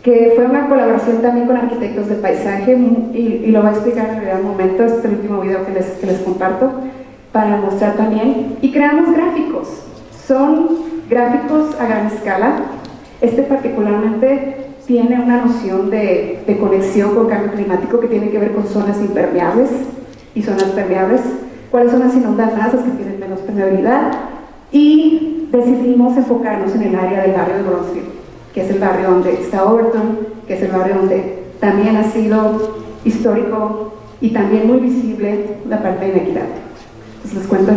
que fue una colaboración también con arquitectos de paisaje, y lo voy a explicar en un momento. Este es el último video que les comparto para mostrar también. Y creamos gráficos. Son gráficos a gran escala. Este particularmente tiene una noción de conexión con cambio climático que tiene que ver con zonas impermeables y zonas permeables. ¿Cuáles son las inundadas, las que tienen menos permeabilidad? Y decidimos enfocarnos en el área del barrio de Bronzeville, que es el barrio donde está Overton, que es el barrio donde también ha sido histórico y también muy visible la parte de inequidad. Les cuento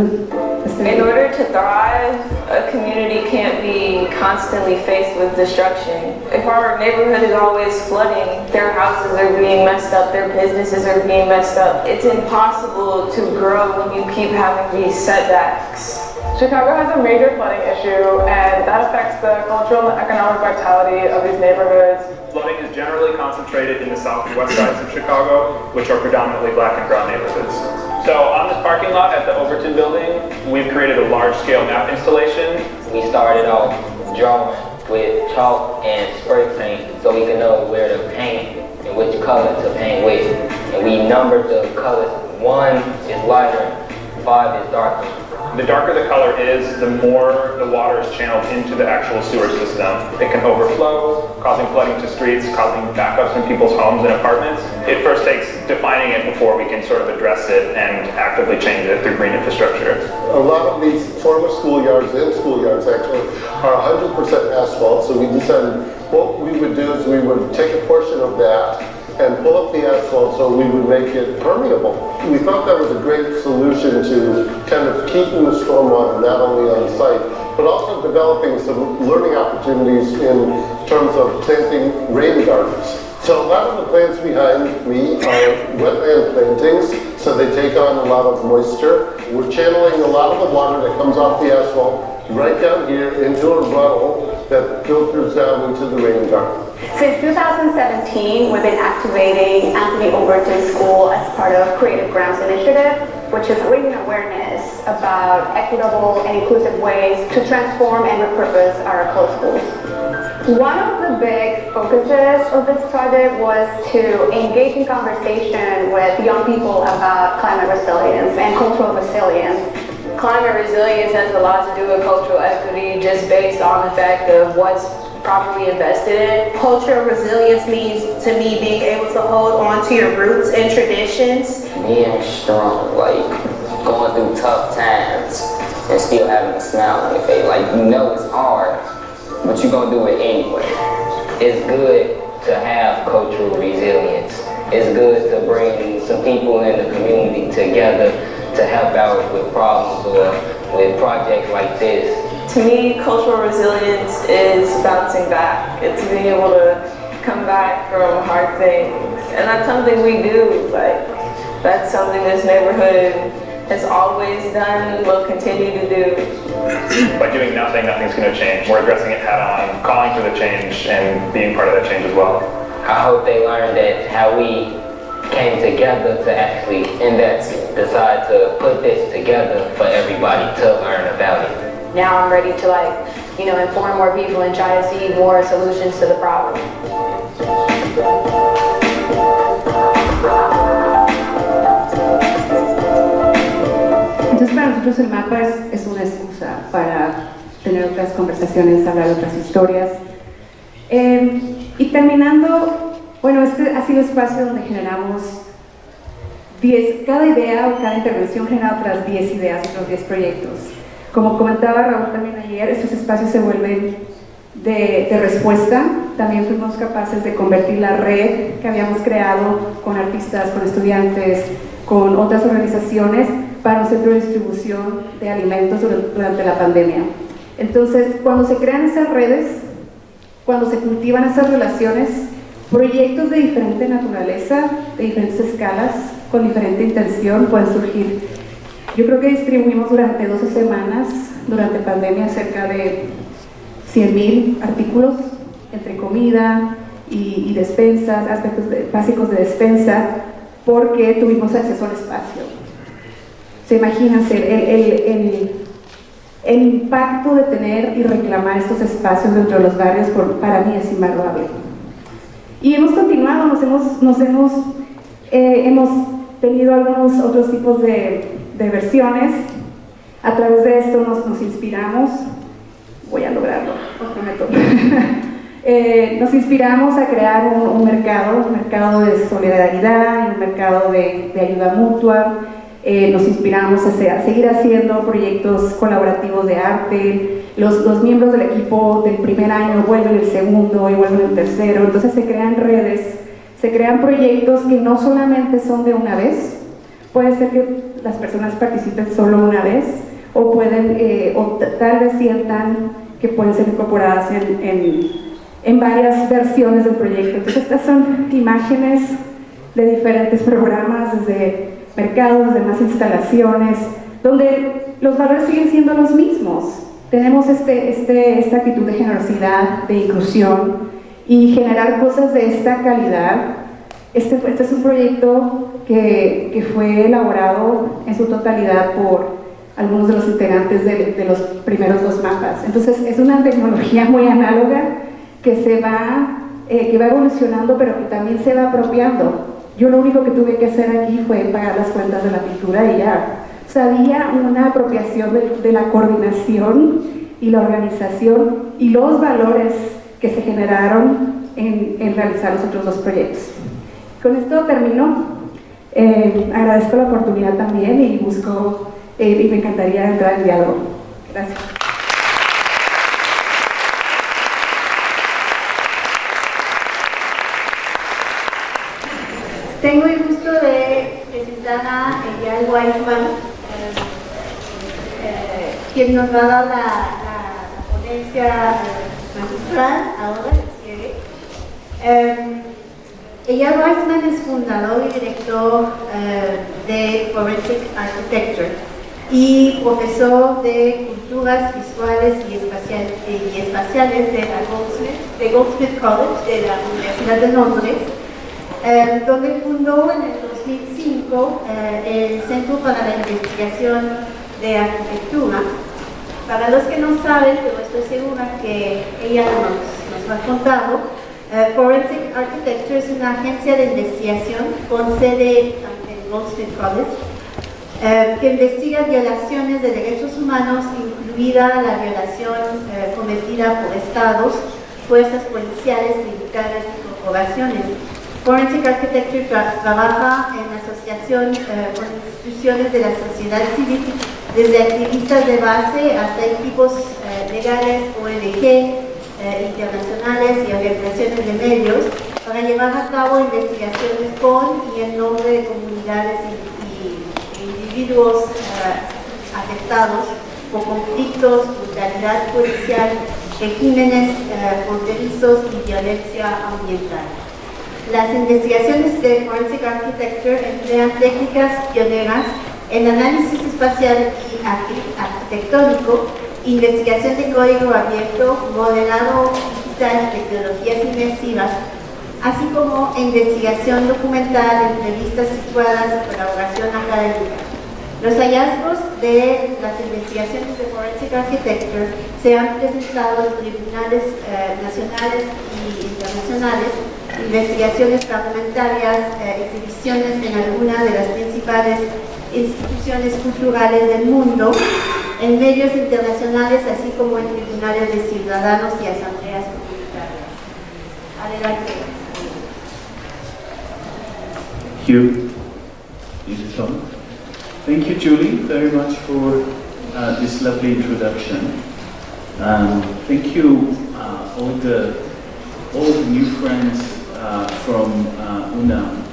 In order to thrive, a community can't be constantly faced with destruction. If our neighborhood is always flooding, their houses are being messed up, their businesses are being messed up, it's impossible to grow when you keep having these setbacks. Chicago has a major flooding issue, and that affects the cultural and economic vitality of these neighborhoods. Flooding is generally concentrated in the south and west sides of Chicago, which are predominantly black and brown neighborhoods. So on this parking lot at the Overton building, we've created a large-scale map installation. We started off drawing with chalk and spray paint so we can know where to paint and which color to paint with. And we numbered the colors. 1 is lighter, 5 is darker. The darker the color is, the more the water is channeled into the actual sewer system. It can overflow, causing flooding to streets, causing backups in people's homes and apartments. It first takes defining it before we can sort of address it and actively change it through green infrastructure. A lot of these former schoolyards and schoolyards actually are 100% asphalt, so we decided what we would do is we would take a portion of that and pull up the asphalt so we would make it permeable. We thought that was a great solution to kind of keeping the stormwater not only on site, but also developing some learning opportunities in terms of planting rain gardens. So a lot of the plants behind me are wetland plantings, so they take on a lot of moisture. We're channeling a lot of the water that comes off the asphalt right down here into a runnel that filters down into the rain garden. Since 2017, we've been activating Anthony Overton School as part of Creative Grounds Initiative, which is raising awareness about equitable and inclusive ways to transform and repurpose our closed schools. One of the big focuses of this project was to engage in conversation with young people about climate resilience and cultural resilience. Climate resilience has a lot to do with cultural equity just based on the fact of what's properly invested in. Cultural resilience means, to me, being able to hold on to your roots and traditions. Being strong, like going through tough times and still having a smile on your face. Like, you know it's hard, but you're gonna do it anyway. It's good to have cultural resilience. It's good to bring some people in the community together to help out with problems or with projects like this. To me, cultural resilience is bouncing back. It's being able to come back from hard things. And that's something we do. Like, that's something this neighborhood has always done, will continue to do. By doing nothing, nothing's going to change. We're addressing it head on, calling for the change, and being part of that change as well. I hope they learn that how we came together to actually, and that decide to put this together for everybody to learn about it. Now I'm ready to inform more people and try to see more solutions to the problem. Entonces para nosotros el mapa es una excusa para tener otras conversaciones, hablar de otras historias. Y terminando, bueno, este ha sido el espacio donde generamos cada idea o cada intervención genera otras 10 ideas, otros 10 proyectos. Como comentaba Raúl también ayer, estos espacios se vuelven de respuesta. También fuimos capaces de convertir la red que habíamos creado con artistas, con estudiantes, con otras organizaciones para un centro de distribución de alimentos durante la pandemia. Entonces, cuando se crean esas redes, cuando se cultivan esas relaciones, proyectos de diferente naturaleza, de diferentes escalas, con diferente intención pueden surgir. Yo creo que distribuimos durante 12 semanas, durante pandemia, cerca de 100,000 artículos entre comida y despensas, aspectos básicos de despensa, porque tuvimos acceso al espacio. Se imagínense el impacto de tener y reclamar estos espacios dentro de los barrios, para mí es invaluable. Y hemos continuado, hemos tenido algunos otros tipos de versiones. A través de esto nos inspiramos, voy a lograrlo, os prometo. Nos inspiramos a crear un mercado de solidaridad, un mercado de ayuda mutua. Nos inspiramos a seguir haciendo proyectos colaborativos de arte. Los miembros del equipo del primer año vuelven el segundo y vuelven el tercero. Entonces se crean redes, se crean proyectos que no solamente son de una vez, puede ser que las personas participen solo una vez, o pueden, tal vez sientan que pueden ser incorporadas en varias versiones del proyecto. Entonces estas son imágenes de diferentes programas, desde mercados, desde más instalaciones, donde los valores siguen siendo los mismos. Tenemos esta actitud de generosidad, de inclusión y generar cosas de esta calidad. Este es un proyecto que fue elaborado en su totalidad por algunos de los integrantes de los primeros 2 mapas. Entonces es una tecnología muy análoga que va evolucionando, pero que también se va apropiando. Yo lo único que tuve que hacer aquí fue pagar las cuentas de la pintura y ya. O sea, había una apropiación de la coordinación y la organización y los valores que se generaron en realizar los otros 2 proyectos. Con esto termino. Agradezco la oportunidad también y y me encantaría entrar en diálogo. Gracias. Tengo el gusto de presentar a Eyal Weizman, quien nos va a dar la ponencia magistral ahora, si quiere. Eyal Weizman es fundador y director de Forensic Architecture y profesor de culturas visuales y espaciales de Goldsmith College de la Universidad de Londres, donde fundó en el 2005 el Centro para la Investigación de Arquitectura. Para los que no saben, pero estoy segura que ella nos ha contado, Forensic Architecture es una agencia de investigación con sede en Goldsmith College que investiga violaciones de derechos humanos, incluida la violación cometida por estados, fuerzas policiales, militares y corporaciones. Forensic Architecture trabaja en asociación con instituciones de la sociedad civil, desde activistas de base hasta equipos legales, ONG, internacionales y organizaciones de medios, para llevar a cabo investigaciones con y en nombre de comunidades y individuos afectados por conflictos, brutalidad policial, regímenes fronterizos y violencia ambiental. Las investigaciones de Forensic Architecture emplean técnicas pioneras en análisis espacial y arquitectónico, investigación de código abierto, modelado digital y tecnologías inmersivas, así como investigación documental, entrevistas situadas, colaboración académica. Los hallazgos de las investigaciones de Forensic Architecture se han presentado en tribunales nacionales y internacionales, investigaciones fragmentarias, exhibiciones en algunas de las principales instituciones culturales del mundo, en medios internacionales, así como en tribunales de ciudadanos y asambleas comunitarias. Adelante. Thank you. Thank you, Julie, very much for this lovely introduction. Thank you, all the new friends from UNAM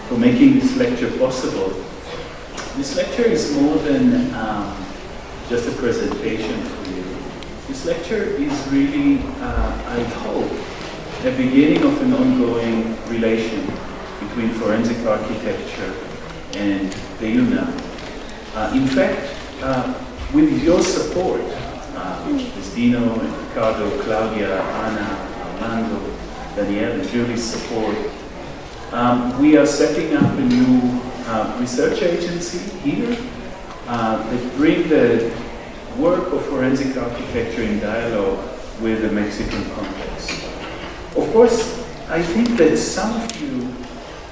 for making this lecture possible. This lecture is more than just a presentation for you. This lecture is really, I hope, the beginning of an ongoing relation between forensic architecture and the UNAM. In fact, with your support, with Dino and Ricardo, Claudia, Ana, Armando, Danielle, and Julie's support, we are setting up a new research agency here that bring the work of forensic architecture in dialogue with the Mexican context. Of course, I think that some of you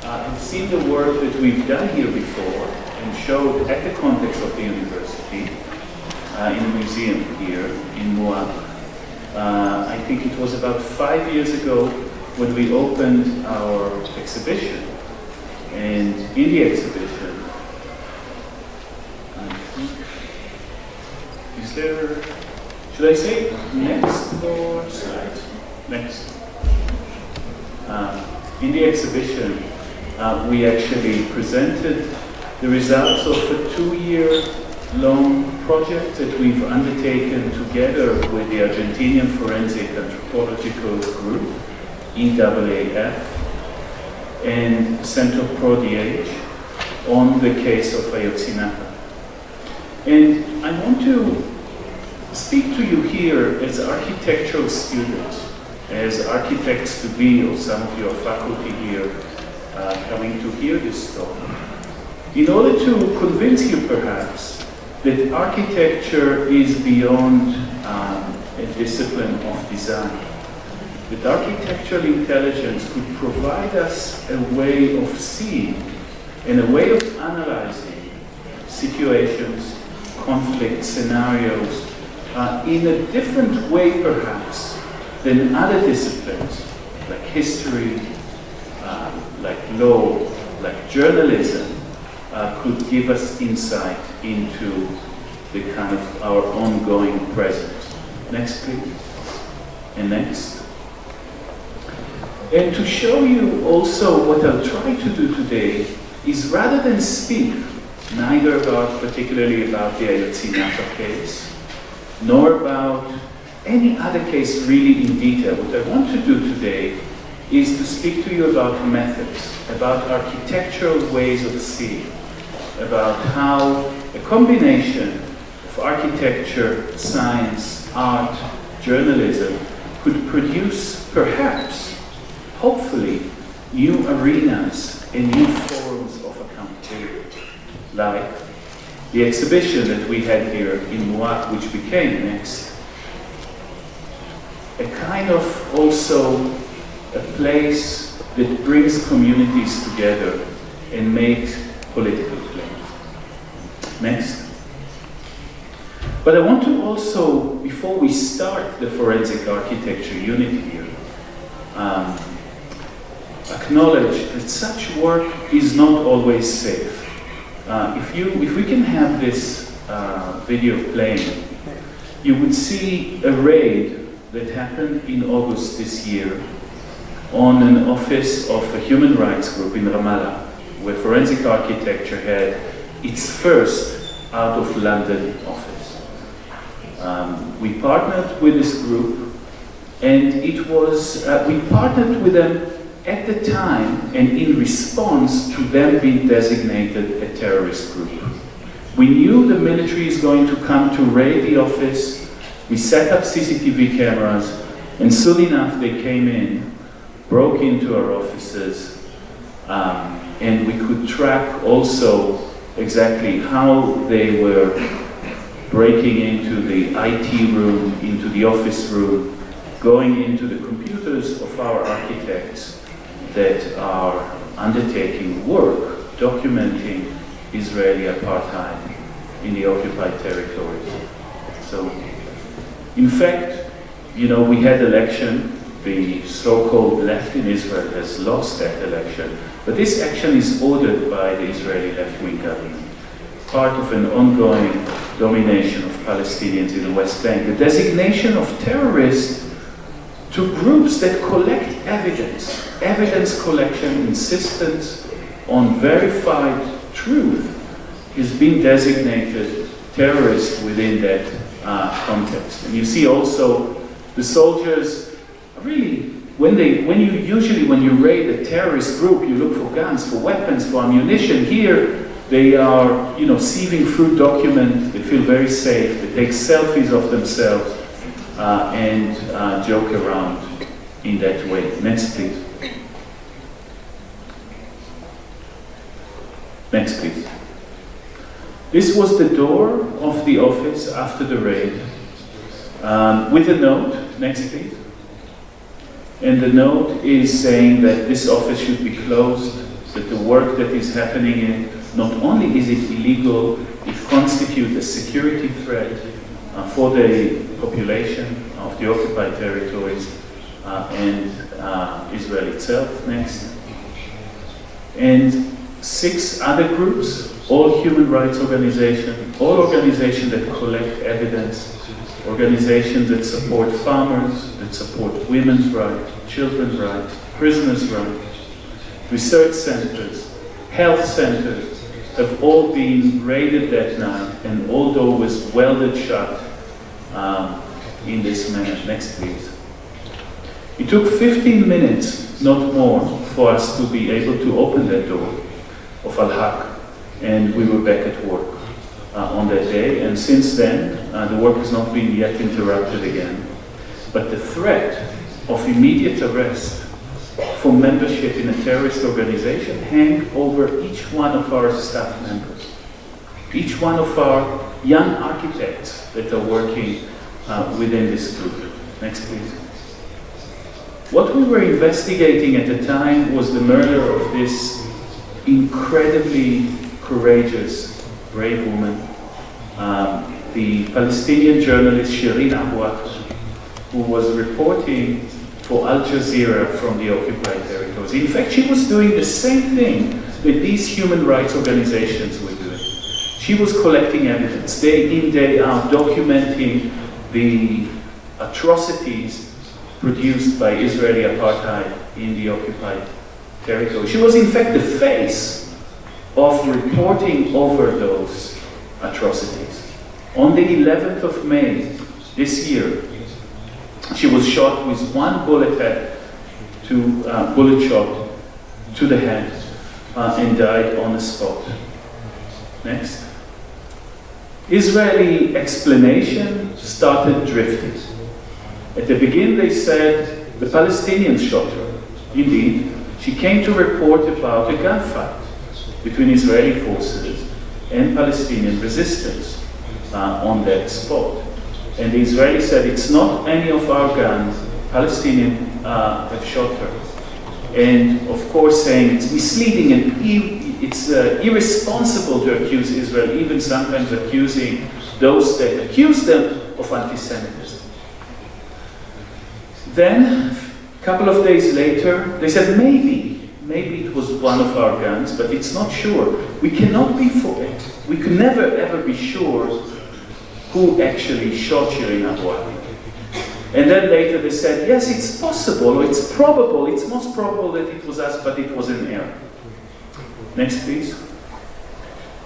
have seen the work that we've done here before and showed at the context of the university in the museum here in Moab. I think it was about 5 years ago when we opened our exhibition. And in the exhibition, I think, is there, should I say next or slide? Next. In the exhibition, we actually presented the results of a 2-year-long project that we've undertaken together with the Argentinian Forensic Anthropological Group, IIE-UNAM, and Center Pro DH on the case of Ayotzinapa. And I want to speak to you here as architectural students, as architects to be, or some of your faculty here coming to hear this talk, in order to convince you perhaps that architecture is beyond a discipline of design. That architectural intelligence could provide us a way of seeing and a way of analyzing situations, conflict scenarios in a different way perhaps than other disciplines like history, like law, like journalism could give us insight into the kind of our ongoing present. Next please, and next. And to show you also what I'll try to do today is rather than speak neither particularly about the Ayotzinapa case, nor about any other case really in detail. What I want to do today is to speak to you about methods, about architectural ways of seeing, about how a combination of architecture, science, art, journalism could produce perhaps, hopefully, new arenas and new forms of accountability, like the exhibition that we had here in Moab, which became next, a kind of also a place that brings communities together and makes political claims. Next. But I want to also, before we start the forensic architecture unit here, acknowledge that such work is not always safe. If we can have this video playing, you would see a raid that happened in August this year on an office of a human rights group in Ramallah, where forensic architecture had its first out of London office. We partnered with this group, and it was, we partnered with them at the time and in response to them being designated a terrorist group. We knew the military is going to come to raid the office. We set up CCTV cameras, and soon enough they came in, broke into our offices, and we could track also exactly how they were breaking into the IT room, into the office room, going into the computers of our architects that are undertaking work documenting Israeli apartheid in the occupied territories. So, in fact, you know, we had election. The so-called left in Israel has lost that election, but this action is ordered by the Israeli left-wing government, part of an ongoing domination of Palestinians in the West Bank. The designation of terrorists to groups that collect evidence collection, insistence on verified truth, is being designated terrorist within that context. And you see also the soldiers really, when you raid a terrorist group, you look for guns, for weapons, for ammunition. Here, they are, you know, sieving through documents. They feel very safe. They take selfies of themselves and joke around in that way. Next, please. Next, please. This was the door of the office after the raid, with a note. Next, please. And the note is saying that this office should be closed, that the work that is happening in, not only is it illegal, it constitutes a security threat for the population of the occupied territories and Israel itself. Next. And 6 other groups, all human rights organizations, all organizations that collect evidence, organizations that support farmers, that support women's rights, children's rights, prisoners' rights, research centers, health centers have all been raided that night, and all door was welded shut in this manner. Next, please. It took 15 minutes, not more, for us to be able to open that door of Al-Haq, and we were back at work on that day. And since then, the work has not been yet interrupted again. But the threat of immediate arrest for membership in a terrorist organization hang over each one of our staff members, each one of our young architects that are working within this group. Next, please. What we were investigating at the time was the murder of this incredibly courageous, brave woman, the Palestinian journalist Shirin Abu Akleh, who was reporting for Al Jazeera from the occupied territories. In fact, she was doing the same thing that these human rights organizations were doing. She was collecting evidence, day in, day out, documenting the atrocities produced by Israeli apartheid in the occupied territory. She was in fact the face of reporting over those atrocities. On the 11th of May this year, she was shot with one bullet shot to the head and died on the spot. Next. Israeli explanation started drifting. At the beginning they said the Palestinians shot her. Indeed, she came to report about a gunfight between Israeli forces and Palestinian resistance on that spot. And the Israelis said, it's not any of our guns, Palestinians have shot her. And of course saying it's misleading and it's irresponsible to accuse Israel, even sometimes accusing those that accuse them of anti-Semitism. Then, a couple of days later, they said maybe it was one of our guns, but it's not sure. We cannot be for it. We could never ever be sure who actually shot Shirin Abu Akleh. And then later they said, yes, it's possible, or it's probable, it's most probable that it was us, but it was an error. Next, please.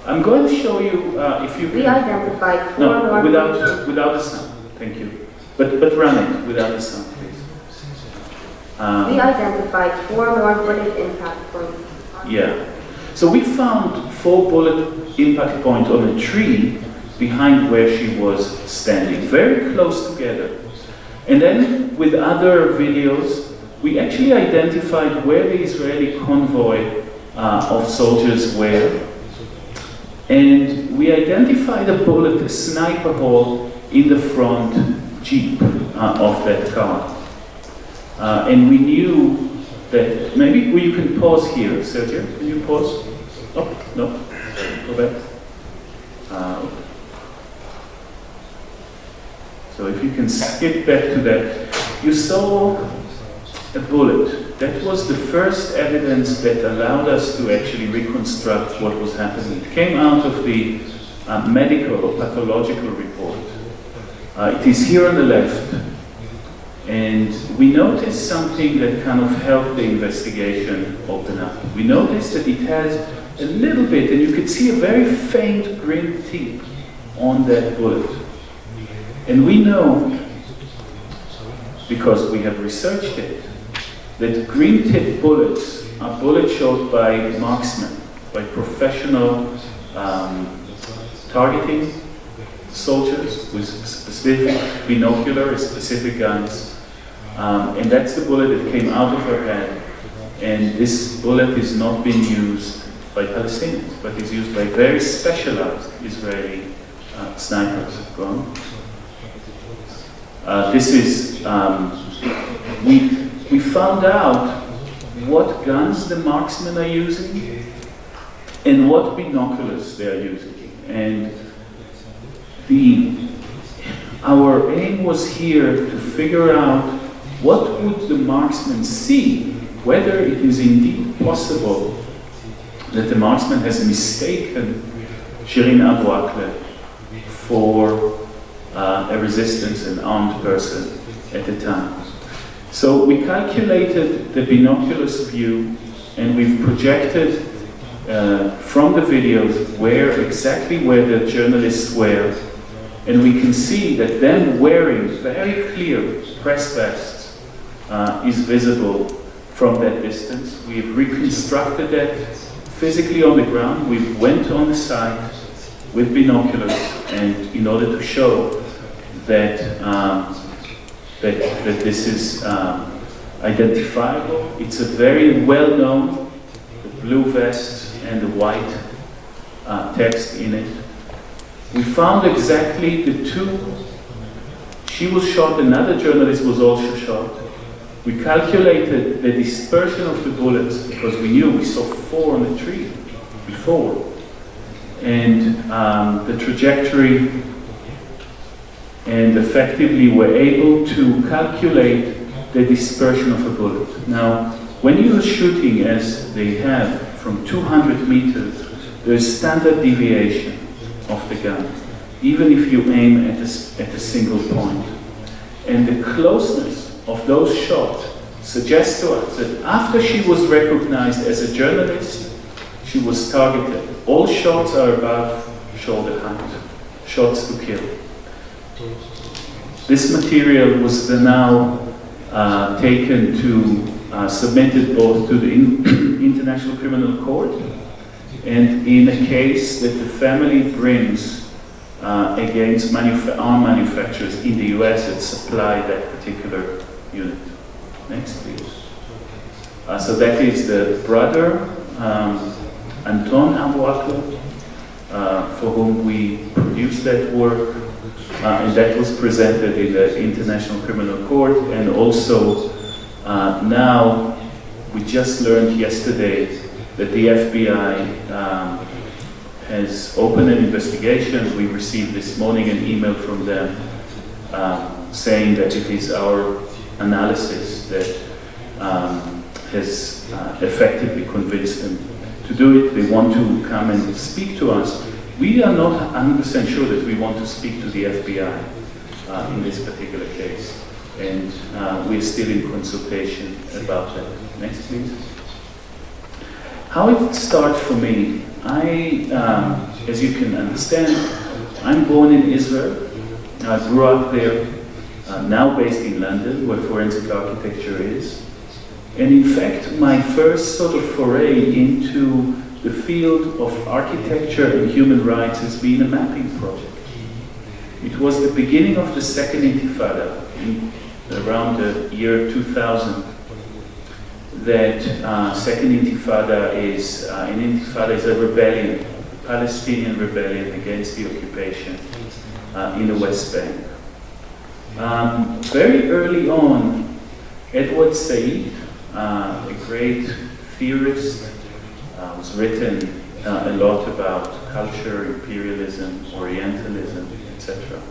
I'm going to show you, if you can... We identified four No, without the sound, thank you. But run it without the sound, please. We identified 4 more bullet impact points. Yeah. So we found 4 bullet impact points on a tree behind where she was standing, very close together. And then with other videos, we actually identified where the Israeli convoy of soldiers were. And we identified a bullet, a sniper hole in the front Jeep of that car. And we knew that, maybe you can pause here, Sergio, can you pause? Oh, no, go back. So if you can skip back to that, you saw a bullet. That was the first evidence that allowed us to actually reconstruct what was happening. It came out of the medical or pathological report. It is here on the left. And we noticed something that kind of helped the investigation open up. We noticed that it has a little bit, and you could see a very faint green tip on that bullet. And we know, because we have researched it, that green tip bullets are bullets shot by marksmen, by professional targeting soldiers with specific binocular, specific guns. And that's the bullet that came out of her head. And this bullet is not being used by Palestinians, but is used by very specialized Israeli snipers. Go on. We found out what guns the marksmen are using and what binoculars they are using. And our aim was here to figure out what would the marksman see, whether it is indeed possible that the marksman has mistaken Shirin Abu Akleh for a resistance, an armed person at the time. So we calculated the binoculars view and we've projected from the videos exactly where the journalists were, and we can see that them wearing very clear press vests is visible from that distance. We've reconstructed that physically on the ground. We went on the site with binoculars, and in order to show that that this is identifiable. It's a very well-known, the blue vest and the white text in it. We found exactly the two. She was shot, another journalist was also shot. We calculated the dispersion of the bullets because we knew we saw 4 on the tree before. And the trajectory, and effectively we're able to calculate the dispersion of a bullet. Now, when you're shooting, as they have, from 200 meters, there's standard deviation of the gun, even if you aim at a single point. And the closeness of those shots suggests to us that after she was recognized as a journalist, she was targeted. All shots are above shoulder height, shots to kill. This material was now taken to, submitted both to the International Criminal Court, and in a case that the family brings against arm manufacturers in the US that supply that particular unit. Next, please. So that is the brother, Anton Abuaklo, for whom we produced that work, and that was presented in the International Criminal Court. And also now we just learned yesterday that the FBI has opened an investigation. We received this morning an email from them saying that it is our analysis that has effectively convinced them to do it. They want to come and speak to us. We are not 100% sure that we want to speak to the FBI in this particular case, and we're still in consultation about that. Next, please. How it started for me, as you can understand, I'm born in Israel. I grew up there, now based in London, where forensic architecture is. And in fact, my first sort of foray into the field of architecture and human rights has been a mapping project. It was the beginning of the Second Intifada, around the year 2000. That Second Intifada is a rebellion, a Palestinian rebellion against the occupation in the West Bank. Very early on, Edward Said, a great theorist, was written a lot about culture, imperialism, Orientalism, etc.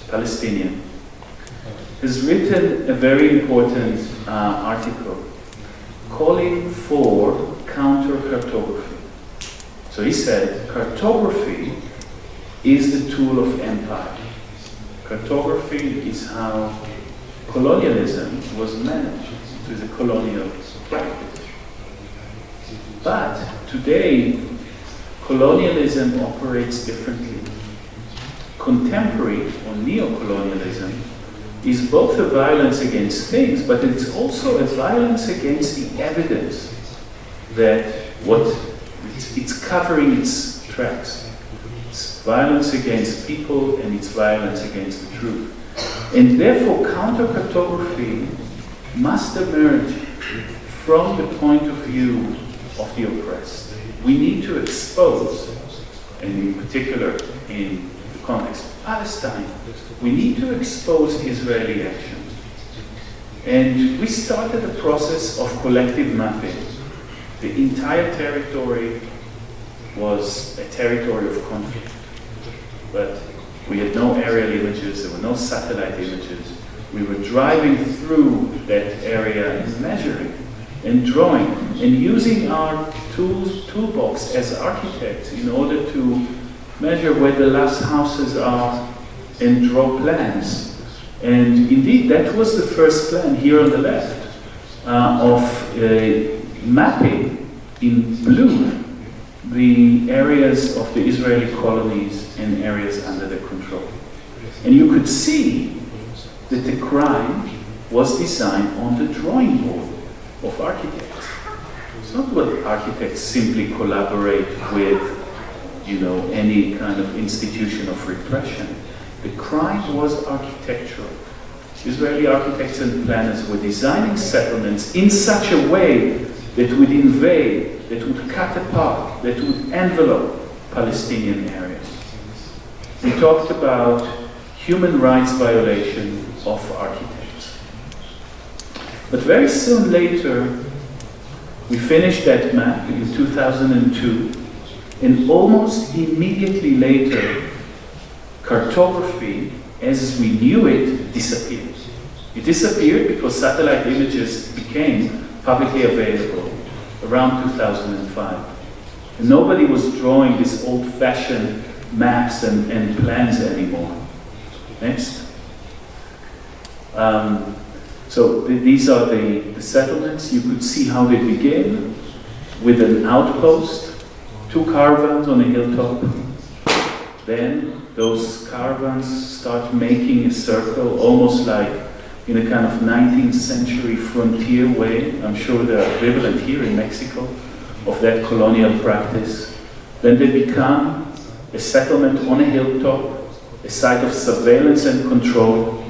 Palestinian, has written a very important article calling for counter-cartography. So he said, cartography is the tool of empire. Cartography is how colonialism was managed. It was a colonial practice. But today, colonialism operates differently. Contemporary or neo-colonialism is both a violence against things, but it's also a violence against the evidence that it's covering its tracks. It's violence against people, and it's violence against the truth. And therefore, counter-cartography must emerge from the point of view of the oppressed. We need to expose, and in particular in the context of Palestine, we need to expose Israeli actions. And we started a process of collective mapping. The entire territory was a territory of conflict. But we had no aerial images, there were no satellite images. We were driving through that area and measuring and drawing and using our toolbox as architects in order to measure where the last houses are and draw plans. And indeed, that was the first plan here on the left of mapping in blue the areas of the Israeli colonies and areas under their control. And you could see that the crime was designed on the drawing board of architects. It's not what architects simply collaborate with, you know, any kind of institution of repression. The crime was architectural. Israeli architects and planners were designing settlements in such a way that would invade, that would cut apart, that would envelope Palestinian areas. We talked about human rights violation of architects. But very soon later, we finished that map in 2002, and almost immediately later, cartography, as we knew it, disappeared. It disappeared because satellite images became publicly available around 2005. And nobody was drawing these old-fashioned maps and plans anymore. Next. These are the settlements. You could see how they begin with an outpost, 2 caravans on a hilltop. Then those caravans start making a circle, almost like in a kind of 19th century frontier way. I'm sure they're equivalent here in Mexico of that colonial practice. Then they become a settlement on a hilltop, a site of surveillance and control.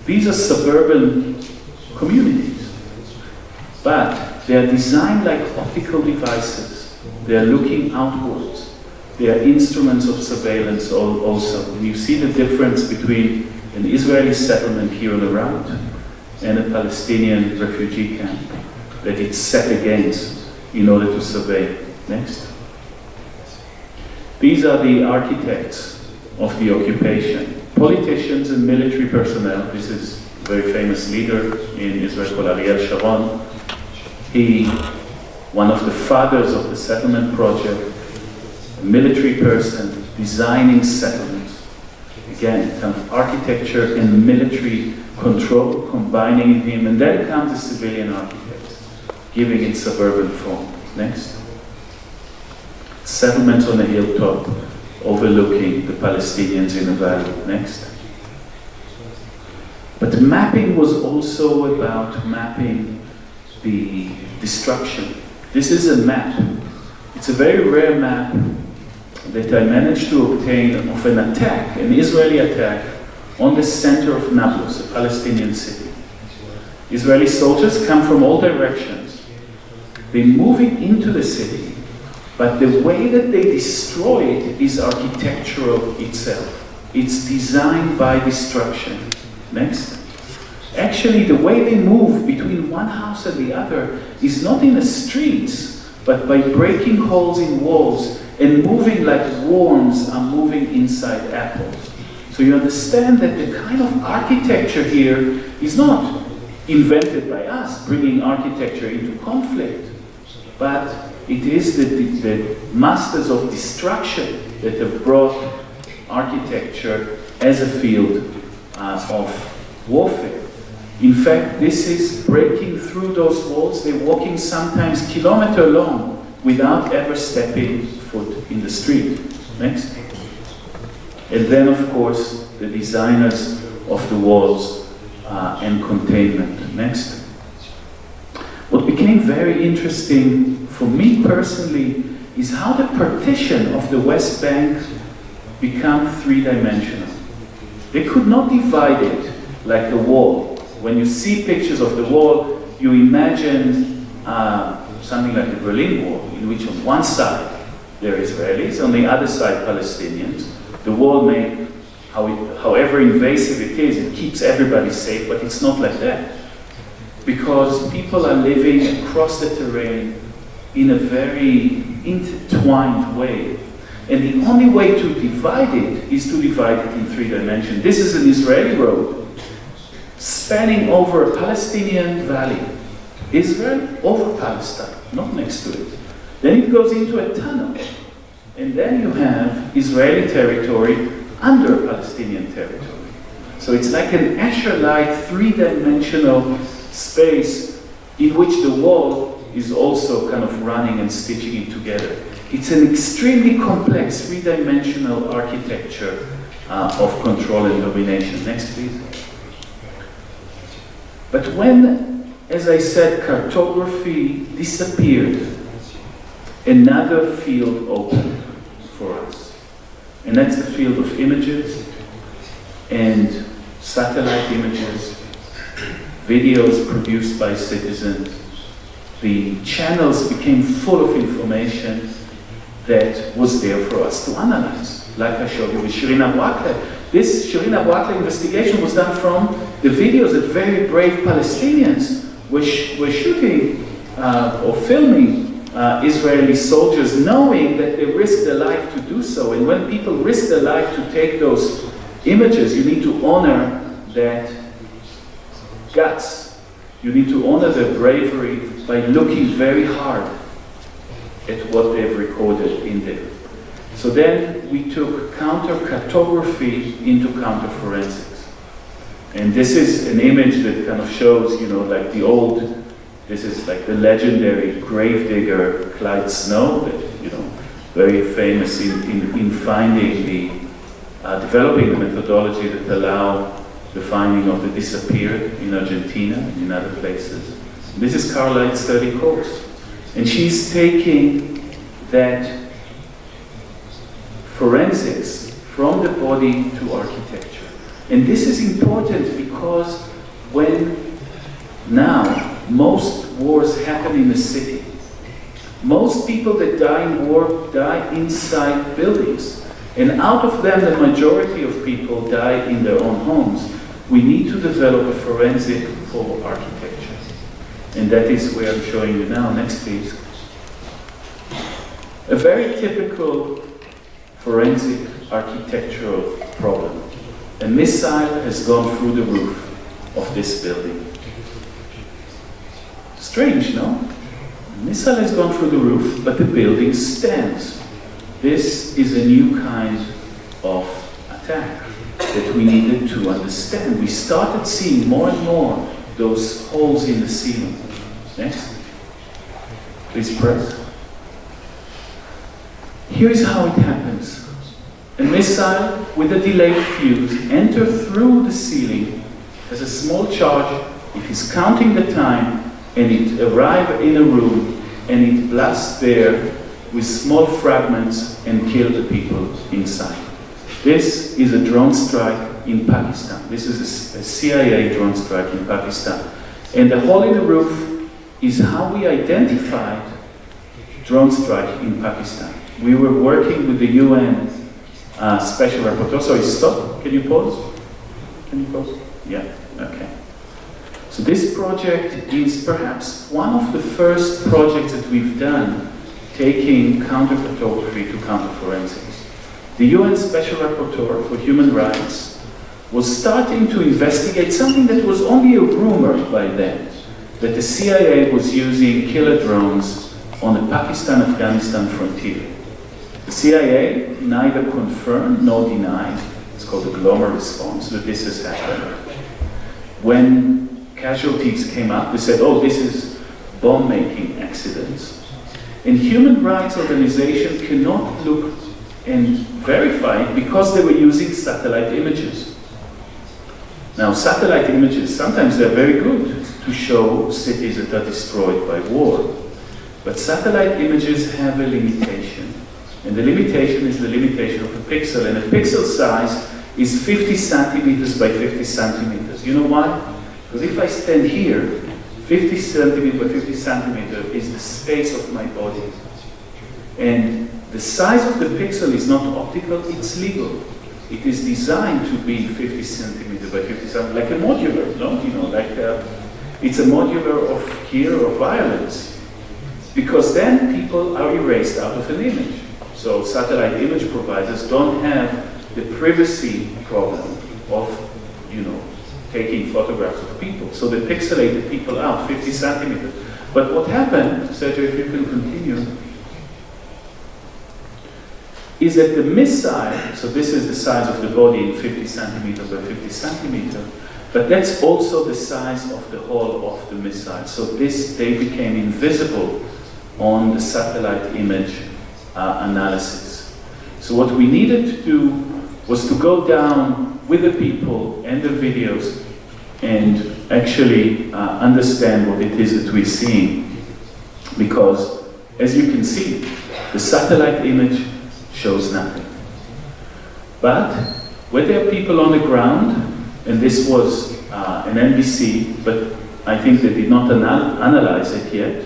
These are suburban communities, but they are designed like optical devices. They are looking outwards. They are instruments of surveillance also. And you see the difference between an Israeli settlement here on the route and a Palestinian refugee camp that it's set against in order to survey. Next. These are the architects of the occupation. Politicians and military personnel. This is a very famous leader in Israel called Ariel Sharon. He, one of the fathers of the settlement project, a military person designing settlements. Again, kind of architecture and military control combining in him. And then comes the civilian architect, giving it suburban form. Next. Settlements on a hilltop overlooking the Palestinians in the valley. Next. But the mapping was also about mapping the destruction. This is a map. It's a very rare map that I managed to obtain of an attack, an Israeli attack, on the center of Nablus, a Palestinian city. Israeli soldiers come from all directions. They're moving into the city, but the way that they destroy it is architectural itself. It's designed by destruction. Next. Actually, the way they move between one house and the other is not in the streets, but by breaking holes in walls and moving like worms are moving inside apples. So you understand that the kind of architecture here is not invented by us, bringing architecture into conflict, but it is the masters of destruction that have brought architecture as a field of warfare. In fact, this is breaking through those walls. They're walking sometimes kilometer long without ever stepping foot in the street. Next. And then, of course, the designers of the walls and containment. Next. What became very interesting for me personally is how the partition of the West Bank became three-dimensional. They could not divide it like the wall. When you see pictures of the wall, you imagine something like the Berlin Wall, in which on one side there are Israelis, on the other side Palestinians. The wall may, however invasive it is, it keeps everybody safe, but it's not like that. Because people are living across the terrain in a very intertwined way. And the only way to divide it is to divide it in three dimensions. This is an Israeli road spanning over a Palestinian valley. Israel over Palestine, not next to it. Then it goes into a tunnel. And then you have Israeli territory under Palestinian territory. So it's like an Escher-like three-dimensional space in which the wall is also kind of running and stitching it together. It's an extremely complex three-dimensional architecture of control and domination. Next, please. But when, as I said, cartography disappeared, another field opened for us. And that's the field of images and satellite images, videos produced by citizens. The channels became full of information that was there for us to analyze. Like I showed you with Shirin Abu Akleh. This Shirin Abu Akleh investigation was done from the videos that very brave Palestinians were shooting or filming Israeli soldiers, knowing that they risked their life to do so. And when people risk their life to take those images, you need to honor that guts. You need to honor their bravery by looking very hard at what they've recorded in there. So then we took counter-cartography into counter-forensics. And this is an image that kind of shows, you know, like the old, this is like the legendary gravedigger Clyde Snow, that, you know, very famous in finding the, developing the methodology that allowed the finding of the disappeared in Argentina and in other places. This is Caroline's study course. And she's taking that forensics from the body to architecture. And this is important because when now most wars happen in the city, most people that die in war die inside buildings. And out of them, the majority of people die in their own homes. We need to develop a forensic for architecture. And that is where I'm showing you now. Next, please. A very typical forensic architectural problem. A missile has gone through the roof of this building. Strange, no? A missile has gone through the roof, but the building stands. This is a new kind of attack that we needed to understand. We started seeing more and more those holes in the ceiling. Next. Please press. Here's how it happens. A missile with a delayed fuse enters through the ceiling, has a small charge, it is counting the time, and it arrives in a room, and it blasts there with small fragments and kills the people inside. This is a drone strike in Pakistan. This is a CIA drone strike in Pakistan. And the hole in the roof is how we identified drone strike in Pakistan. We were working with the UN Special Rapporteur. Sorry, stop. Can you pause? Can you pause? Yeah, okay. So this project is perhaps one of the first projects that we've done taking counter-cartography to counter-forensics. The UN Special Rapporteur for Human Rights was starting to investigate something that was only a rumor by then, that the CIA was using killer drones on the Pakistan-Afghanistan frontier. The CIA neither confirmed nor denied, it's called the Glomar response, that this has happened. When casualties came up, they said, oh, this is bomb-making accidents. And human rights organizations cannot look and verify it because they were using satellite images. Now, satellite images, sometimes they're very good to show cities that are destroyed by war. But satellite images have a limitation. And the limitation is the limitation of a pixel. And a pixel size is 50 centimeters by 50 centimeters. You know why? Because if I stand here, 50 centimeter by 50 centimeter is the space of my body. And the size of the pixel is not optical, it's legal. It is designed to be 50 centimeter by 50 centimeter, like a modular, no? You know, like it's a modular of here or violence. Because then people are erased out of an image. So satellite image providers don't have the privacy problem of, you know, taking photographs of people. So they pixelate the people out, 50 centimeters. But what happened, Sergio, if you can continue, is that the missile, so this is the size of the body in 50 centimeters by 50 centimeters, But that's also the size of the hull of the missile. So they became invisible on the satellite image analysis. So what we needed to do was to go down with the people and the videos and actually understand what it is that we're seeing. Because, as you can see, the satellite image shows nothing. But where there are people on the ground, and this was an NBC, but I think they did not analyze it yet,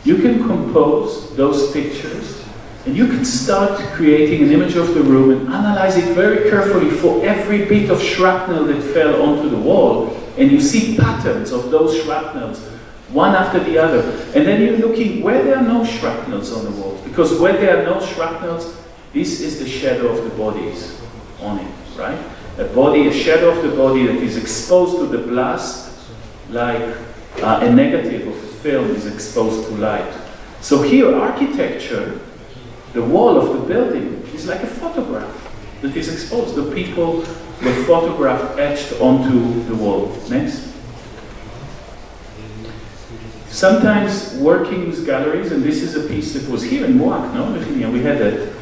you can compose those pictures and you can start creating an image of the room and analyze it very carefully for every bit of shrapnel that fell onto the wall, and you see patterns of those shrapnels, one after the other. And then you're looking where there are no shrapnels on the walls, because where there are no shrapnels, this is the shadow of the bodies on it, right? A shadow of the body that is exposed to the blast, like a negative of a film is exposed to light. So here, architecture, the wall of the building, is like a photograph that is exposed. The people were photographed etched onto the wall. Next. Sometimes working with galleries, and this is a piece that was here in Moac, no? We had that.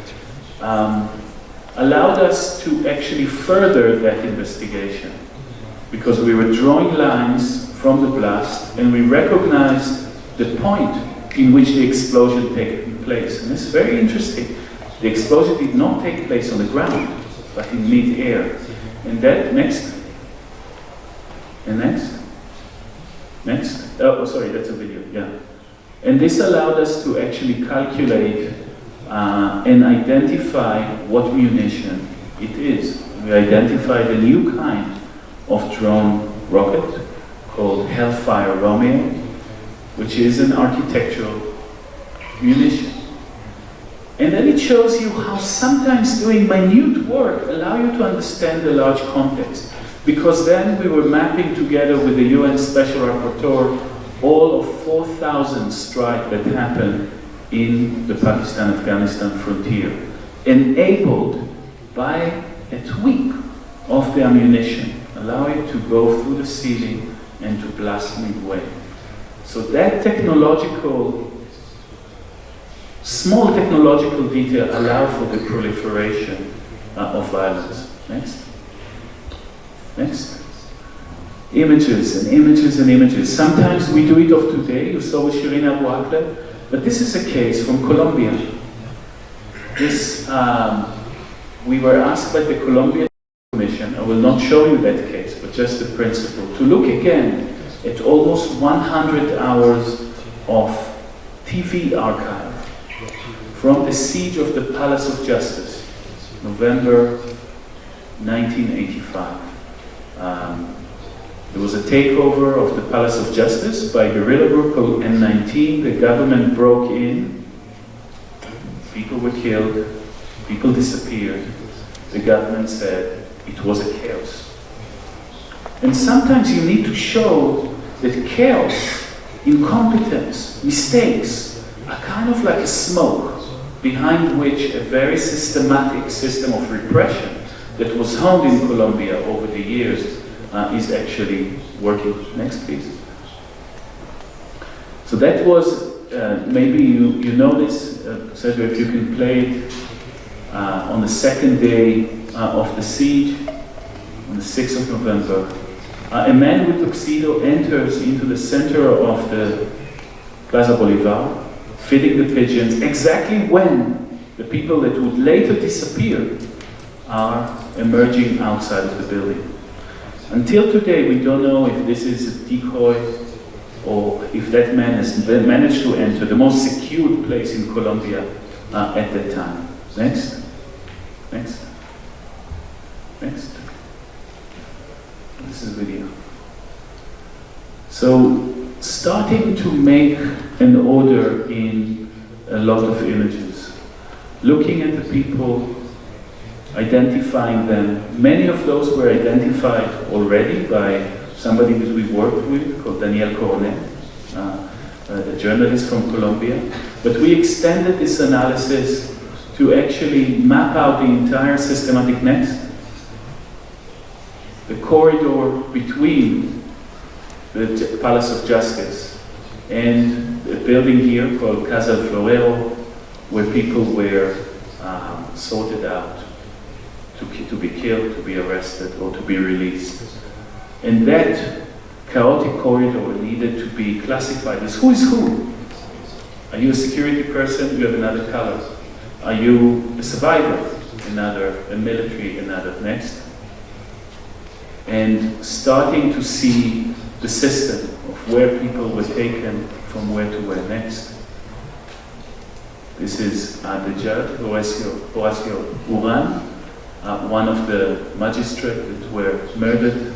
Allowed us to actually further that investigation, because we were drawing lines from the blast and we recognized the point in which the explosion took place. And it's very interesting. The explosion did not take place on the ground, but in mid-air. And that, next. And next. Next. Oh, sorry, that's a video, yeah. And this allowed us to actually calculate and identify what munition it is. We identified a new kind of drone rocket called Hellfire Romeo, which is an architectural munition. And then it shows you how sometimes doing minute work allow you to understand the large context. Because then we were mapping together with the UN Special Rapporteur all of 4,000 strikes that happened in the Pakistan-Afghanistan frontier, enabled by a tweak of the ammunition, allowing it to go through the ceiling and to blast midway. So that small technological detail allowed for the proliferation of violence. Next. Next. Images and images and images. Sometimes we do it of today. You saw with Shirin Abu Akleh. But this is a case from Colombia. This, we were asked by the Colombian Commission, I will not show you that case, but just the principle, to look again at almost 100 hours of TV archive from the siege of the Palace of Justice, November 1985. There was a takeover of the Palace of Justice by a guerrilla group called M19. The government broke in, people were killed, people disappeared. The government said it was a chaos. And sometimes you need to show that chaos, incompetence, mistakes are kind of like a smoke behind which a very systematic system of repression that was honed in Colombia over the years is actually working. Next, please. So that was, maybe you know this, Sergio, if you can play it, on the second day of the siege, on the 6th of November. A man with tuxedo enters into the center of the Plaza Bolivar, feeding the pigeons, exactly when the people that would later disappear are emerging outside of the building. Until today, we don't know if this is a decoy or if that man has managed to enter the most secured place in Colombia at that time. Next. Next. Next. This is a video. So, starting to make an order in a lot of images. Looking at the people, identifying them. Many of those were identified already by somebody that we worked with called Daniel Coronet, a journalist from Colombia. But we extended this analysis to actually map out the entire systematic next. the corridor between the Palace of Justice and a building here called Casa del Florero, where people were sorted out to be killed, to be arrested, or to be released. And that chaotic corridor needed to be classified as who is who. Are you a security person? You have another color. Are you a survivor? Another. A military? Another. Next. And starting to see the system of where people were taken from where to where next. This is the judge, Horacio Uran, one of the magistrates that were murdered.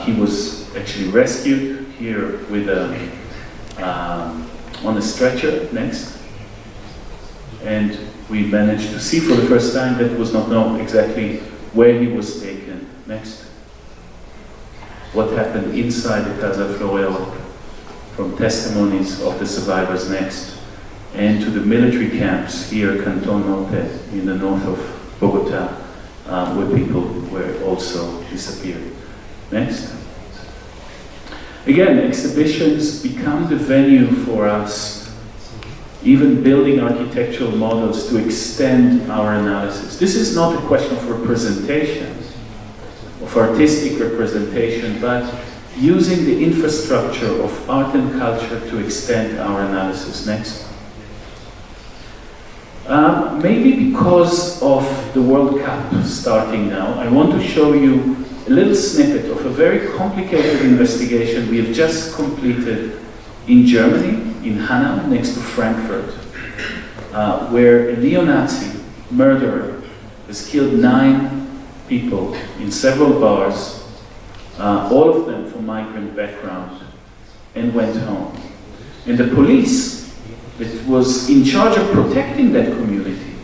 He was actually rescued here with on a stretcher. Next. And we managed to see for the first time that was not known exactly where he was taken. Next. What happened inside the Casa Florero from testimonies of the survivors. Next. And to the military camps here, Canton Norte, in the north of Bogota, where people were also disappeared. Next. Again, exhibitions become the venue for us, even building architectural models to extend our analysis. This is not a question of representation, of artistic representation, but using the infrastructure of art and culture to extend our analysis. Next. Maybe because of the World Cup starting now, I want to show you a little snippet of a very complicated investigation we have just completed in Germany, in Hanau, next to Frankfurt, where a neo-Nazi murderer has killed 9 people in several bars, all of them from migrant background, and went home. And the police that was in charge of protecting that community,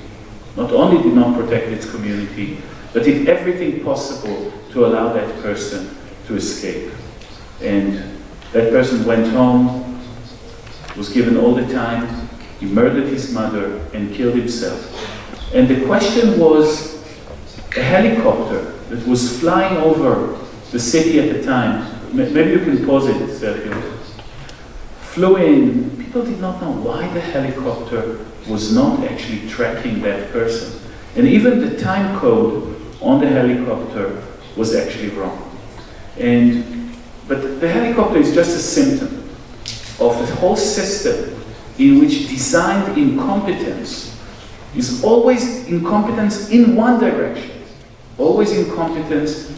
not only did not protect its community, but did everything possible to allow that person to escape. And that person went home, was given all the time, he murdered his mother and killed himself. And the question was, a helicopter that was flying over the city at the time, maybe you can pause it, Sergio, flew in. People did not know why the helicopter was not actually tracking that person. And even the time code on the helicopter was actually wrong. But the helicopter is just a symptom of a whole system in which designed incompetence is always incompetence in one direction, always incompetence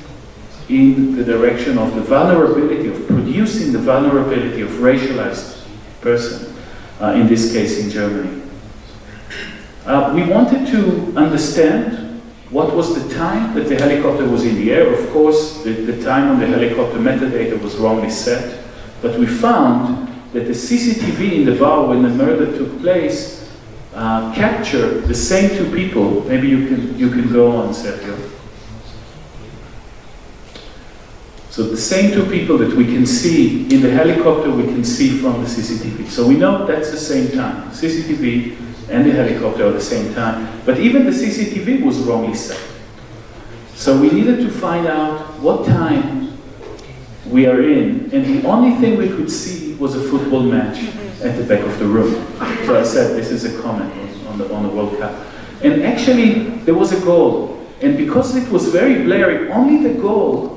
in the direction of the vulnerability, of producing the vulnerability of racialized person, in this case in Germany. We wanted to understand what was the time that the helicopter was in the air. Of course, the time on the helicopter metadata was wrongly set, but we found that the CCTV in the bar when the murder took place captured the same 2 people. Maybe you can go on, Sergio. So the same 2 people that we can see in the helicopter, we can see from the CCTV. So we know that's the same time. CCTV and the helicopter are the same time. But even the CCTV was wrongly set. So we needed to find out what time we are in. And the only thing we could see was a football match at the back of the room. So I said, this is a comment on the World Cup. And actually, there was a goal. And because it was very blurry, only the goal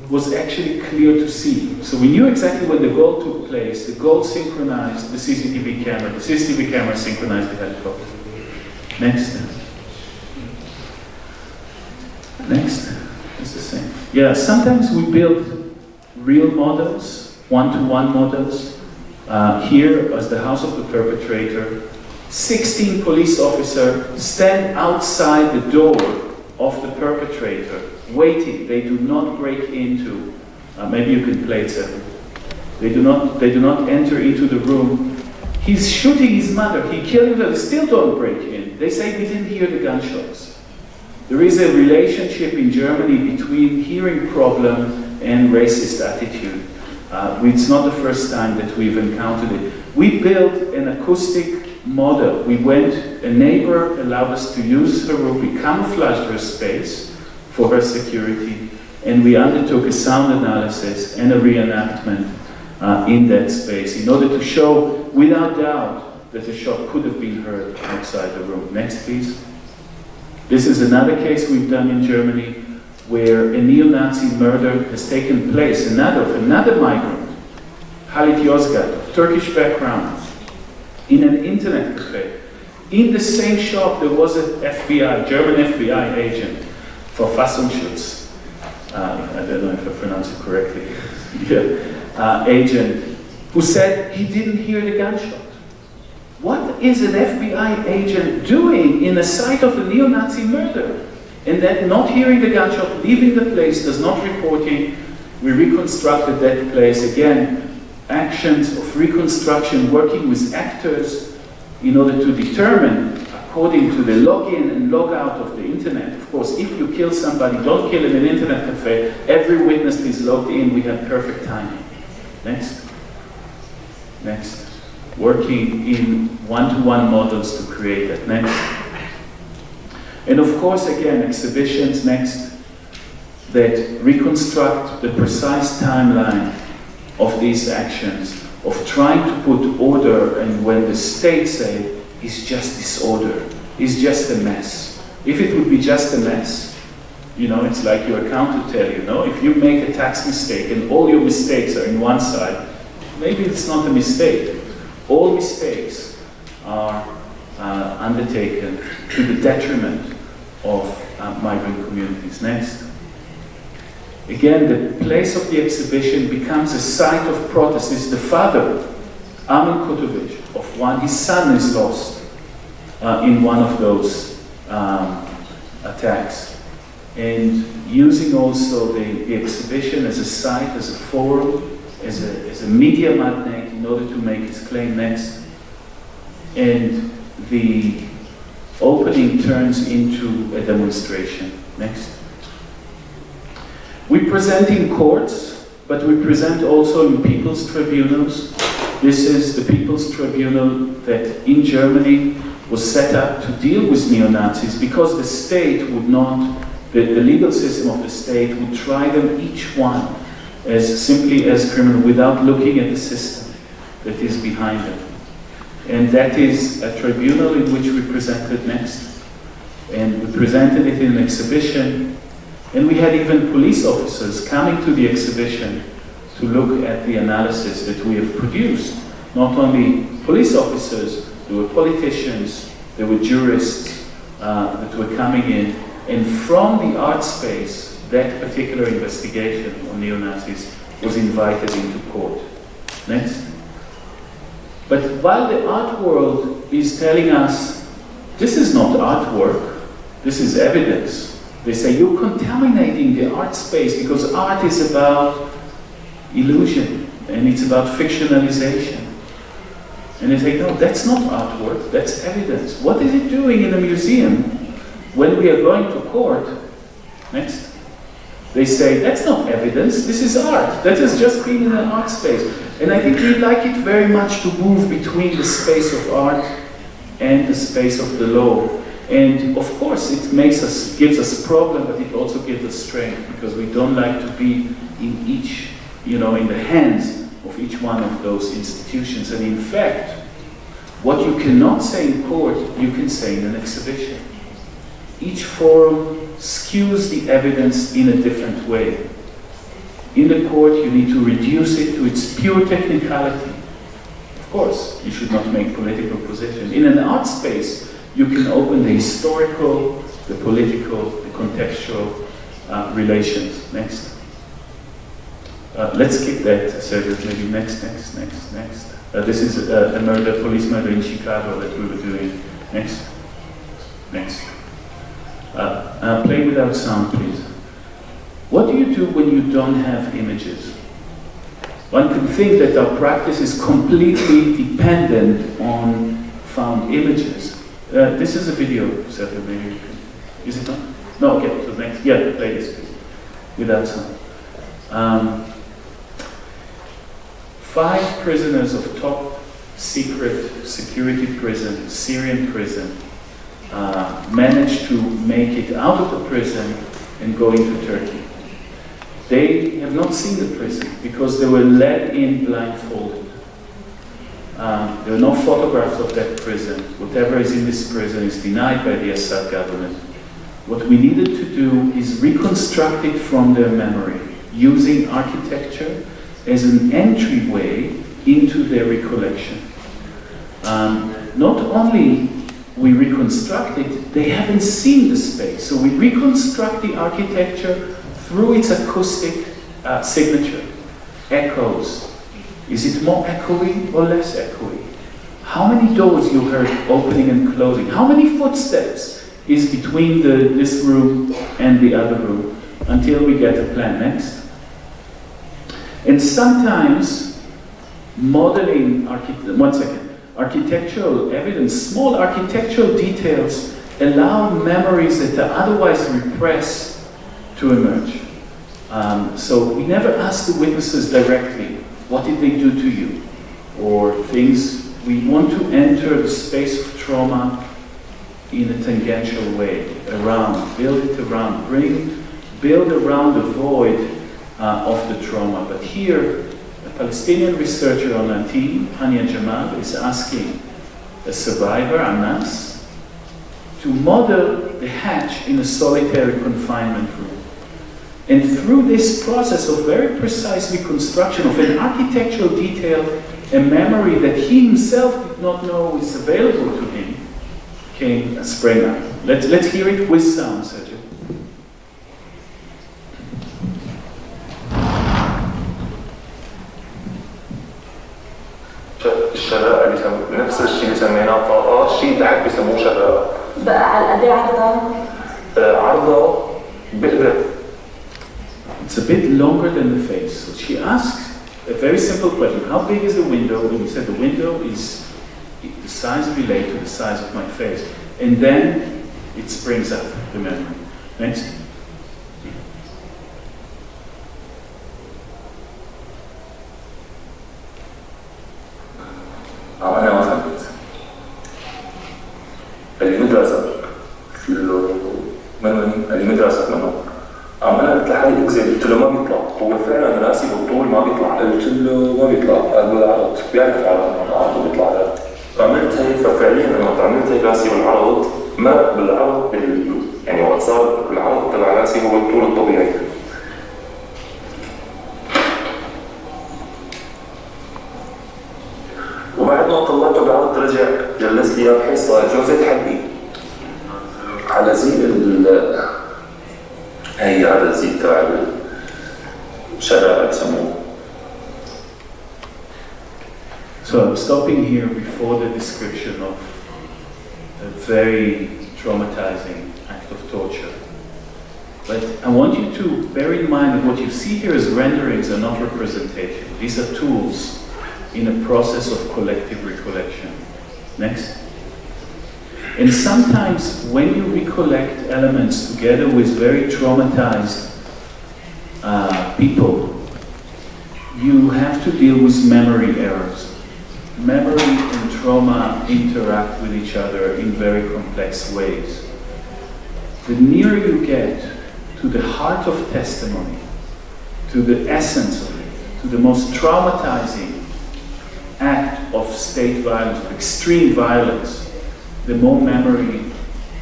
was actually clear to see. So we knew exactly when the goal took place. The goal synchronized the CCTV camera. The CCTV camera synchronized the helicopter. Next. Next. It's the same. Yeah, sometimes we build real models, one-to-one models. Here, as the house of the perpetrator, 16 police officers stand outside the door of the perpetrator, waiting. They do not break into. Maybe you can play it, Seven. They do not enter into the room. He's shooting his mother. He killed himself. They still don't break in. They say we didn't hear the gunshots. There is a relationship in Germany between hearing problem and racist attitude. It's not the first time that we've encountered it. We built an acoustic model. We went, a neighbor allowed us to use her room. We camouflaged her space for her security. And we undertook a sound analysis and a reenactment in that space in order to show, without doubt, that the shot could have been heard outside the room. Next, please. This is another case we've done in Germany where a neo-Nazi murder has taken place, another migrant, Halit Yozgat, of Turkish background, in an internet cafe. In the same shop there was an German FBI agent, Verfassungsschutz, I don't know if I pronounce it correctly, agent, who said he didn't hear the gunshot. What is an FBI agent doing in the site of a neo-Nazi murder? And then not hearing the gunshot, leaving the place, does not reporting. We reconstructed that place. Again, actions of reconstruction, working with actors in order to determine, according to the login and logout of the internet. Of course, if you kill somebody, don't kill in an internet cafe. Every witness is logged in. We have perfect timing. Next. Next. Working in one-to-one models to create that. Next. And of course, again, exhibitions next that reconstruct the precise timeline of these actions, of trying to put order, and when the state say, it's just disorder, it's just a mess. If it would be just a mess, you know, it's like your accountant tell you, no, if you make a tax mistake and all your mistakes are in one side, maybe it's not a mistake. All mistakes are undertaken to the detriment of migrant communities. Next. Again, the place of the exhibition becomes a site of protest. This is the father, Amin Kotovic, of one. His son is lost in one of those attacks. And using also the exhibition as a site, as a forum, as a media magnet in order to make his claim. Next. And the opening turns into a demonstration. Next. We present in courts, but we present also in people's tribunals. This is the People's Tribunal that in Germany was set up to deal with neo-Nazis because the state would not, the legal system of the state would try them each one as simply as criminal without looking at the system that is behind them. And that is a tribunal in which we presented next. And we presented it in an exhibition. And we had even police officers coming to the exhibition to look at the analysis that we have produced. Not only police officers, there were politicians, there were jurists that were coming in. And from the art space, that particular investigation on neo-Nazis was invited into court. Next. But while the art world is telling us, this is not artwork, this is evidence. They say, you're contaminating the art space because art is about illusion and it's about fictionalization. And they say, no, that's not artwork, that's evidence. What is it doing in a museum when we are going to court? Next. They say, that's not evidence, this is art. That is just being in an art space. And I think we like it very much to move between the space of art and the space of the law. And of course, it gives us a problem, but it also gives us strength because we don't like to be in each, in the hands of each one of those institutions. And in fact, what you cannot say in court, you can say in an exhibition. Each forum skews the evidence in a different way. In the court, you need to reduce it to its pure technicality. Of course, you should not make political position. In an art space, you can open the historical, the political, the contextual relations. Next. Let's skip that, Sergio. Maybe next. This is a police murder in Chicago that we were doing. Next. Play without sound, please. What do you do when you don't have images? One can think that our practice is completely dependent on found images. This is a video, Sergio, maybe you can. Is it not? No, okay, so next. Yeah, play this, please. Without sound. 5 prisoners of top secret security prison, Syrian prison, managed to make it out of the prison and go into Turkey. They have not seen the prison because they were led in blindfolded. There are no photographs of that prison. Whatever is in this prison is denied by the Assad government. What we needed to do is reconstruct it from their memory, using architecture as an entryway into their recollection. Not only we reconstruct it, they haven't seen the space. So we reconstruct the architecture through its acoustic signature, echoes. Is it more echoey or less echoey? How many doors you heard opening and closing? How many footsteps is between this room and the other room until we get a plan? Next. And sometimes modeling, architectural evidence, small architectural details allow memories that are otherwise repressed to emerge. So we never ask the witnesses directly, what did they do to you? Or things, we want to enter the space of trauma in a tangential way, around, build it around, build around the void of the trauma. But here, a Palestinian researcher on Antibes, Hania Jamal, is asking a survivor, Anas, to model the hatch in a solitary confinement room. And through this process of very precise reconstruction of an architectural detail, a memory that he himself did not know is available to him, came sprang up. Let's hear it with sound, Sergio. الشراء اللي نفس الشيء اللي سميناه طاقة، الشيء تحت بيسموه شراء. بقى على قد ايه عرضها؟ عرضها بقدر. It's a bit longer than the face. So she asked a very simple question: how big is the window? And we said the window is the size related to the size of my face, and then it springs up the memory. Next. أنا مثلا المدرسة في المدرسة منه أنا قلت لحالي إكزي قلت له ما بيطلع هو فعلا راسي بالطول ما بيطلع قلت له ما بيطلع قال بالعرض بيعرف العرض بيطلع له عملت هيك ففعليا لما عملت هيك راسي بالعرض ما بالعرض يعني وقت صار العرض تبع راسي هو الطول الطبيعي وبعد ما طلعته بعرض رجع جلس لي بحصة جوزة حقي على زي هي على زي تبع الشارع بسموه. So I'm stopping here before the description of a very traumatizing act of torture. But I want you to bear in mind that what you see here as renderings are not representation. These are tools in a process of collective recollection. Next. And sometimes when you recollect elements together with very traumatized people, you have to deal with memory errors. Memory and trauma interact with each other in very complex ways. The nearer you get to the heart of testimony, to the essence of it, to the most traumatizing act of state violence, of extreme violence, the more memory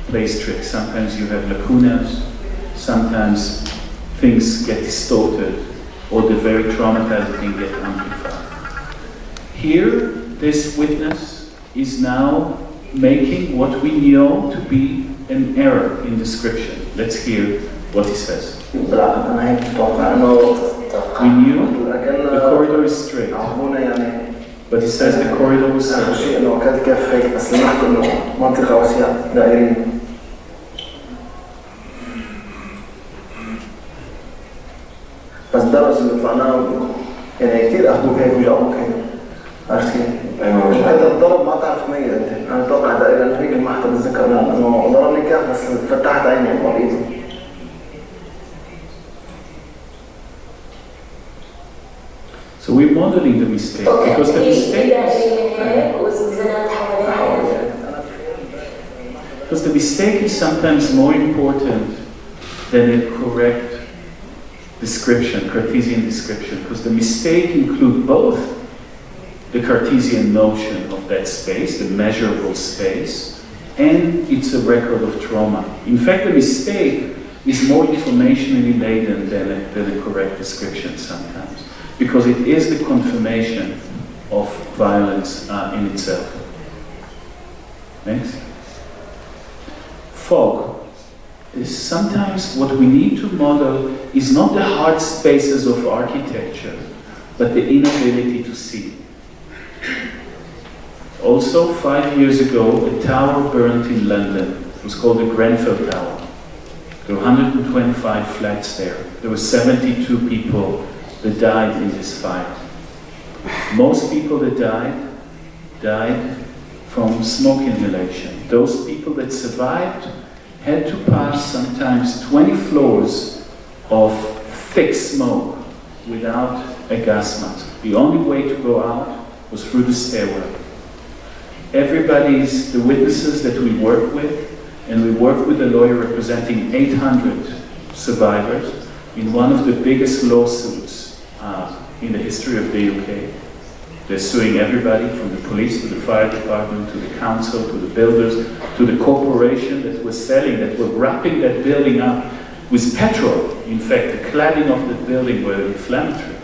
plays tricks. Sometimes you have lacunas, sometimes things get distorted, or the very traumatizing thing gets amplified. Here, this witness is now making what we know to be an error in description. Let's hear what he says. We knew the corridor is straight. But he says the corridor was straight. بس الدرس اللي طلعناه يعني كثير اخذوك هيك وجابوك هيك عرفت كيف؟ هذا الضرب ما تعرف تميز انت، انا اتوقع تقريبا هيك ما حتى بتذكر انه ضربني كيف بس فتحت عيني بايدي. So we're modeling the mistake because the mistake is sometimes more important than a correct description, Cartesian description, because the mistake includes both the Cartesian notion of that space, the measurable space, and it's a record of trauma. In fact, the mistake is more informationally laden than a correct description sometimes, because it is the confirmation of violence in itself. Next. Fog. Sometimes what we need to model is not the hard spaces of architecture, but the inability to see. Also, 5 years ago, a tower burned in London. It was called the Grenfell Tower. There were 125 flats there. There were 72 people that died in this fire. Most people that died from smoke inhalation. Those people that survived had to pass sometimes 20 floors of thick smoke without a gas mask. The only way to go out was through the stairwell. The witnesses that we work with, and we work with a lawyer representing 800 survivors in one of the biggest lawsuits in the history of the UK. They're suing everybody from the police to the fire department, to the council, to the builders, to the corporation that was selling, that were wrapping that building up with petrol. In fact, the cladding of the building were inflammatory.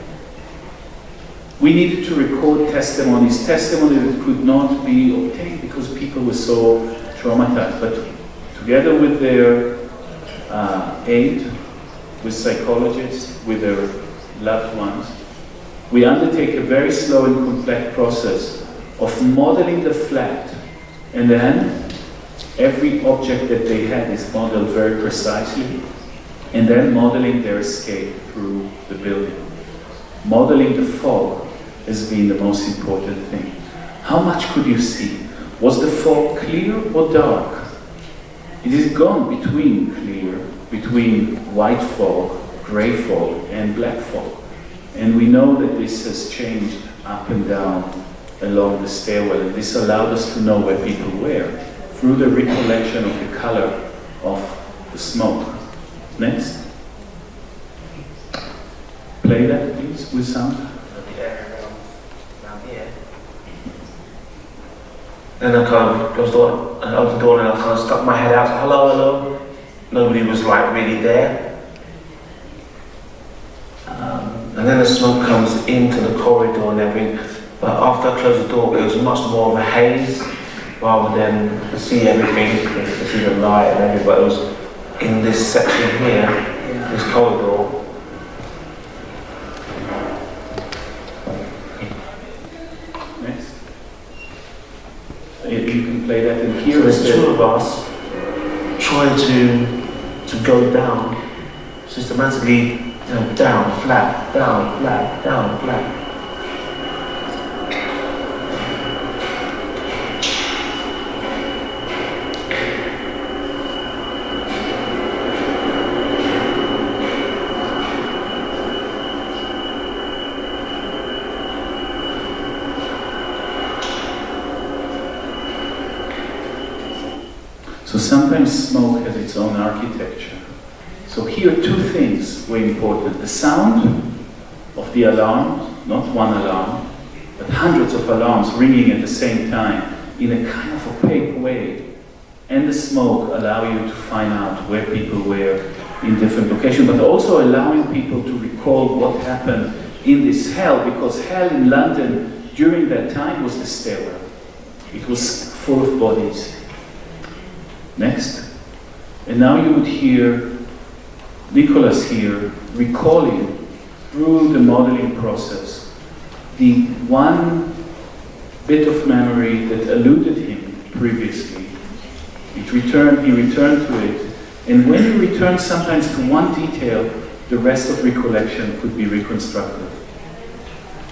We needed to record testimony that could not be obtained because people were so traumatized. But together with their aid, with psychologists, with their loved ones, we undertake a very slow and complex process of modeling the flat, and then every object that they had is modeled very precisely, and then modeling their escape through the building. Modeling the fog has been the most important thing. How much could you see? Was the fog clear or dark? It is gone between clear, between white fog, gray fog, and black fog. And we know that this has changed up and down along the stairwell, and this allowed us to know where people were through the recollection of the color of the smoke. Next. Play that, please, with sound. Then I kind of closed the door, and opened the door, and I kind of stuck my head out, hello, hello. Nobody was like really there. And then the smoke comes into the corridor and everything. But after I closed the door, it was much more of a haze, rather than to see everything, to see the light and everything. But it was in this section here, this corridor. Next. You can play that in here. So there's two of us trying to go down systematically. Down, flat, down, flat, down, flat. So sometimes smoke has its own architecture. So here, two things were important. The sound of the alarm, not one alarm, but hundreds of alarms ringing at the same time in a kind of opaque way. And the smoke allow you to find out where people were in different locations, but also allowing people to recall what happened in this hell, because hell in London during that time was the stairwell. It was full of bodies. Next. And now you would hear Nicholas here recalling through the modeling process the one bit of memory that eluded him previously. He returned to it, and when you return sometimes to one detail, the rest of recollection could be reconstructed.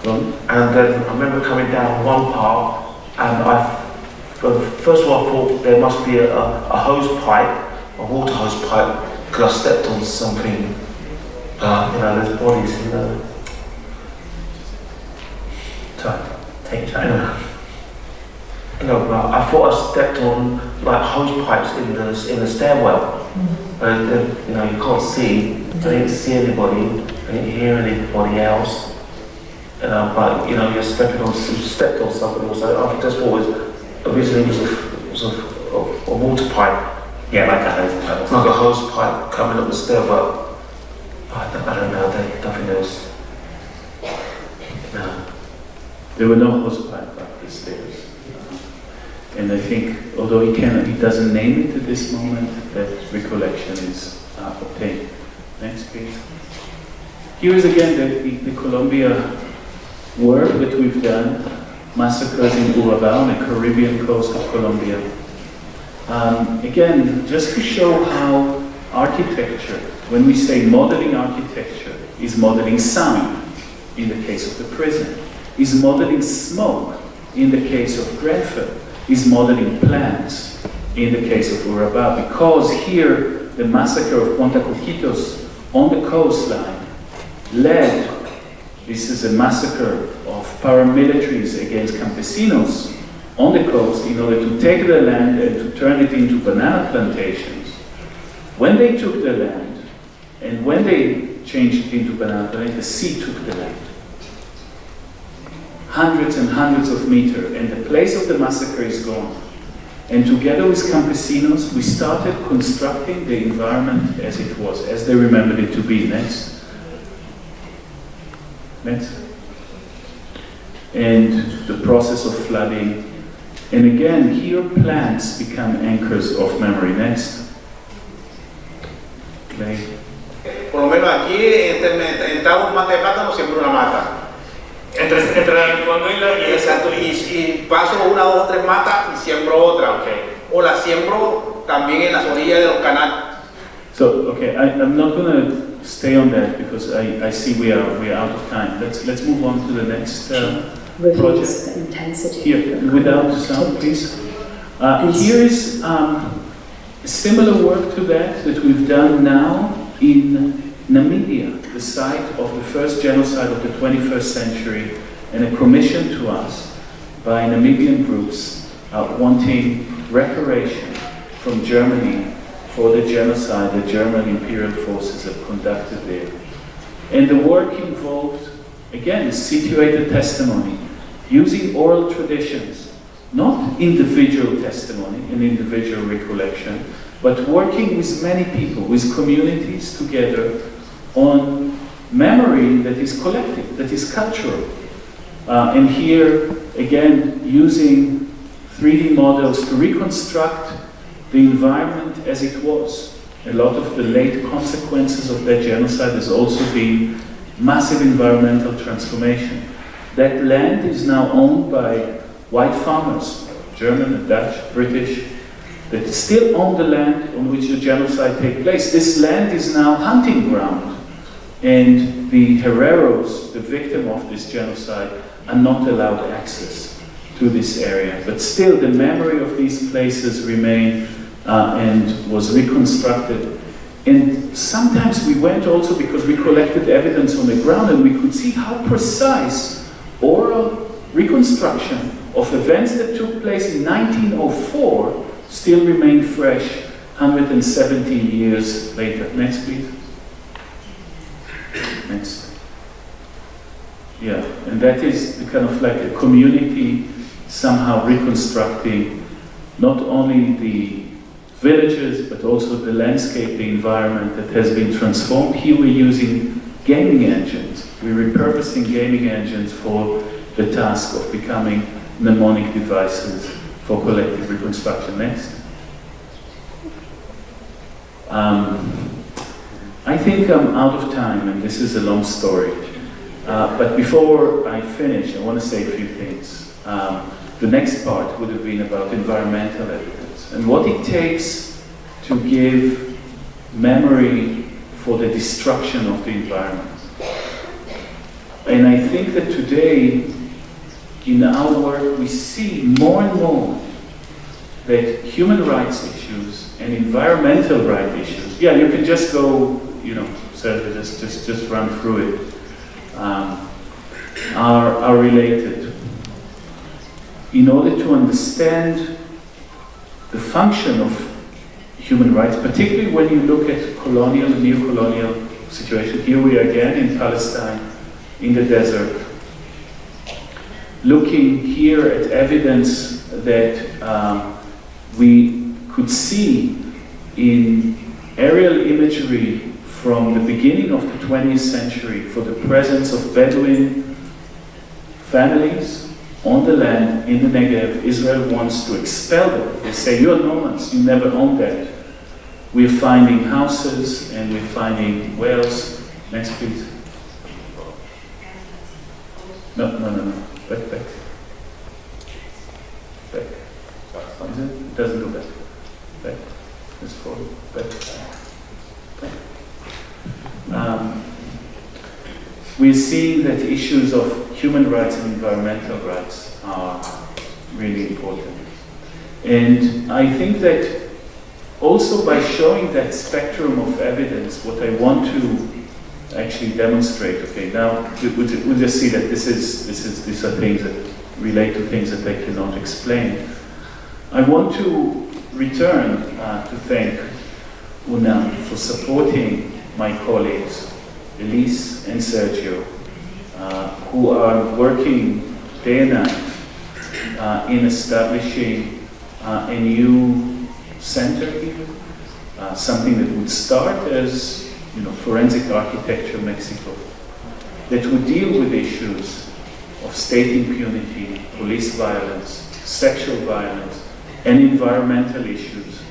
And then I remember coming down one part, and first of all I thought there must be a hose pipe, a water hose pipe, because I stepped on something, there's bodies, Take time. you know, I thought I stepped on like hose pipes in the stairwell. You know, you can't see. I didn't see anybody. I didn't hear anybody else. But you know, you stepped on somebody. I just thought originally it was a water pipe. Yeah, like a hose pipe. Like a hose pipe coming up the stair, but I don't know. Nothing else. No. There were no hose pipe up the stairs. And I think, although he doesn't name it at this moment, that recollection is obtained. Next, please. Here is again the Colombia work that we've done, massacres in Urbana on the Caribbean coast of Colombia. Again, just to show how architecture, when we say modeling architecture, is modeling sound in the case of the prison, is modeling smoke in the case of Grenfell, is modeling plants in the case of Urbana, because here the massacre of Punta Coquitos on the coastline led, this is a massacre of paramilitaries against campesinos on the coast in order to take the land and to turn it into banana plantations. When they took the land, and when they changed it into banana plantations, the sea took the land. Hundreds and hundreds of meters, and the place of the massacre is gone. And together with campesinos, we started constructing the environment as it was, as they remembered it to be. Next. Next. And the process of flooding. And again, here plants become anchors of memory. Next. Okay. Por lo menos aquí, entramos un mata de plátano, siempre una mata. Entre el fondo y la guía. Exacto, y paso una, dos o tres matas y siembro otra. Okay. O la siembro también en las orillas de los canales. So, okay, I'm not going to stay on that because I see we are out of time. Let's move on to the next project. The intensity. Here, without sound, please. Here is a similar work to that we've done now in Namibia, the site of the first genocide of the 21st century, and a commission to us by Namibian groups wanting reparation from Germany for the genocide the German imperial forces have conducted there. And the work involved, again, situated testimony, using oral traditions, not individual testimony and individual recollection, but working with many people, with communities together on memory that is collective, that is cultural. And here, again, using 3D models to reconstruct the environment as it was. A lot of the late consequences of that genocide has also been massive environmental transformation. That land is now owned by white farmers, German and Dutch, British, that still own the land on which the genocide takes place. This land is now hunting ground. And the Hereros, the victim of this genocide, are not allowed access to this area. But still, the memory of these places remain and was reconstructed. And sometimes we went also because we collected evidence on the ground and we could see how precise oral reconstruction of events that took place in 1904 still remain fresh 117 years later. Next, please. Next. Yeah, and that is the kind of like a community somehow reconstructing not only the villages, but also the landscape, the environment that has been transformed. Here we're using gaming engines. We're repurposing gaming engines for the task of becoming mnemonic devices for collective reconstruction. Next. I think I'm out of time, and this is a long story. But before I finish, I want to say a few things. The next part would have been about environmental evidence and what it takes to give memory for the destruction of the environment. And I think that today, in our work, we see more and more that human rights issues and environmental rights issues, yeah, you can just go, you know, so just run through it, are related. in order to understand the function of human rights, particularly when you look at colonial and neo-colonial situation. Here we are again in Palestine, in the desert, looking here at evidence that we could see in aerial imagery from the beginning of the 20th century for the presence of Bedouin families on the land in the Negev. Israel wants to expel them. They say, you're nomads, you never owned that. We're finding houses and we're finding wells. Next, please. No. Back. Back. Is it? It doesn't go back. Back. Let's forward. Back. We're seeing that issues of human rights and environmental rights are really important. And I think that also by showing that spectrum of evidence, what I want to actually demonstrate, okay, now we'll just see that these are things that relate to things that I cannot explain. I want to return to thank UNAM for supporting my colleagues, Elise and Sergio, who are working day and night in establishing a new center here, something that would start as forensic architecture Mexico, that would deal with issues of state impunity, police violence, sexual violence, and environmental issues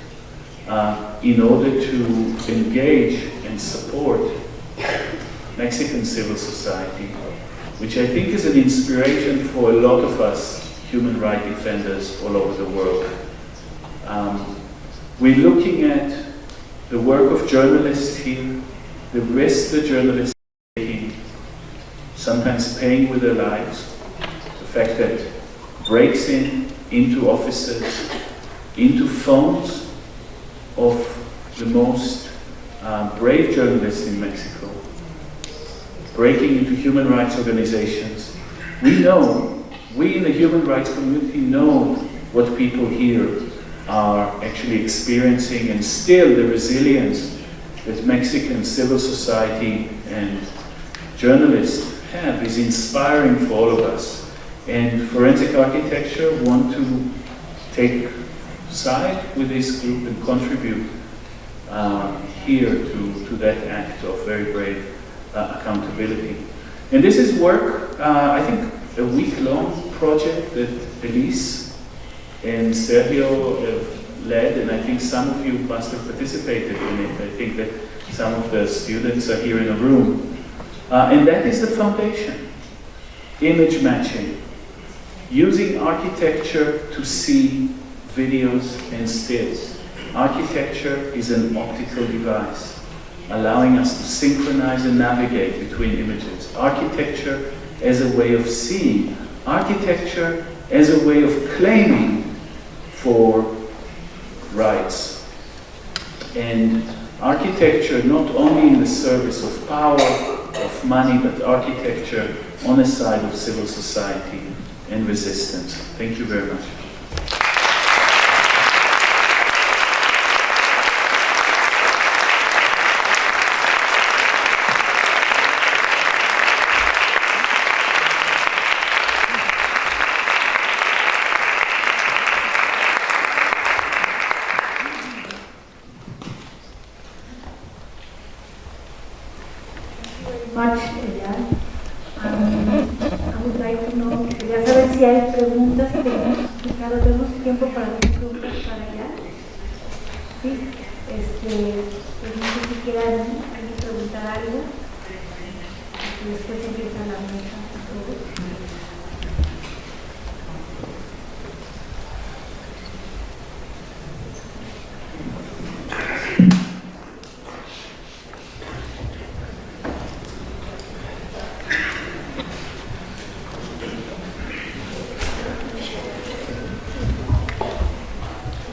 in order to engage and support Mexican civil society, which I think is an inspiration for a lot of us human rights defenders all over the world. We're looking at the work of journalists here, the risk the journalists are taking, sometimes paying with their lives, the fact that breaks into offices, into phones of the most brave journalists in Mexico, breaking into human rights organizations. We in the human rights community know what people here are actually experiencing, and still the resilience that Mexican civil society and journalists have is inspiring for all of us. And forensic architecture want to take side with this group and contribute here to that act of very brave accountability. And this is work, I think, a week-long project that Elise and Sergio have led, and I think some of you must have participated in it. I think that some of the students are here in the room. And that is the foundation. Image matching. Using architecture to see videos and stills. Architecture is an optical device, allowing us to synchronize and navigate between images. Architecture as a way of seeing. Architecture as a way of claiming for rights. And architecture not only in the service of power, of money, but architecture on the side of civil society and resistance. Thank you very much. Much, Eyal. I would like to know, quería saber si hay preguntas. Ricardo, ¿tenemos tiempo para preguntas para Eyal? Sí, pues no sé si quieran preguntar algo. Y después empieza la mesa.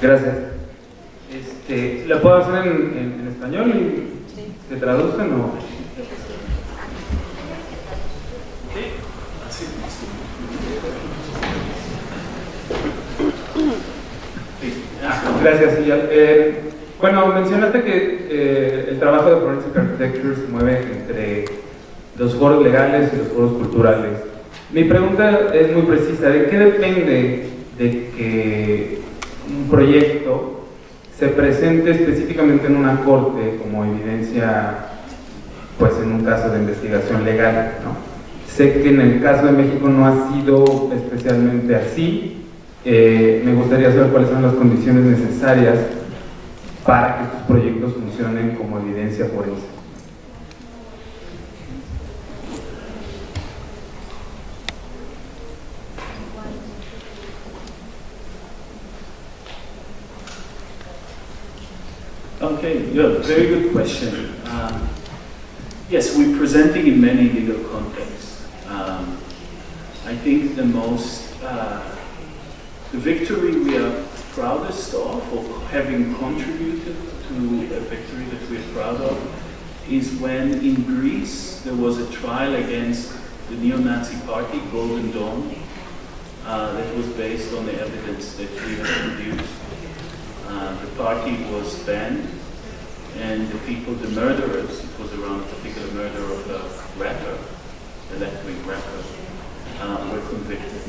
Gracias. ¿La puedo hacer en español y se traducen o...? Gracias, Eyal. Bueno, mencionaste que el trabajo de Forensic Architecture se mueve entre los foros legales y los foros culturales. Mi pregunta es muy precisa: ¿de qué depende de que un proyecto se presente específicamente en una corte como evidencia, pues en un caso de investigación legal, ¿no? Sé que en el caso de México no ha sido especialmente así. Me gustaría saber cuáles son las condiciones necesarias para que estos proyectos funcionen como evidencia forense. Okay, yeah, very good question. Yes, we're presenting in many legal contexts. I think the victory we are proudest of having contributed to a victory that we are proud of, is when in Greece there was a trial against the neo-Nazi party, Golden Dawn, that was based on the evidence that we had produced. The party was banned, and the people, the murderers, it was around a particular murder of a rapper, a left-wing rapper, were convicted.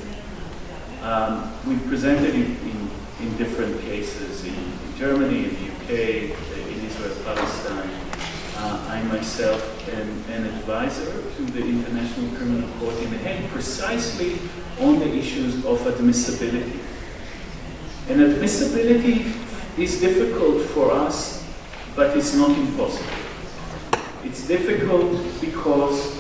We presented it in different cases, in Germany, in the UK, in Israel, Palestine. I myself am an advisor to the International Criminal Court in The Hague, precisely on the issues of admissibility. And admissibility is difficult for us, but it's not impossible. It's difficult because,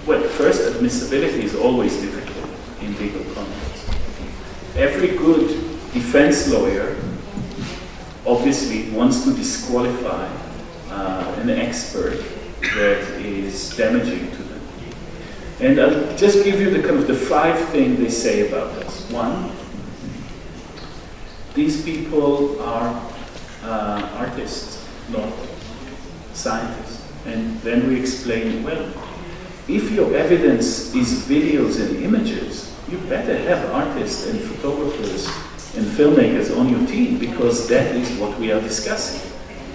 well, first, admissibility is always difficult in legal contexts. Every good defense lawyer obviously wants to disqualify an expert that is damaging to them. And I'll just give you the 5 things they say about us. 1, these people are artists, not scientists. And then we explain, well, if your evidence is videos and images, you better have artists and photographers and filmmakers on your team, because that is what we are discussing.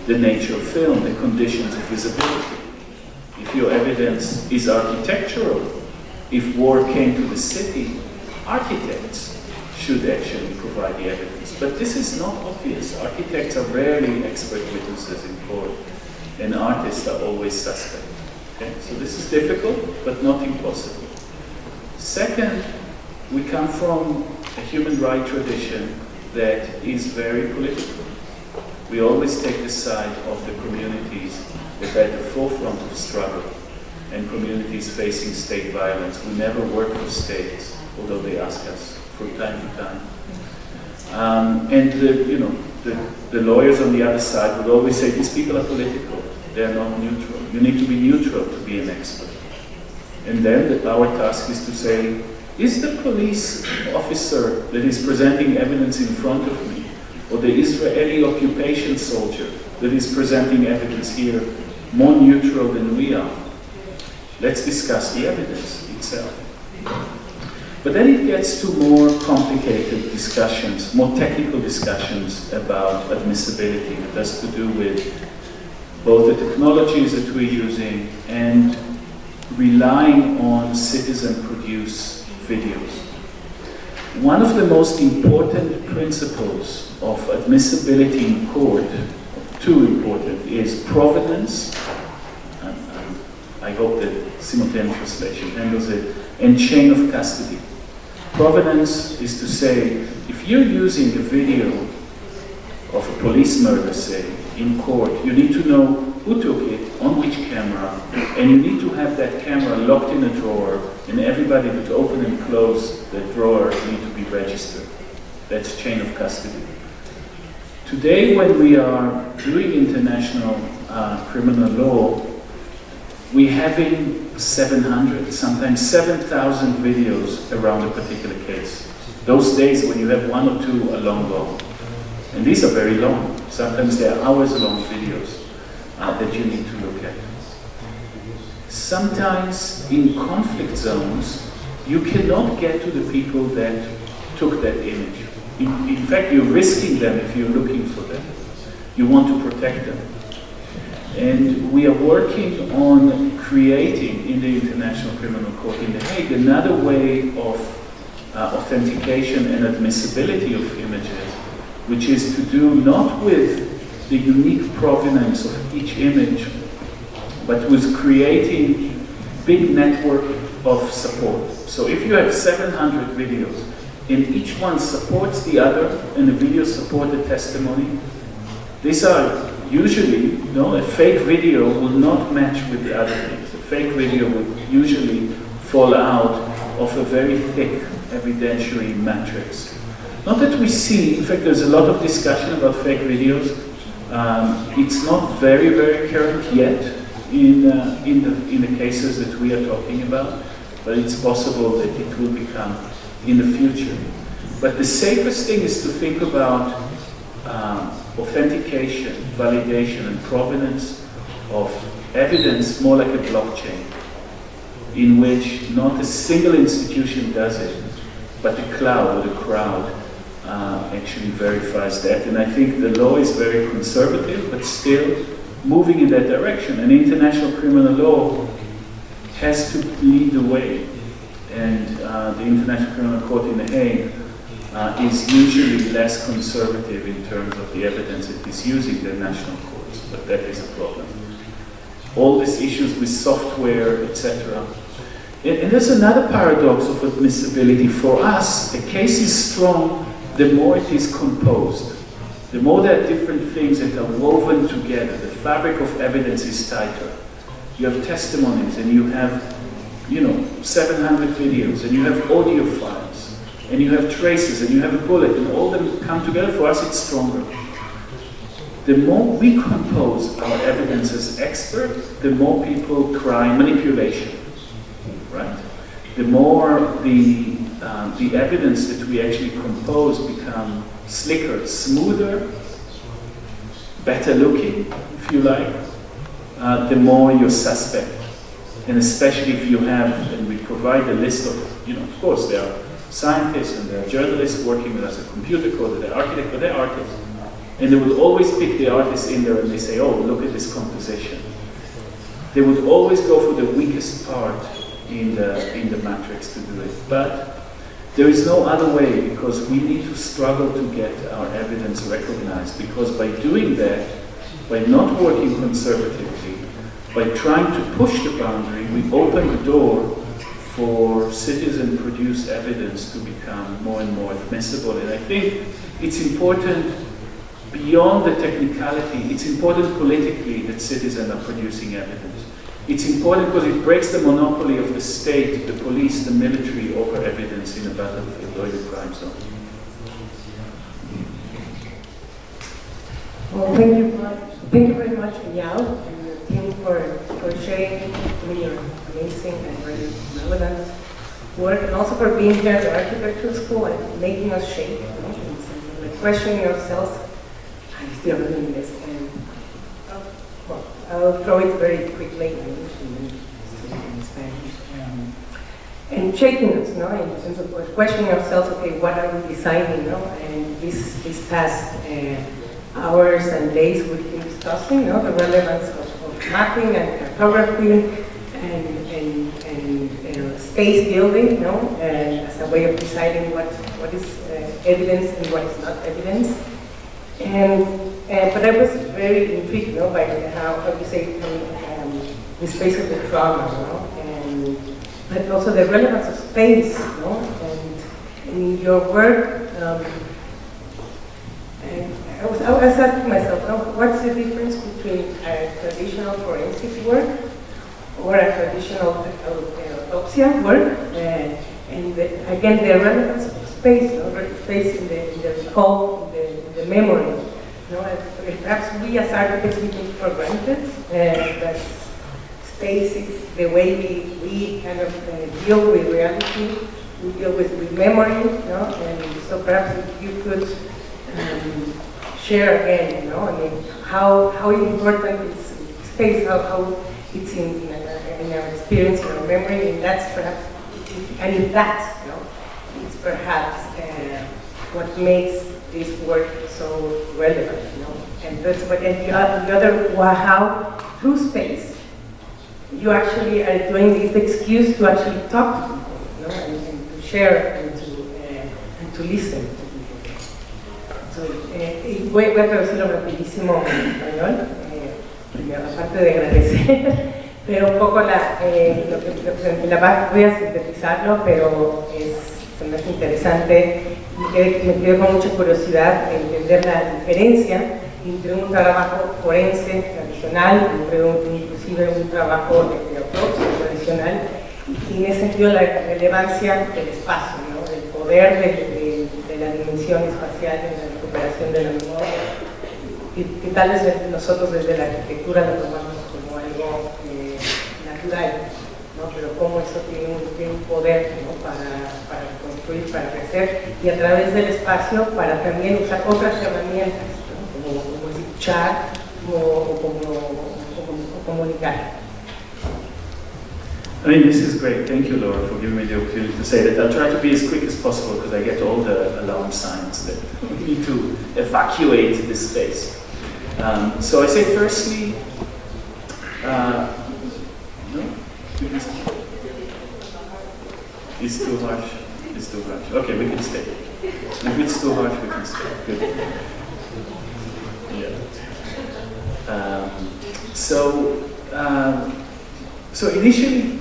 The nature of film, the conditions of visibility. If your evidence is architectural, if war came to the city, architects should actually provide the evidence. But this is not obvious. Architects are rarely expert witnesses in court, and artists are always suspect. Okay? So this is difficult, but not impossible. Second, we come from a human rights tradition that is very political. We always take the side of the communities that are at the forefront of struggle and communities facing state violence. We never work for states, although they ask us from time to time. And the lawyers on the other side would always say, these people are political, they are not neutral. You need to be neutral to be an expert. And then our task is to say, is the police officer that is presenting evidence in front of me, or the Israeli occupation soldier that is presenting evidence here, more neutral than we are? Let's discuss the evidence itself. But then it gets to more complicated discussions, more technical discussions about admissibility. It has to do with both the technologies that we're using and relying on citizen-produced videos. One of the most important principles of admissibility in court, 2 important, is provenance, I hope that simultaneous translation handles it, and chain of custody. Provenance is to say, if you're using a video of a police murder, say, in court, you need to know who took it, on which camera, and you need to have that camera locked in a drawer, and everybody that open and close the drawer need to be registered. That's chain of custody. Today, when we are doing international criminal law, we're having 700, sometimes 7,000 videos around a particular case. Those days when you have 1 or 2 are long gone. And these are very long. Sometimes they are hours-long videos that you need to look at. Sometimes in conflict zones, you cannot get to the people that took that image. in fact, you're risking them if you're looking for them. You want to protect them. And we are working on creating in the International Criminal Court in The Hague another way of authentication and admissibility of images, which is to do not with the unique provenance of each image, but with creating big network of support. So if you have 700 videos, and each one supports the other, and the videos support the testimony, these are usually, a fake video will not match with the other things. A fake video will usually fall out of a very thick evidentiary matrix. Not that we see, in fact, there's a lot of discussion about fake videos. It's not very, very current yet in the cases that we are talking about, but it's possible that it will become in the future. But the safest thing is to think about authentication, validation, and provenance of evidence more like a blockchain, in which not a single institution does it, but the cloud or the crowd actually verifies that. And I think the law is very conservative, but still moving in that direction. And international criminal law has to lead the way. And the International Criminal Court in The Hague is usually less conservative in terms of the evidence it is using than national courts, but that is a problem. All these issues with software, etc. And there's another paradox of admissibility. For us, a case is strong the more it is composed. The more there are different things that are woven together, the fabric of evidence is tighter. You have testimonies, and you have 700 videos, and you have audio files, and you have traces, and you have a bullet, and all of them come together. For us, it's stronger. The more we compose our evidence as experts, the more people cry manipulation, right? The more the evidence that we actually compose become slicker, smoother, better looking, if you like, the more you're suspect. And especially if you have, and we provide a list of, of course there are scientists and there are journalists working with us, a computer code, they're architects, but they're artists. And they will always pick the artist in there and they say, oh, look at this composition. They would always go for the weakest part in the matrix to do it. But there is no other way, because we need to struggle to get our evidence recognized, because by doing that, by not working conservatively, by trying to push the boundary, we open the door for citizen-produced evidence to become more and more admissible. And I think it's important, beyond the technicality, it's important politically that citizens are producing evidence. It's important because it breaks the monopoly of the state, the police, the military over evidence in a battlefield or in a crime zone. Well, thank you very much, Eyal, and your team for sharing your amazing and very relevant work, and also for being here at the architecture school and making us shake, and questioning ourselves. I'm still doing this, and I'll throw it very quickly in English and then in Spanish. And shaking us, in the sense of questioning ourselves. Okay, what are we deciding? And this past hours and days we've been discussing, the relevance of mapping and cartography and space building, and as a way of deciding what is evidence and what is not evidence. But I was very intrigued, by how you say the space of the trauma, but also the relevance of space, and in your work. I was asking myself, what's the difference between a traditional forensic work or a traditional autopsy work, and again the relevance of space, space in the recall, in the memory. Perhaps we as architects we take for granted that space is the way we kind of deal with reality, we deal with memory, and so perhaps if you could share again, how important is space, how it's in our experience, in our memory, and that's perhaps, and if that, it's perhaps what makes this work so relevant, you know. And that's what, and the other, how through space, you actually are doing this excuse to actually talk to people, you know, and to share and to listen. So, voy a traducirlo rapidísimo en español, primero aparte de agradecer, pero un poco voy a sintetizarlo, pero se me hace interesante y me quedo con mucha curiosidad de entender la diferencia entre un trabajo forense tradicional, inclusive un trabajo de autopsia tradicional, y en ese sentido la relevancia del espacio, ¿no? El poder de la dimensión espacial en la recuperación de la memoria, que tal vez nosotros desde la arquitectura lo tomamos como algo natural, ¿no? Pero cómo eso tiene un poder, ¿no? para construir, para crecer, y a través del espacio para también usar otras herramientas, ¿no? como escuchar o comunicar. I mean, this is great. Thank you, Laura, for giving me the opportunity to say that. I'll try to be as quick as possible because I get all the alarm signs that we need to evacuate this space. So I say, firstly, no? It's too harsh. It's too harsh. Okay, we can stay. If it's too harsh, we can stay. Good. Yeah. So initially,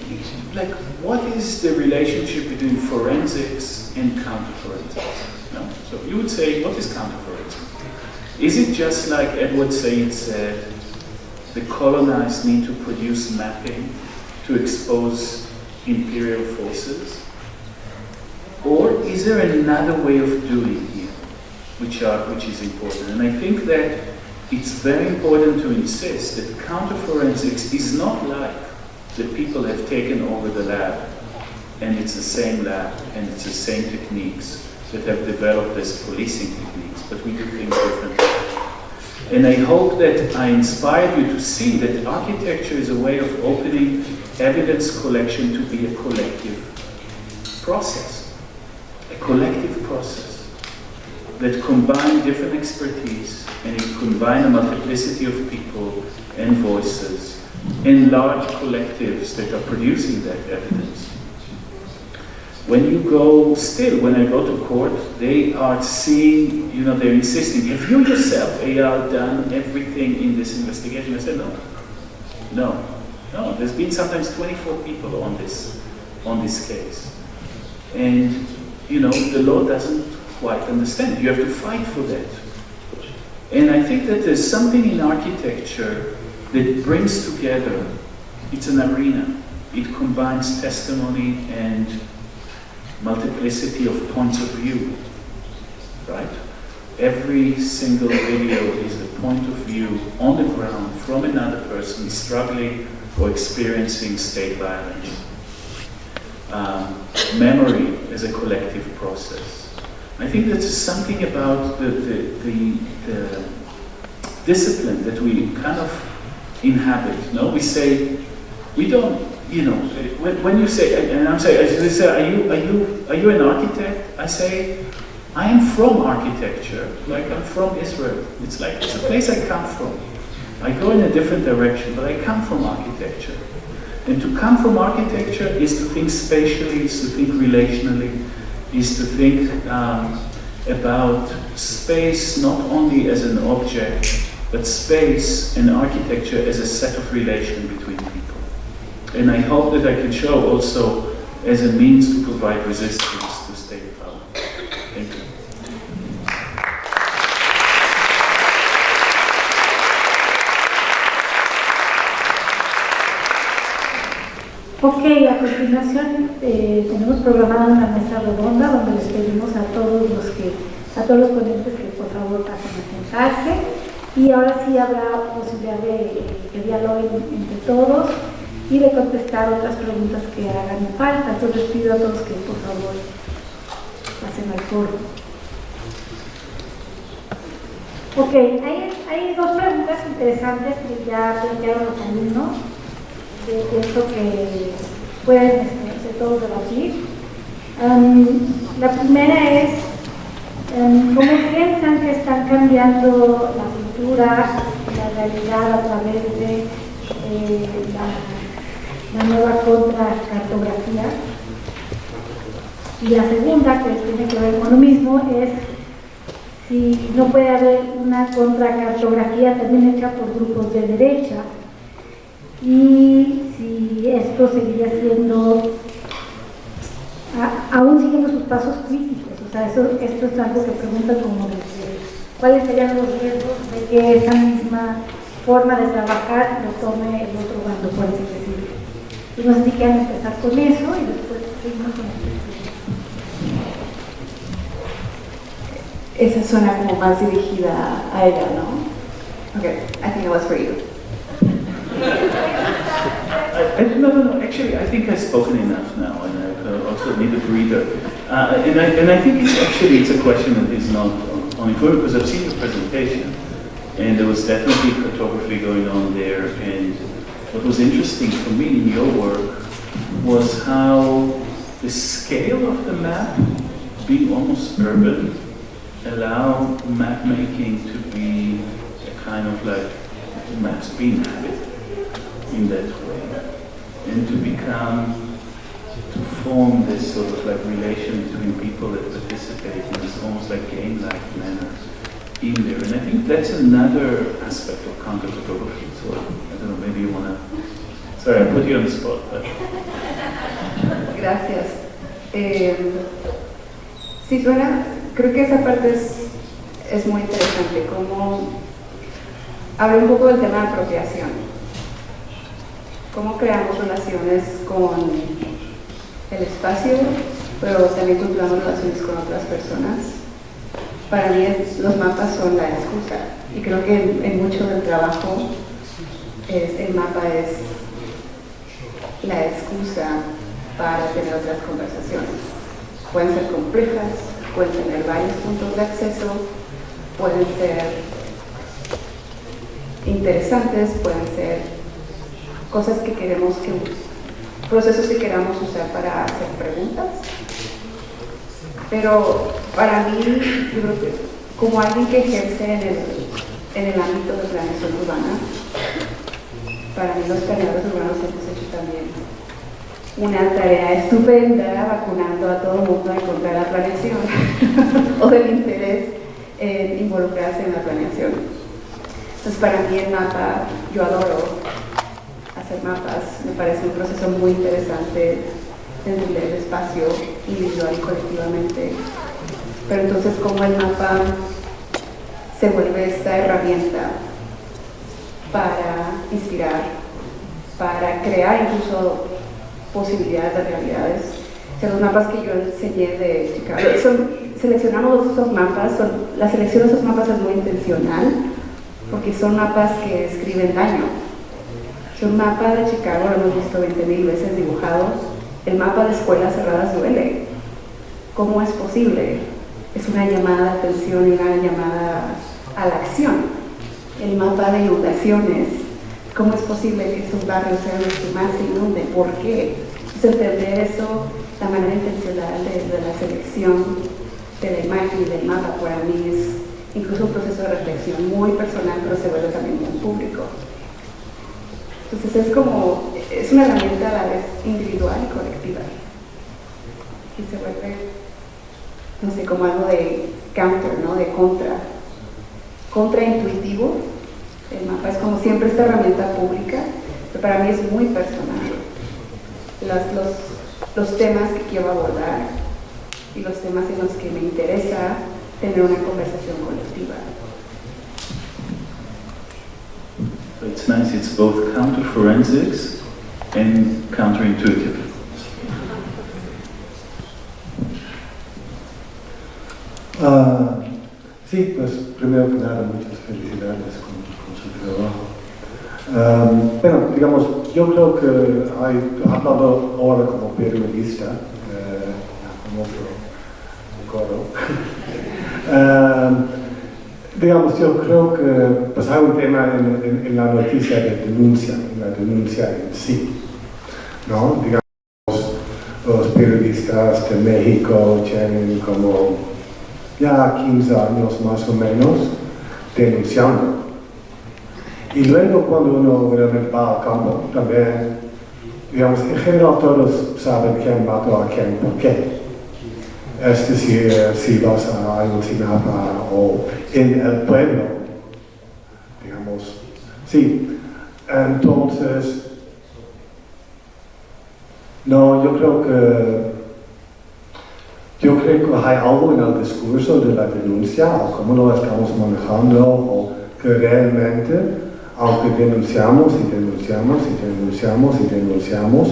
like, what is the relationship between forensics and counterforensics? No? So you would say, what is counterforensics? Is it just like Edward Said said, the colonized need to produce mapping to expose imperial forces? Or is there another way of doing here, which is important? And I think that it's very important to insist that counterforensics is not like the people have taken over the lab and it's the same lab and it's the same techniques that have developed as policing techniques, but we do things differently. And I hope that I inspired you to see that architecture is a way of opening evidence collection to be a collective process. A collective process that combines different expertise and it combines a multiplicity of people and voices and large collectives that are producing that evidence. When I go to court, they are seeing, you know, they're insisting, have you yourself, Eyal, done everything in this investigation? I said, no, there's been sometimes 24 people on this case. And, you know, the law doesn't quite understand. You have to fight for that. And I think that there's something in architecture that brings together, it's an arena. It combines testimony and multiplicity of points of view, right? Every single video is a point of view on the ground from another person struggling or experiencing state violence. Memory as a collective process. I think that's something about the discipline that we kind of inhabit. No, we say we don't. You know, when you say, and I'm saying, as they say, are you an architect? I say, I am from architecture. Like I'm from Israel. It's like it's a place I come from. I go in a different direction, but I come from architecture. And to come from architecture is to think spatially, is to think relationally, is to think about space not only as an object, but space and architecture as a set of relation between people. And I hope that I can show also as a means to provide resistance to state power. Thank you. Ok, a continuación tenemos programada una mesa redonda donde les pedimos a todos los ponentes que por favor pasen a sentarse, y ahora sí habrá posibilidad de diálogo entre todos y de contestar otras preguntas que hagan falta. Entonces les pido a todos que por favor pasen al foro. Ok, hay dos preguntas interesantes que ya plantearon los alumnos, que pienso que pueden todos debatir. La primera es, ¿Cómo piensan que están cambiando la cultura, la realidad a través de la nueva contracartografía? Y la segunda, que tiene que ver con lo mismo, es si no puede haber una contracartografía también hecha por grupos de derecha, y si esto seguiría siendo, aún siguiendo sus pasos críticos. O sea, esto es algo que preguntan como cuáles serían los riesgos de que esa misma forma de trabajar lo tome el otro bando, por así decirlo. Y no sé si quieren empezar con eso y después seguimos con esto. Esa suena como más dirigida a ella, ¿no? Okay, I think it was for you. No. Actually, I think I've spoken enough now, and I also need a breather. And I think it's a question that is not only for because I've seen the presentation, and there was definitely cartography going on there. And what was interesting for me in your work was how the scale of the map, being almost urban, allowed map making to be a kind of like maps being inhabited in that way, and to form this sort of like relation between people that participate in this almost like game-like manner in there. And I think that's another aspect of counter-photography. So I don't know, maybe you want to... Sorry, I put you on the spot. But... Gracias. Sí, suena, creo que esa parte es muy interesante, como habla un poco del tema de apropiación. Cómo creamos relaciones con el espacio, pero también cultivamos relaciones con otras personas. Para mí los mapas son la excusa, y creo que en mucho del trabajo el mapa es la excusa para tener otras conversaciones. Pueden ser complejas, pueden tener varios puntos de acceso, pueden ser interesantes, pueden ser cosas que queremos, procesos que queramos usar para hacer preguntas. Pero para mí, yo creo que como alguien que ejerce en el ámbito de planeación urbana, para mí los planeadores urbanos hemos hecho también una tarea estupenda vacunando a todo el mundo en contra de la planeación o del interés en involucrarse en la planeación. Entonces para mí el mapa, yo adoro hacer mapas, me parece un proceso muy interesante de entender el espacio individual y colectivamente, pero entonces cómo el mapa se vuelve esta herramienta para inspirar, para crear incluso posibilidades de realidades. O sea, los mapas que yo enseñé de Chicago, seleccionamos esos mapas, la selección de esos mapas es muy intencional, porque son mapas que escriben daño. Un mapa de Chicago lo hemos visto 20.000 veces dibujado. El mapa de escuelas cerradas duele. ¿Cómo es posible? Es una llamada de atención y una llamada a la acción. El mapa de inundaciones. ¿Cómo es posible que esos barrios sean los que más se inunden? ¿Por qué? Es entender eso, la manera intencional de la selección de la imagen y del mapa, para mí es incluso un proceso de reflexión muy personal, pero se vuelve también muy público. Entonces es una herramienta a la vez individual y colectiva. Y se vuelve, no sé, como algo de counter, ¿no? De contraintuitivo. El mapa es como siempre esta herramienta pública, pero para mí es muy personal. Los temas que quiero abordar y los temas en los que me interesa tener una conversación colectiva. So it's nice, it's both counter-forensics and counterintuitive. Sí, pues primero que nada, muchas felicidades con su trabajo. Bueno, digamos, yo creo que hablando ahora como periodista, como otro coro, digamos, yo creo que pues hay un tema en la noticia de denuncia, en la denuncia en sí, ¿no? Digamos, los periodistas de México tienen como ya 15 años más o menos denunciando. Y luego cuando uno realmente va al campo, también, digamos, en general todos saben quién mató a quién, por qué. Es decir, si vas a Ayotzinapa o en el pueblo, digamos, sí. Entonces, no, yo creo que hay algo en el discurso de la denuncia, o cómo lo estamos manejando, o que realmente, aunque denunciamos y denunciamos y denunciamos y denunciamos,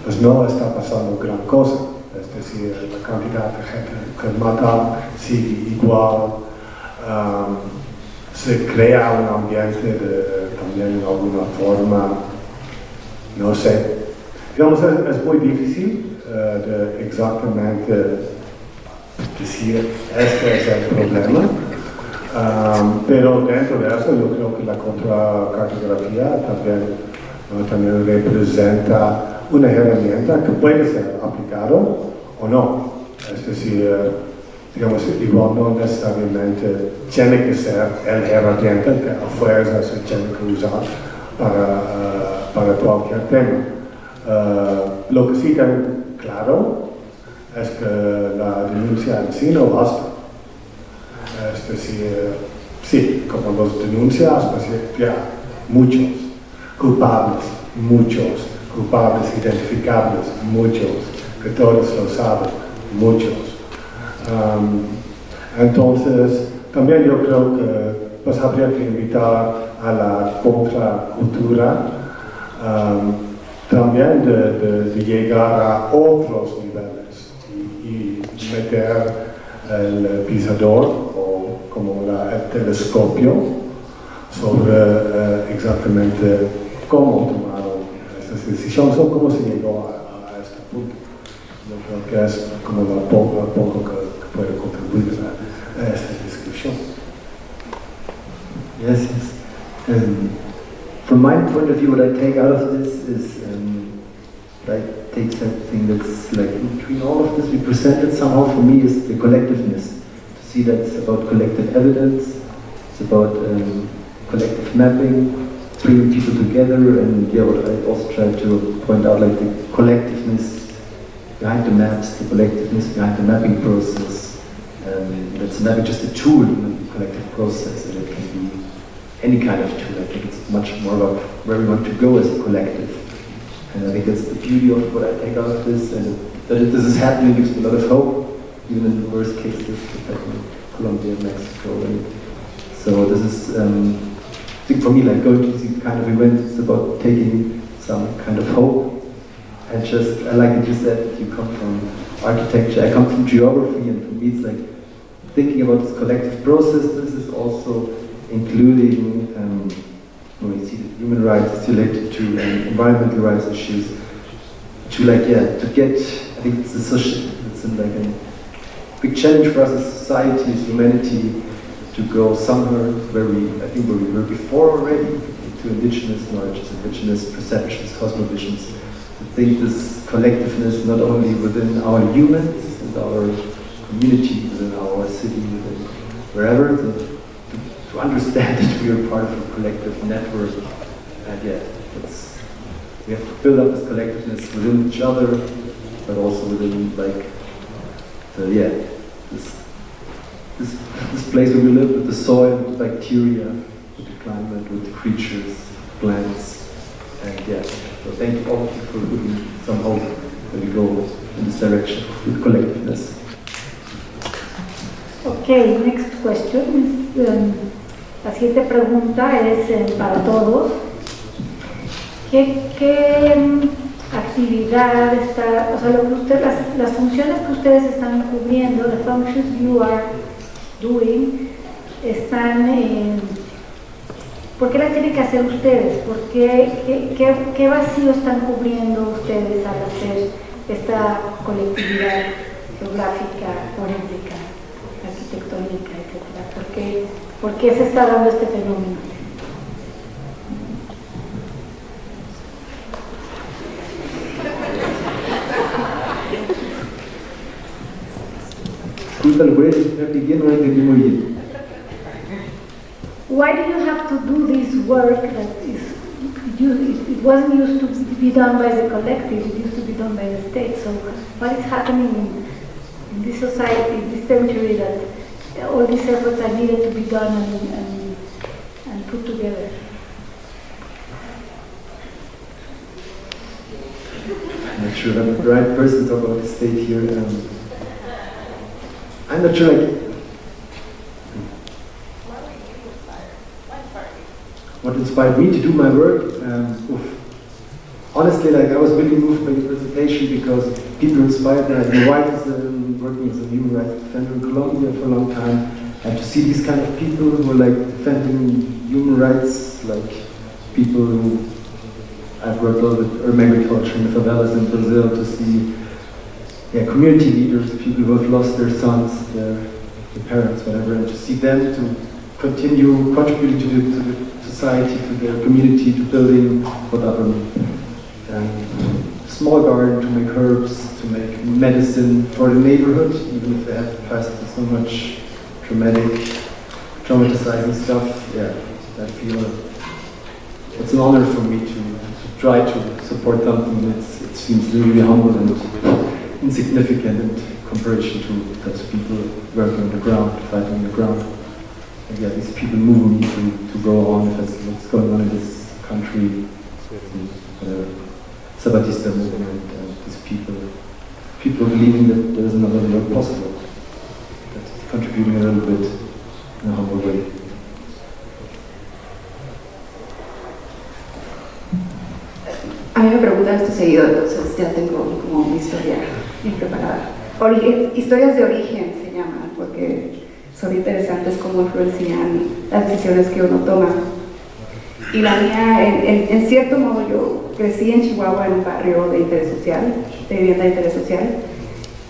pues no está pasando gran cosa. Es decir, la cantidad de gente que mata sigue igual, se crea un ambiente también de alguna forma, no sé. Digamos, es muy difícil de exactamente decir, este es el problema. Pero dentro de eso yo creo que la contracartografía también representa una herramienta que puede ser aplicado o no. Es decir, digamos, igual no necesariamente tiene que ser la herramienta que a fuerza se tiene que usar para cualquier tema. Lo que sí tengo claro es que la denuncia en sí no basta. Es decir, sí, como los denuncias, pues ya, muchos culpables identificables, muchos, que todos lo saben, muchos. Entonces, también yo creo que pues habría que invitar a la contracultura también de llegar a otros niveles y meter el pisador o como el telescopio sobre exactamente cómo tomaron estas decisiones o cómo se llegó a este punto. Yo creo que es como lo poco que puede contribuir a esta discusión. Yes. From my point of view, what I take out of this is I take something that's like in between all of this we presented somehow for me is the collectiveness. To see that it's about collective evidence, it's about collective mapping, bringing people together, and yeah, what I also tried to point out, like the collectiveness behind the maps, the collectiveness behind the mapping process. That's not just a tool in the collective process, and it can be any kind of tool. I think it's much more about where we want to go as a collective. And I think that's the beauty of what I take out of this, and that this is happening gives me a lot of hope, even in the worst cases, like in Colombia, Mexico. And so this is, I think for me, like going to these kind of events, it's about taking some kind of hope. And just, I like that you said that you come from architecture, I come from geography, and for me it's like thinking about this collective process. This is also including, when we see that human rights is related to environmental rights issues, to like, yeah, to get, I think it's like a big challenge for us as society, as humanity, to go somewhere where where we were before already, to indigenous knowledges, indigenous perceptions, cosmovisions, to think this collectiveness not only within our humans and our community, within our city, within wherever, to understand that we are part of a collective network. And yeah, we have to build up this collectiveness within each other, but also within like this place where we live, with the soil, with the bacteria, with the climate, with the creatures, plants, and yeah. So thank you all for giving some hope that we go in this direction with collectiveness. Okay, next question is, la siguiente pregunta es para todos. ¿Qué actividad está, o sea, lo que ustedes, las funciones que ustedes están cubriendo, the functions you are doing, están, ¿por qué las tienen que hacer ustedes? ¿Qué vacío están cubriendo ustedes al hacer esta colectividad geográfica, forénsica, arquitectónica, etcétera? ¿Por qué se está dando este fenómeno? Why do you have to do this work that is, it wasn't used to be done by the collective, it used to be done by the state, so what is happening in this society, in this territory, that all these efforts are needed to be done and put together? I'm not sure I'm the right person to talk about the state here. I'm not sure, like, what inspired me to do my work. Honestly, like, I was really moved by your presentation because people inspired me. I've been working as a human rights defender in Colombia for a long time, and to see these kind of people who are like defending human rights, like people who I've worked a little with urban agriculture in the favelas in Brazil, to see community leaders, people who have lost their sons, their parents, whatever, and to see them to continue contributing to the society, to their community, to building whatever, small garden, to make herbs, to make medicine for the neighborhood, even if they have passed so much traumatizing stuff. Yeah, I feel it's an honor for me to try to support something that it seems really humble and insignificant in comparison to those people working on the ground, fighting on the ground. And yeah, these people move me to go on. That's what's going on in this country, Sabatista movement, and these people believing that there is another world possible, that's contributing a little bit in a humble way. A mí me preguntan esto seguido, entonces ya tengo como mi historia bien preparada. Historias de origen se llaman, porque son interesantes cómo influencian las decisiones que uno toma. Y la mía, en cierto modo, yo crecí en Chihuahua en un barrio de interés social, de vivienda de interés social,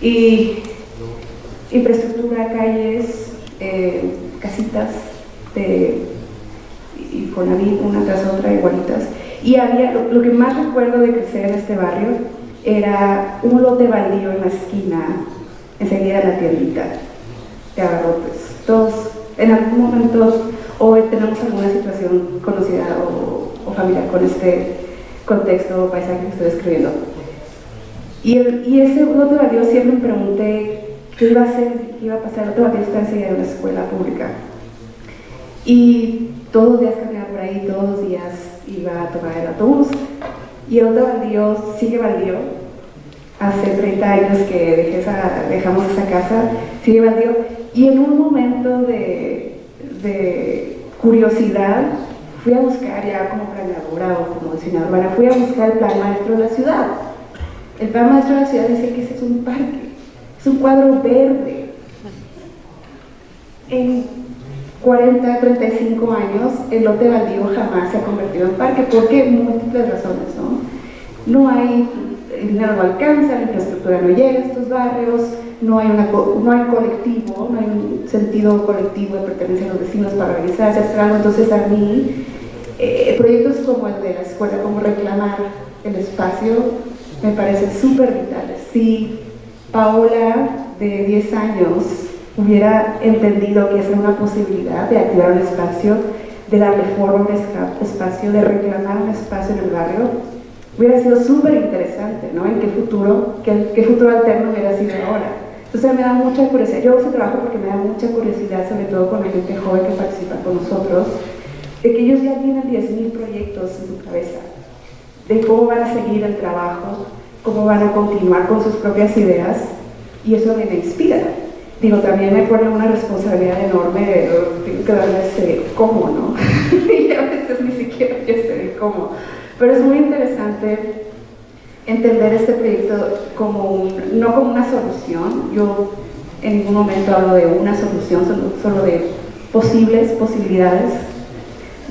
y infraestructura, calles, casitas de Infonavit, una tras otra, igualitas. Y había, lo que más recuerdo de crecer en este barrio era un lote baldío en la esquina, enseguida de la tiendita de abarrotes. Todos, en algún momento, hoy tenemos alguna situación conocida o familiar con este contexto o paisaje que estoy describiendo. Y ese lote baldío siempre me pregunté qué iba a hacer, qué iba a pasar. El lote baldío está enseguida de una escuela pública. Y todos los días caminaba por ahí, todos los días iba a tomar el autobús. Y el lote baldío sigue baldío. Hace 30 años que dejamos esa casa, sigue baldío. Y en un momento de curiosidad, fui a buscar ya como planeadora o como diseñadora urbana, fui a buscar el plan maestro de la ciudad. El plan maestro de la ciudad dice que ese es un parque, es un cuadro verde. En 40, 35 años, el lote baldío jamás se ha convertido en parque, porque múltiples razones, ¿no? No hay, el dinero no alcanza, la infraestructura no llega a estos barrios, no hay colectivo, no hay un sentido colectivo de pertenencia a los vecinos para organizarse, hacer algo. Entonces a mí, proyectos como el de la escuela, como reclamar el espacio, me parecen súper vitales. Si Paola, de 10 años, hubiera entendido que esa era una posibilidad de activar un espacio, de darle forma a un espacio, de reclamar un espacio en el barrio, hubiera sido súper interesante, ¿no? En qué futuro alterno hubiera sido ahora. Entonces me da mucha curiosidad. Yo hago ese trabajo porque me da mucha curiosidad, sobre todo con la gente joven que participa con nosotros, de que ellos ya tienen 10.000 proyectos en su cabeza, de cómo van a seguir el trabajo, cómo van a continuar con sus propias ideas, y eso me inspira. Digo, también me pone una responsabilidad enorme, tengo que darles cómo, ¿no? Y a veces ni siquiera yo sé cómo. Pero es muy interesante entender este proyecto como no como una solución. Yo en ningún momento hablo de una solución, solo de posibilidades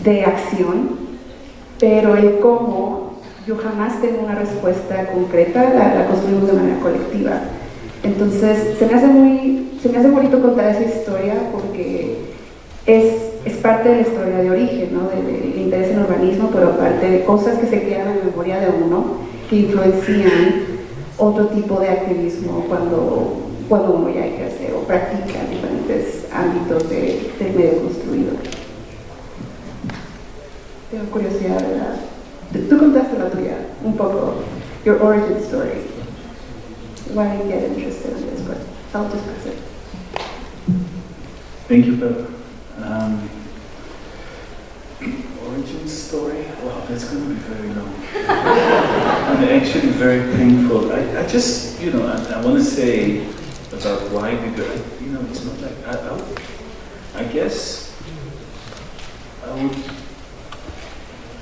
de acción, pero el cómo, yo jamás tengo una respuesta concreta, la construimos de manera colectiva. Entonces se me hace bonito contar esa historia porque es parte de la historia de origen, ¿no? Del interés en urbanismo, pero aparte de cosas que se quedan en memoria de uno, que influencian otro tipo de activismo cuando cuando uno ya ejerce o practica en diferentes ámbitos del medio construido. Tengo curiosidad, ¿verdad? Tú contaste la tuya, un poco, your origin story. Why did you get interested in this, but I'll just pass it. Thank you, Pepper. Origin story? Wow, that's going to be very long. And actually very painful. I just, you know, I want to say about why we do it. You know, it's not like, I guess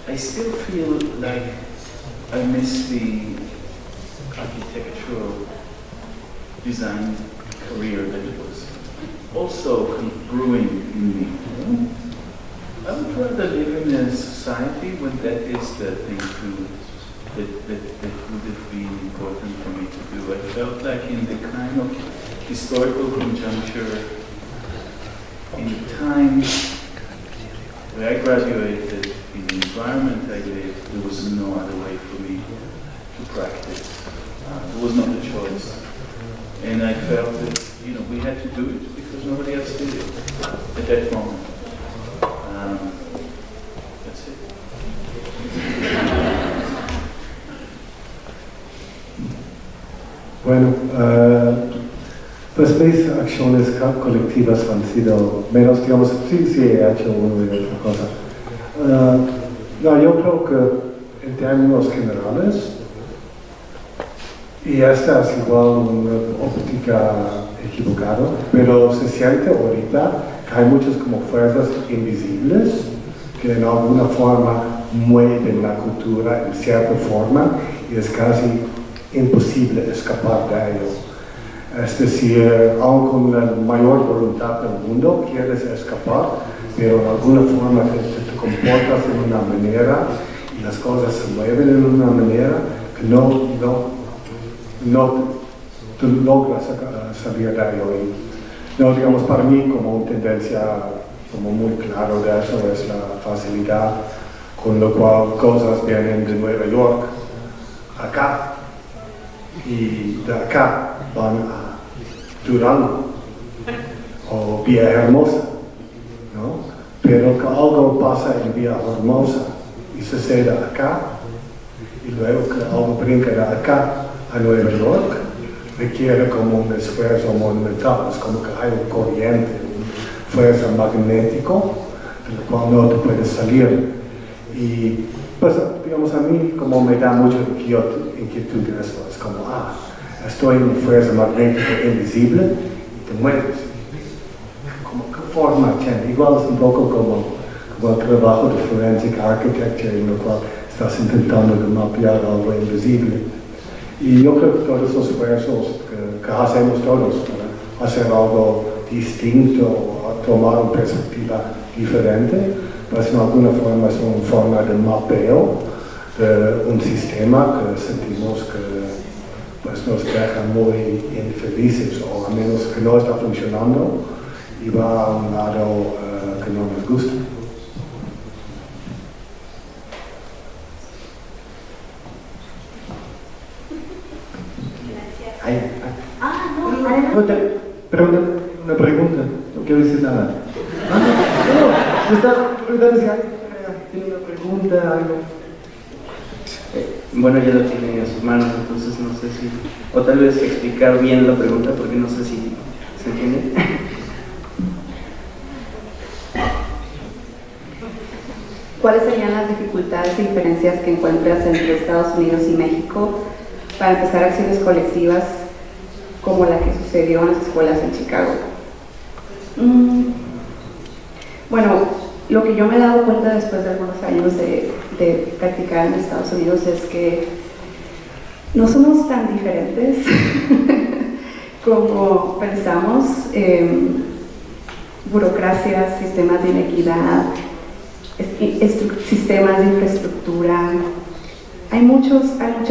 I still feel like I miss the architectural design career that was also kind of brewing in me. You know? I would rather live in a society when that is the thing that would have been important for me to do. I felt like in the kind of historical conjuncture, in the time where I graduated, in the environment I lived, there was no other way for me to practice. There was not a choice. And I felt that, you know, we had to do it because nobody else did it at that moment. That's it. Bueno, pues mis acciones colectivas han sido menos, digamos, sí he hecho una y otra cosa. No, yo creo que en términos generales, y esta es igual una óptica equivocada, pero se siente ahorita que hay muchas como fuerzas invisibles que en alguna forma mueven la cultura en cierta forma y es casi imposible escapar de ello. Es decir, aun con la mayor voluntad del mundo quieres escapar, pero en alguna forma te comportas de una manera y las cosas se mueven en una manera que no tú logras salir de ello. Y no, digamos, para mí como una tendencia como muy claro de eso es la facilidad con la cual cosas vienen de Nueva York acá y de acá van a Durango o Villahermosa, ¿no? Pero que algo pasa en Villahermosa y sucede acá y luego que algo brinca de acá a Nueva York requiere como un esfuerzo monumental, es como que hay un corriente, una fuerza magnético de la cual no te puedes salir. Y pues digamos a mí como me da mucha inquietud eso, es como estoy en una fuerza magnética invisible y te mueves. Como qué forma tiene, igual es un poco como el trabajo de forensic architecture en el cual estás intentando de mapear algo invisible. Y yo creo que todos esos esfuerzos que hacemos todos para hacer algo distinto, tomar una perspectiva diferente, pues en alguna forma es una forma de mapeo de un sistema que sentimos que pues, nos deja muy infelices o a menos que no está funcionando y va a un lado que no nos gusta. Una pregunta, no quiero decir nada. No, está preguntando si tiene una pregunta, algo. Bueno, ya lo tiene en sus manos, entonces no sé si, o tal vez explicar bien la pregunta porque no sé si se entiende. ¿Cuáles serían las dificultades y diferencias que encuentras entre Estados Unidos y México para empezar acciones colectivas como la que sucedió en las escuelas en Chicago? Bueno, lo que yo me he dado cuenta después de algunos años de practicar en Estados Unidos es que no somos tan diferentes como pensamos. Burocracias, sistemas de inequidad, sistemas de infraestructura. Hay muchas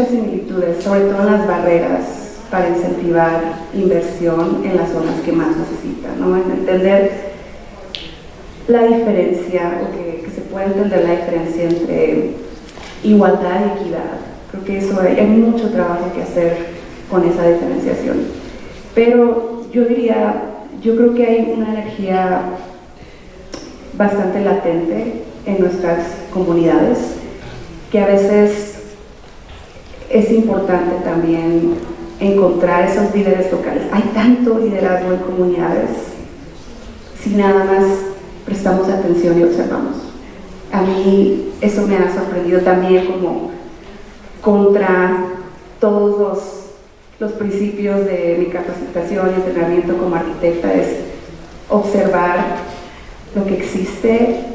similitudes, sobre todo en las barreras para incentivar inversión en las zonas que más necesitan, ¿no? Entender la diferencia, o que se pueda entender la diferencia entre igualdad y equidad. Creo que eso hay mucho trabajo que hacer con esa diferenciación. pero yo creo que hay una energía bastante latente en nuestras comunidades, que a veces es importante también encontrar esos líderes locales. Hay tanto liderazgo en comunidades si nada más prestamos atención y observamos. A mí eso me ha sorprendido también, como contra todos los principios de mi capacitación y entrenamiento como arquitecta, es observar lo que existe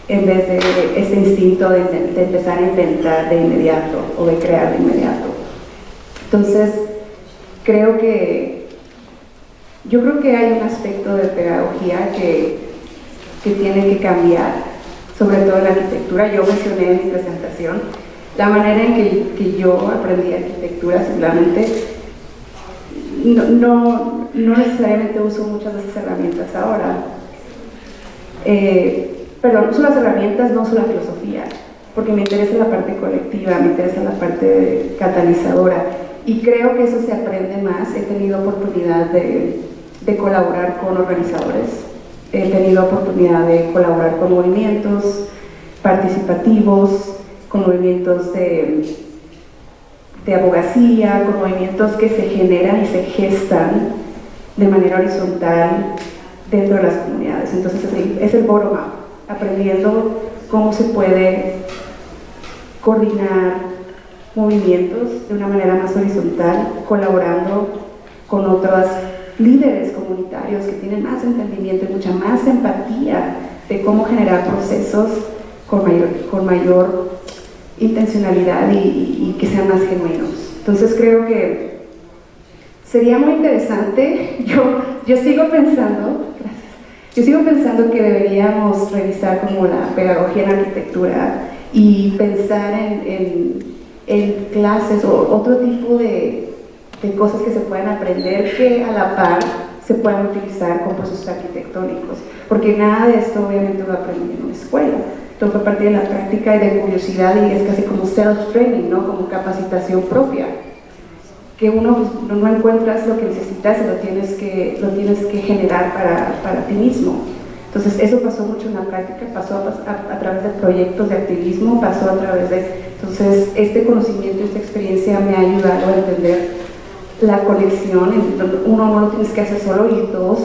en vez de este instinto de empezar a inventar de inmediato o de crear de inmediato. Entonces, yo creo que hay un aspecto de pedagogía que tiene que cambiar, sobre todo en la arquitectura. Yo mencioné en mi presentación la manera en que yo aprendí arquitectura. Seguramente no necesariamente uso muchas de esas herramientas ahora. Perdón, uso las herramientas, no uso la filosofía, porque me interesa la parte colectiva, me interesa la parte catalizadora, y creo que eso se aprende más. He tenido oportunidad de colaborar con organizadores, he tenido oportunidad de colaborar con movimientos participativos, con movimientos de abogacía, con movimientos que se generan y se gestan de manera horizontal dentro de las comunidades. Entonces es el bottom-up, aprendiendo cómo se puede coordinar movimientos de una manera más horizontal, colaborando con otros líderes comunitarios que tienen más entendimiento y mucha más empatía de cómo generar procesos con mayor intencionalidad y que sean más genuinos. Entonces creo que sería muy interesante. Yo sigo pensando que deberíamos revisar como la pedagogía en arquitectura y pensar en clases o otro tipo de cosas que se puedan aprender que a la par se puedan utilizar con procesos arquitectónicos, porque nada de esto obviamente lo aprendí en una escuela. Todo fue a partir de la práctica y de curiosidad, y es casi como self-training, ¿no? Como capacitación propia, que uno pues, no encuentras lo que necesitas y lo tienes que generar para ti mismo. Entonces eso pasó mucho en la práctica, pasó a través de proyectos de activismo, pasó a través de... Entonces este conocimiento, esta experiencia me ha ayudado a entender la conexión. Uno no lo tienes que hacer solo, y dos,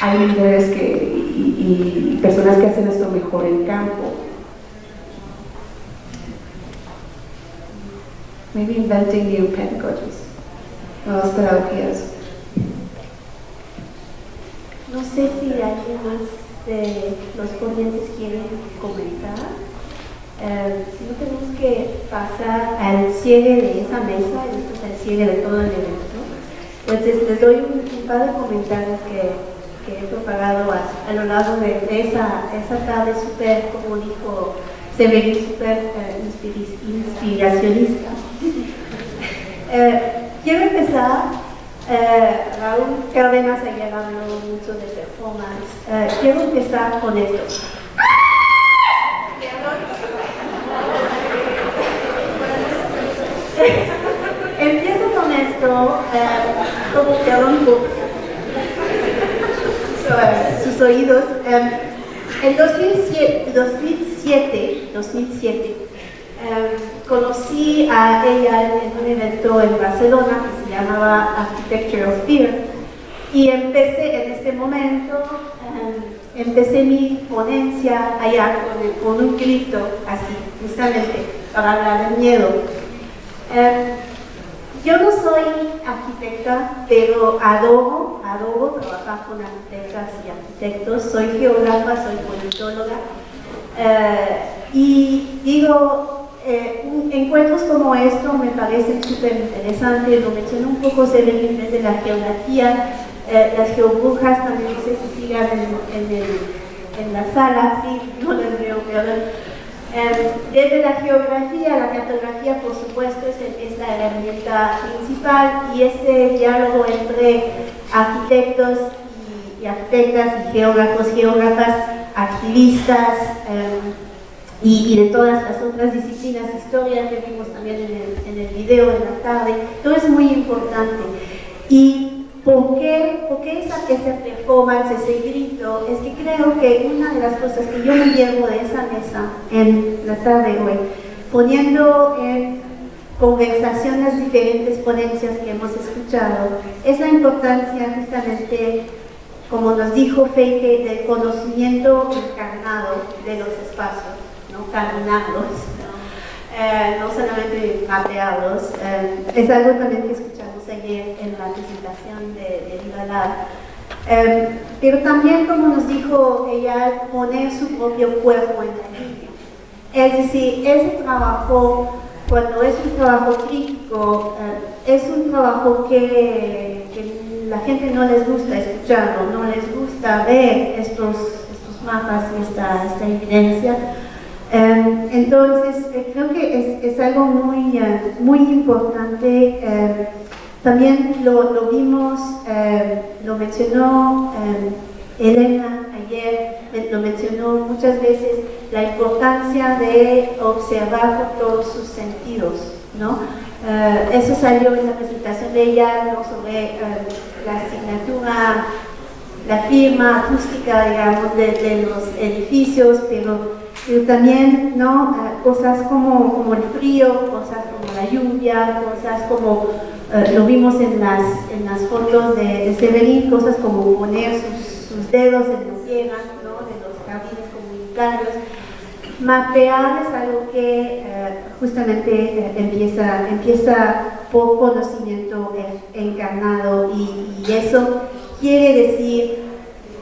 hay líderes y personas que hacen esto mejor en campo. Maybe inventing new pedagogies, nuevas pedagogías. No sé si alguien más de los ponentes quieren comentar. Si no, tenemos que pasar al cierre de esa mesa, y esto es el cierre de todo el evento. Entonces les doy un par de comentarios que he propagado a lo largo de esa tarde súper, como dijo Severin, súper inspiracionista. Quiero empezar. Raúl Cárdenas ayer habló mucho de performance. Quiero empezar con esto. Empiezo con esto, como perdón sus oídos. En 2007 conocí a Eyal en un evento en Barcelona que se llamaba Architecture of Fear, y empecé en ese momento, empecé mi ponencia allá con un grito así, justamente para hablar del miedo. Yo no soy arquitecta, pero adoro trabajar con arquitectas y arquitectos. Soy geógrafa, soy politóloga, y digo, encuentros como esto me parecen súper interesantes. Lo menciono un poco desde la geografía. Las geobrujas también, no sé si sigan en la sala, sí, no les veo, perdón. Desde la geografía, la cartografía, por supuesto, es la herramienta principal, y este diálogo entre arquitectos y arquitectas y geógrafos, geógrafas, activistas, y de todas las otras disciplinas, historia que vimos también en el video de la tarde, todo es muy importante. Y ¿Por qué esa performance, ese grito? Es que creo que una de las cosas que yo me llevo de esa mesa en la tarde hoy, poniendo en conversaciones diferentes ponencias que hemos escuchado, es la importancia justamente, como nos dijo Feike, del conocimiento encarnado de los espacios, no caminados, no solamente mapeados. Es algo también que escuchamos ayer en la presentación de Eyal. Pero también, como nos dijo Eyal, poner su propio cuerpo en la línea. Es decir, ese trabajo, cuando es un trabajo crítico, es un trabajo que la gente no les gusta escucharlo, no les gusta ver estos mapas y esta evidencia. Entonces, creo que es algo muy importante. También lo vimos, lo mencionó Elena ayer, lo mencionó muchas veces, la importancia de observar con todos sus sentidos, ¿no? Eso salió en la presentación de ella, ¿no? Sobre la asignatura, la firma acústica, digamos, de los edificios, pero también, ¿no? Cosas como el frío, cosas como la lluvia, cosas como, lo vimos en las fotos de Severín, cosas como poner sus dedos en la tierra, ¿no? De los jardines comunitarios. Mapear es algo que justamente empieza por conocimiento encarnado, y eso quiere decir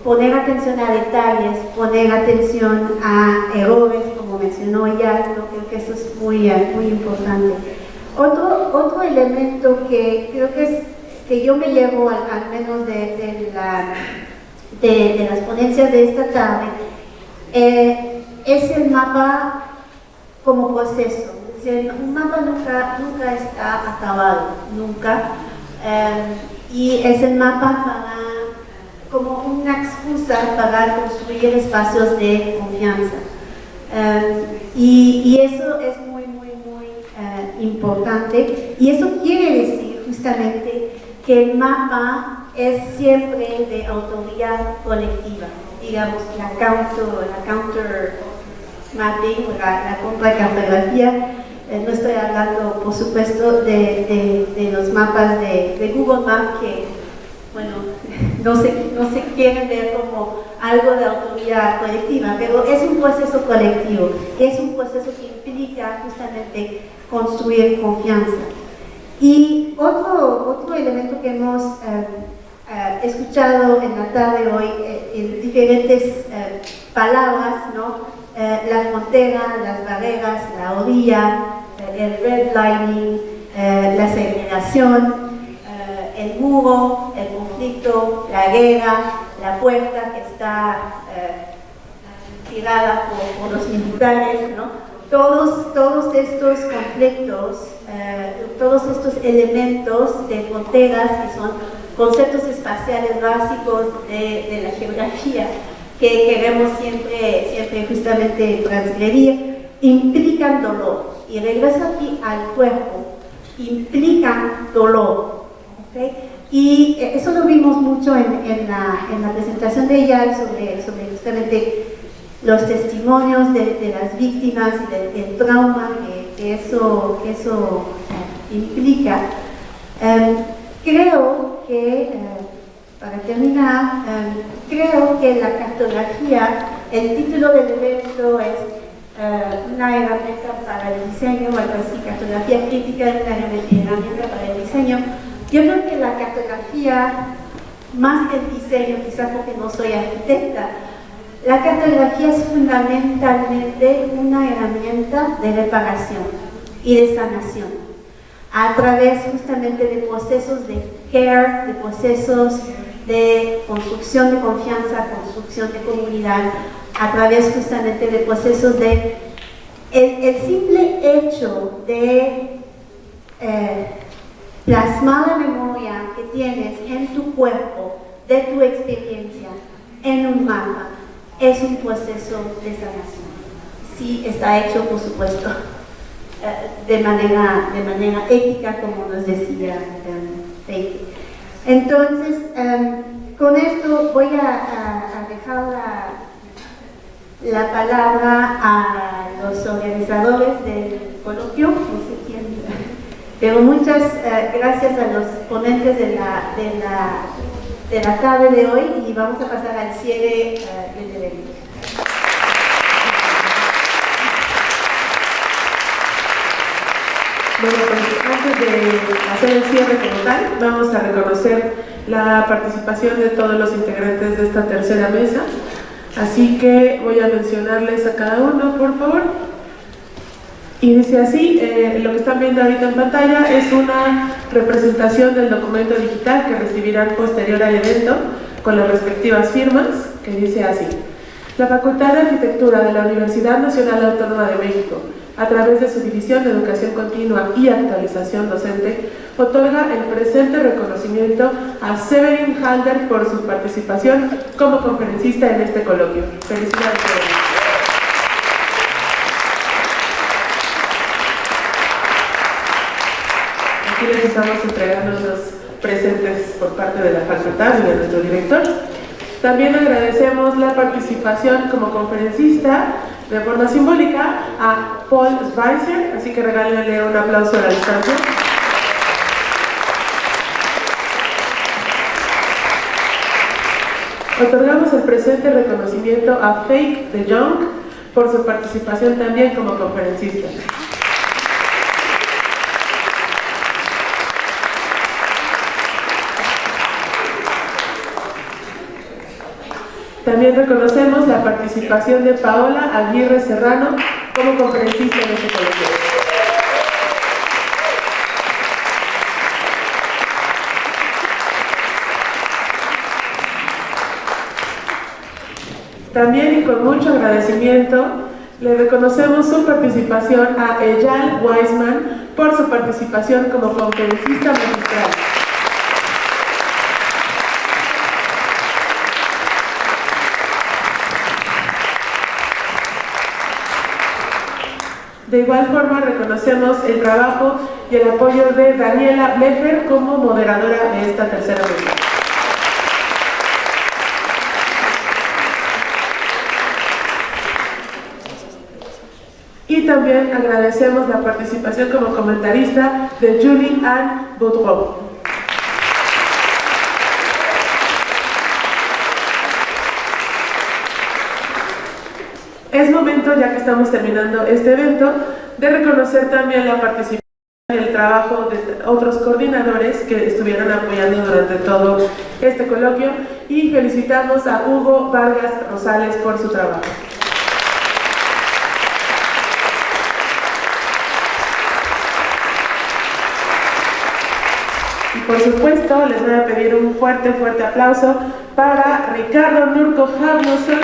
poner atención a detalles, poner atención a errores, como mencionó Eyal. Creo que eso es muy importante. Otro elemento que creo que yo me llevo al menos de las ponencias de esta tarde, es el mapa como proceso. Es decir, un mapa nunca está acabado, nunca, y es el mapa como una excusa para construir espacios de confianza. Y eso es muy importante, y eso quiere decir justamente que el mapa es siempre de autoría colectiva. Digamos, la counter mapping, la contracartografía. No estoy hablando, por supuesto, de los mapas de Google Maps, que, bueno, no se quieren ver como algo de autoría colectiva, pero es un proceso colectivo, es un proceso que implica justamente construir confianza. Y otro elemento que hemos escuchado en la tarde hoy, en diferentes palabras, ¿no? La frontera, las barreras, la orilla, el redlining, la segregación, el muro, el conflicto, la guerra, la puerta que está tirada por los militares, ¿no? Todos estos conflictos, todos estos elementos de fronteras, que son conceptos espaciales básicos de la geografía que queremos siempre justamente transgredir, implican dolor. Y regreso aquí al cuerpo, implican dolor. ¿Okay? Y eso lo vimos mucho en la presentación de Eyal sobre justamente los testimonios de las víctimas y del trauma que eso implica. Creo que, para terminar, creo que la cartografía, el título del evento es una herramienta para el diseño, algo así, cartografía crítica, una herramienta para el diseño. Yo creo que la cartografía, más que el diseño, quizás porque no soy arquitecta, la cartografía es fundamentalmente una herramienta de reparación y de sanación, a través justamente de procesos de care, de procesos de construcción de confianza, construcción de comunidad, a través justamente de procesos de el simple hecho de plasmar la memoria que tienes en tu cuerpo, de tu experiencia, en un mapa, es un proceso de sanación. Sí, está hecho, por supuesto, de manera ética, como nos decía Feike. Entonces, con esto voy a dejar la palabra a los organizadores del coloquio, no sé quién, pero muchas gracias a los ponentes de la tarde de hoy, y vamos a pasar al cierre del evento. Bueno, pues antes de hacer el cierre como tal, vamos a reconocer la participación de todos los integrantes de esta tercera mesa. Así que voy a mencionarles a cada uno, por favor. Y dice así, lo que están viendo ahorita en pantalla es una representación del documento digital que recibirán posterior al evento con las respectivas firmas, que dice así: la Facultad de Arquitectura de la Universidad Nacional Autónoma de México, a través de su División de Educación Continua y Actualización Docente, otorga el presente reconocimiento a Severin Halder por su participación como conferencista en este coloquio. Felicidades. Aquí les estamos entregando los presentes por parte de la facultad y de nuestro director. También agradecemos la participación como conferencista de forma simbólica a Paul Schweizer, así que regálenle un aplauso a la distancia. Otorgamos el presente reconocimiento a Fake de Jong por su participación también como conferencista. También reconocemos la participación de Paola Aguirre Serrano como conferencista en este coloquio. También, y con mucho agradecimiento, le reconocemos su participación a Eyal Weizman por su participación como conferencista magistral. De igual forma, reconocemos el trabajo y el apoyo de Daniela Blefer como moderadora de esta tercera mesa. Y también agradecemos la participación como comentarista de Julie Anne Boudreau. Es momento, ya que estamos terminando este evento, de reconocer también la participación y el trabajo de otros coordinadores que estuvieron apoyando durante todo este coloquio, y felicitamos a Hugo Vargas Rosales por su trabajo. Y por supuesto, les voy a pedir un fuerte aplauso para Ricardo Nurko Havnoson,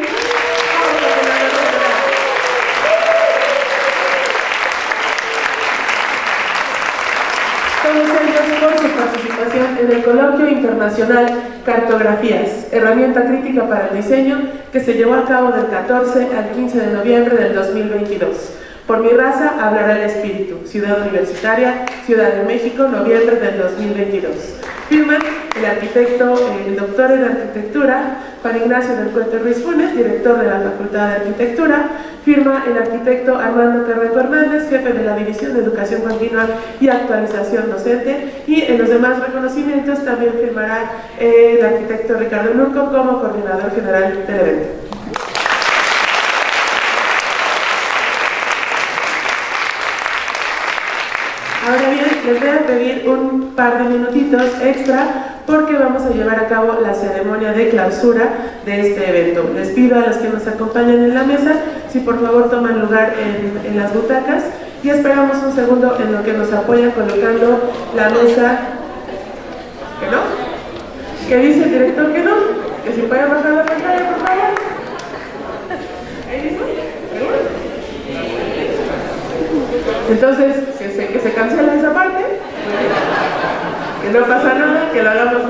por su participación en el Coloquio Internacional Cartografías, Herramienta Crítica para el Diseño, que se llevó a cabo del 14 al 15 de noviembre del 2022. Por mi raza hablará el espíritu. Ciudad Universitaria, Ciudad de México, noviembre del 2022. Firman el arquitecto, el doctor en arquitectura, Juan Ignacio del Cuento Ruiz Funes, director de la Facultad de Arquitectura. Firma el arquitecto Armando Carreto Hernández, jefe de la División de Educación Continua y Actualización Docente. Y en los demás reconocimientos también firmará el arquitecto Ricardo Nurko como coordinador general del evento. Ahora bien, les voy a pedir un par de minutitos extra porque vamos a llevar a cabo la ceremonia de clausura de este evento. Les pido a los que nos acompañan en la mesa si por favor toman lugar en las butacas, y esperamos un segundo en lo que nos apoyan colocando la mesa. ¿Que no? ¿Qué dice el director que no? Que si pueden bajar la pantalla, por favor. ¿Ahí mismo? ¿Seguro? Entonces, que se cancele esa parte, que no pasa nada, que lo hagamos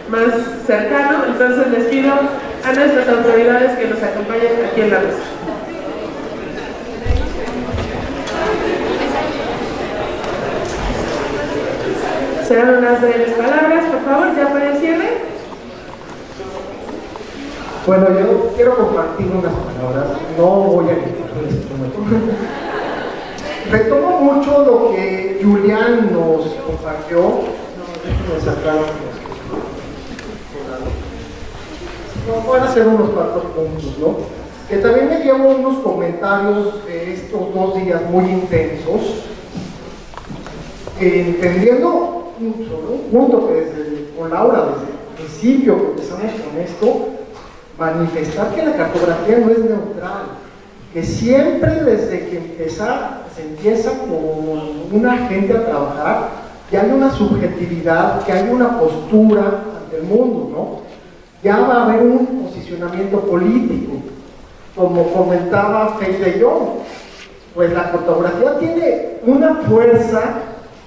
más cercano. Entonces les pido a nuestras autoridades que nos acompañen aquí en la mesa. Serán unas breves palabras, por favor, ya para el cierre. Bueno, yo quiero compartir unas palabras, no voy a quitarle esto. Retomo mucho lo que Julián nos compartió. Déjenme sacar van a ser unos cuantos puntos, ¿no? Que también me llevo unos comentarios de estos 2 días muy intensos, entendiendo sobre un punto que con Laura, desde el principio que empezamos con esto, manifestar que la cartografía no es neutral, que siempre desde que se empieza con una gente a trabajar, que hay una subjetividad, que hay una postura ante el mundo, ¿no? Ya va a haber un posicionamiento político, como comentaba Fede Young, pues la cartografía tiene una fuerza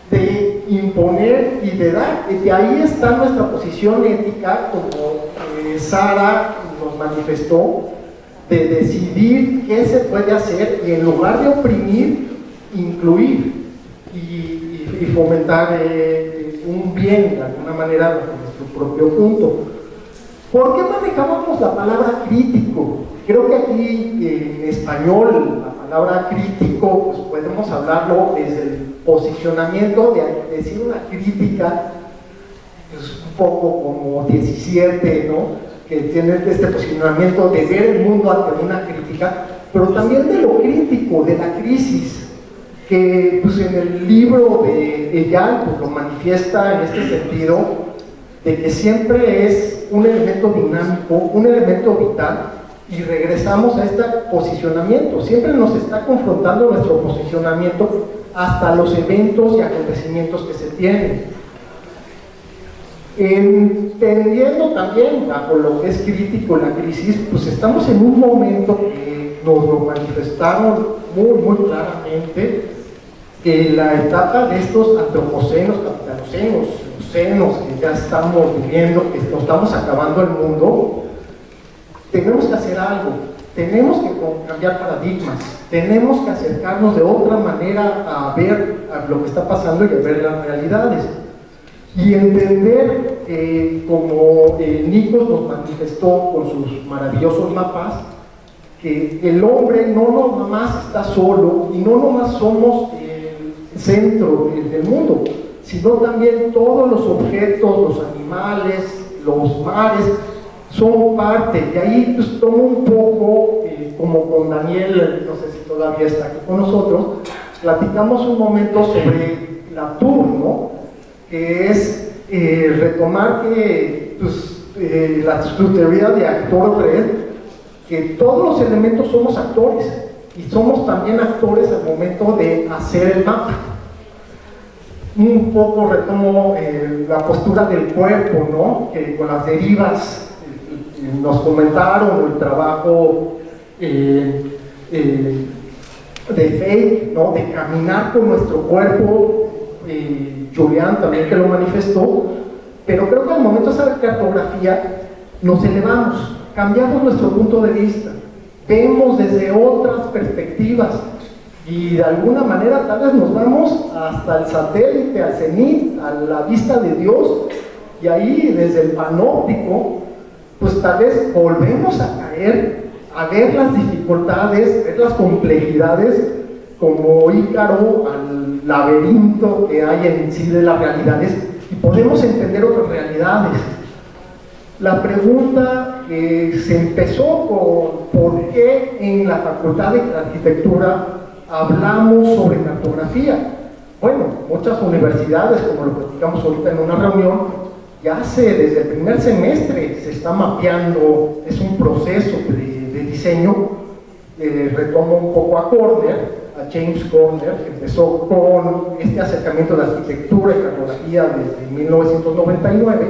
de imponer y de dar, y de ahí está nuestra posición ética, como Sara nos manifestó, de decidir qué se puede hacer y en lugar de oprimir, incluir y fomentar un bien de alguna manera bajo nuestro propio punto. ¿Por qué manejamos la palabra crítico? Creo que aquí en español la palabra crítico pues podemos hablarlo desde el posicionamiento de decir una crítica pues, un poco como 17, ¿no? Que tiene este posicionamiento de ver el mundo ante una crítica, pero también de lo crítico, de la crisis, que pues, en el libro de Eyal pues, lo manifiesta en este sentido, de que siempre es un elemento dinámico, un elemento vital, y regresamos a este posicionamiento, siempre nos está confrontando nuestro posicionamiento hasta los eventos y acontecimientos que se tienen. Entendiendo también bajo lo que es crítico la crisis, pues estamos en un momento que nos lo manifestaron muy claramente, que la etapa de estos antropocenos, capitalocenos, ocenos que ya estamos viviendo, que nos estamos acabando el mundo, tenemos que hacer algo, tenemos que cambiar paradigmas, tenemos que acercarnos de otra manera a ver a lo que está pasando y a ver las realidades. Y entender, como Nikos nos manifestó con sus maravillosos mapas, que el hombre no nomás está solo y no nomás somos el centro del mundo, sino también todos los objetos, los animales, los mares, son parte. Y ahí pues tomo un poco, como con Daniel, no sé si todavía está aquí con nosotros, platicamos un momento sobre la tour, ¿no? Que es retomar que pues, la teoría de actor red, que todos los elementos somos actores y somos también actores al momento de hacer el mapa. Un poco retomo la postura del cuerpo, ¿no? Que con las derivas nos comentaron el trabajo de fake, ¿no? De caminar con nuestro cuerpo. Julián también que lo manifestó, pero creo que al momento de hacer cartografía nos elevamos, cambiamos nuestro punto de vista, vemos desde otras perspectivas y de alguna manera tal vez nos vamos hasta el satélite, al cenit, a la vista de Dios, y ahí desde el panóptico pues tal vez volvemos a caer, a ver las dificultades, ver las complejidades como Ícaro al laberinto que hay en sí de las realidades, y podemos entender otras realidades. La pregunta que se empezó con por qué en la Facultad de Arquitectura hablamos sobre cartografía. Bueno, muchas universidades, como lo platicamos ahorita en una reunión, ya desde el primer semestre se está mapeando, es un proceso de diseño. Retomo un poco a Corner, a James Corner, que empezó con este acercamiento de arquitectura y cartografía desde 1999,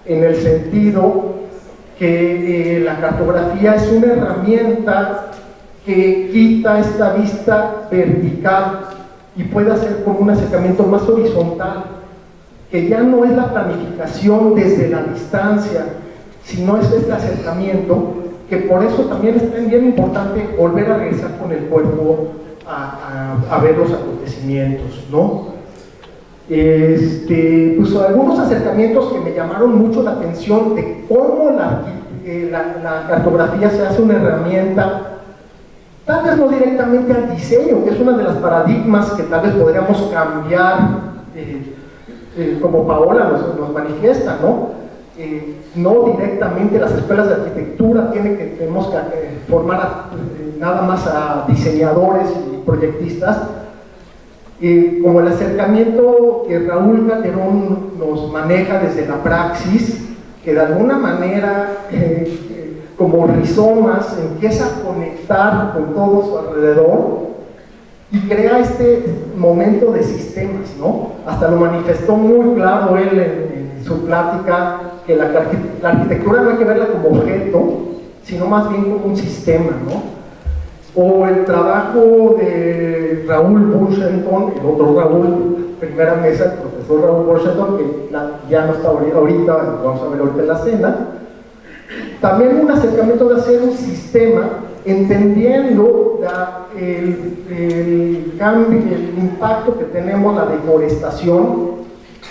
en el sentido que la cartografía es una herramienta que quita esta vista vertical y puede hacer como un acercamiento más horizontal, que ya no es la planificación desde la distancia, sino es este acercamiento, que por eso también es bien importante volver a regresar con el cuerpo a ver los acontecimientos, ¿no? Pues algunos acercamientos que me llamaron mucho la atención de cómo la cartografía se hace una herramienta, tal vez no directamente al diseño, que es una de las paradigmas que tal vez podríamos cambiar, como Paola nos manifiesta, ¿no? No directamente las escuelas de arquitectura tenemos que formar nada más a diseñadores y proyectistas, como el acercamiento que Raúl Calderón nos maneja desde la praxis, que de alguna manera como rizomas empieza a conectar con todo su alrededor y crea este momento de sistemas, ¿no? Hasta lo manifestó muy claro él en su plática, que la arquitectura no hay que verla como objeto, sino más bien como un sistema, ¿no? O el trabajo de Raoul Bunschoten, el otro Raúl, primera mesa, el profesor Raoul Bunschoten, que ya no está ahorita, vamos a ver ahorita en la cena. También un acercamiento de hacer un sistema, entendiendo el cambio, el impacto que tenemos, la deforestación,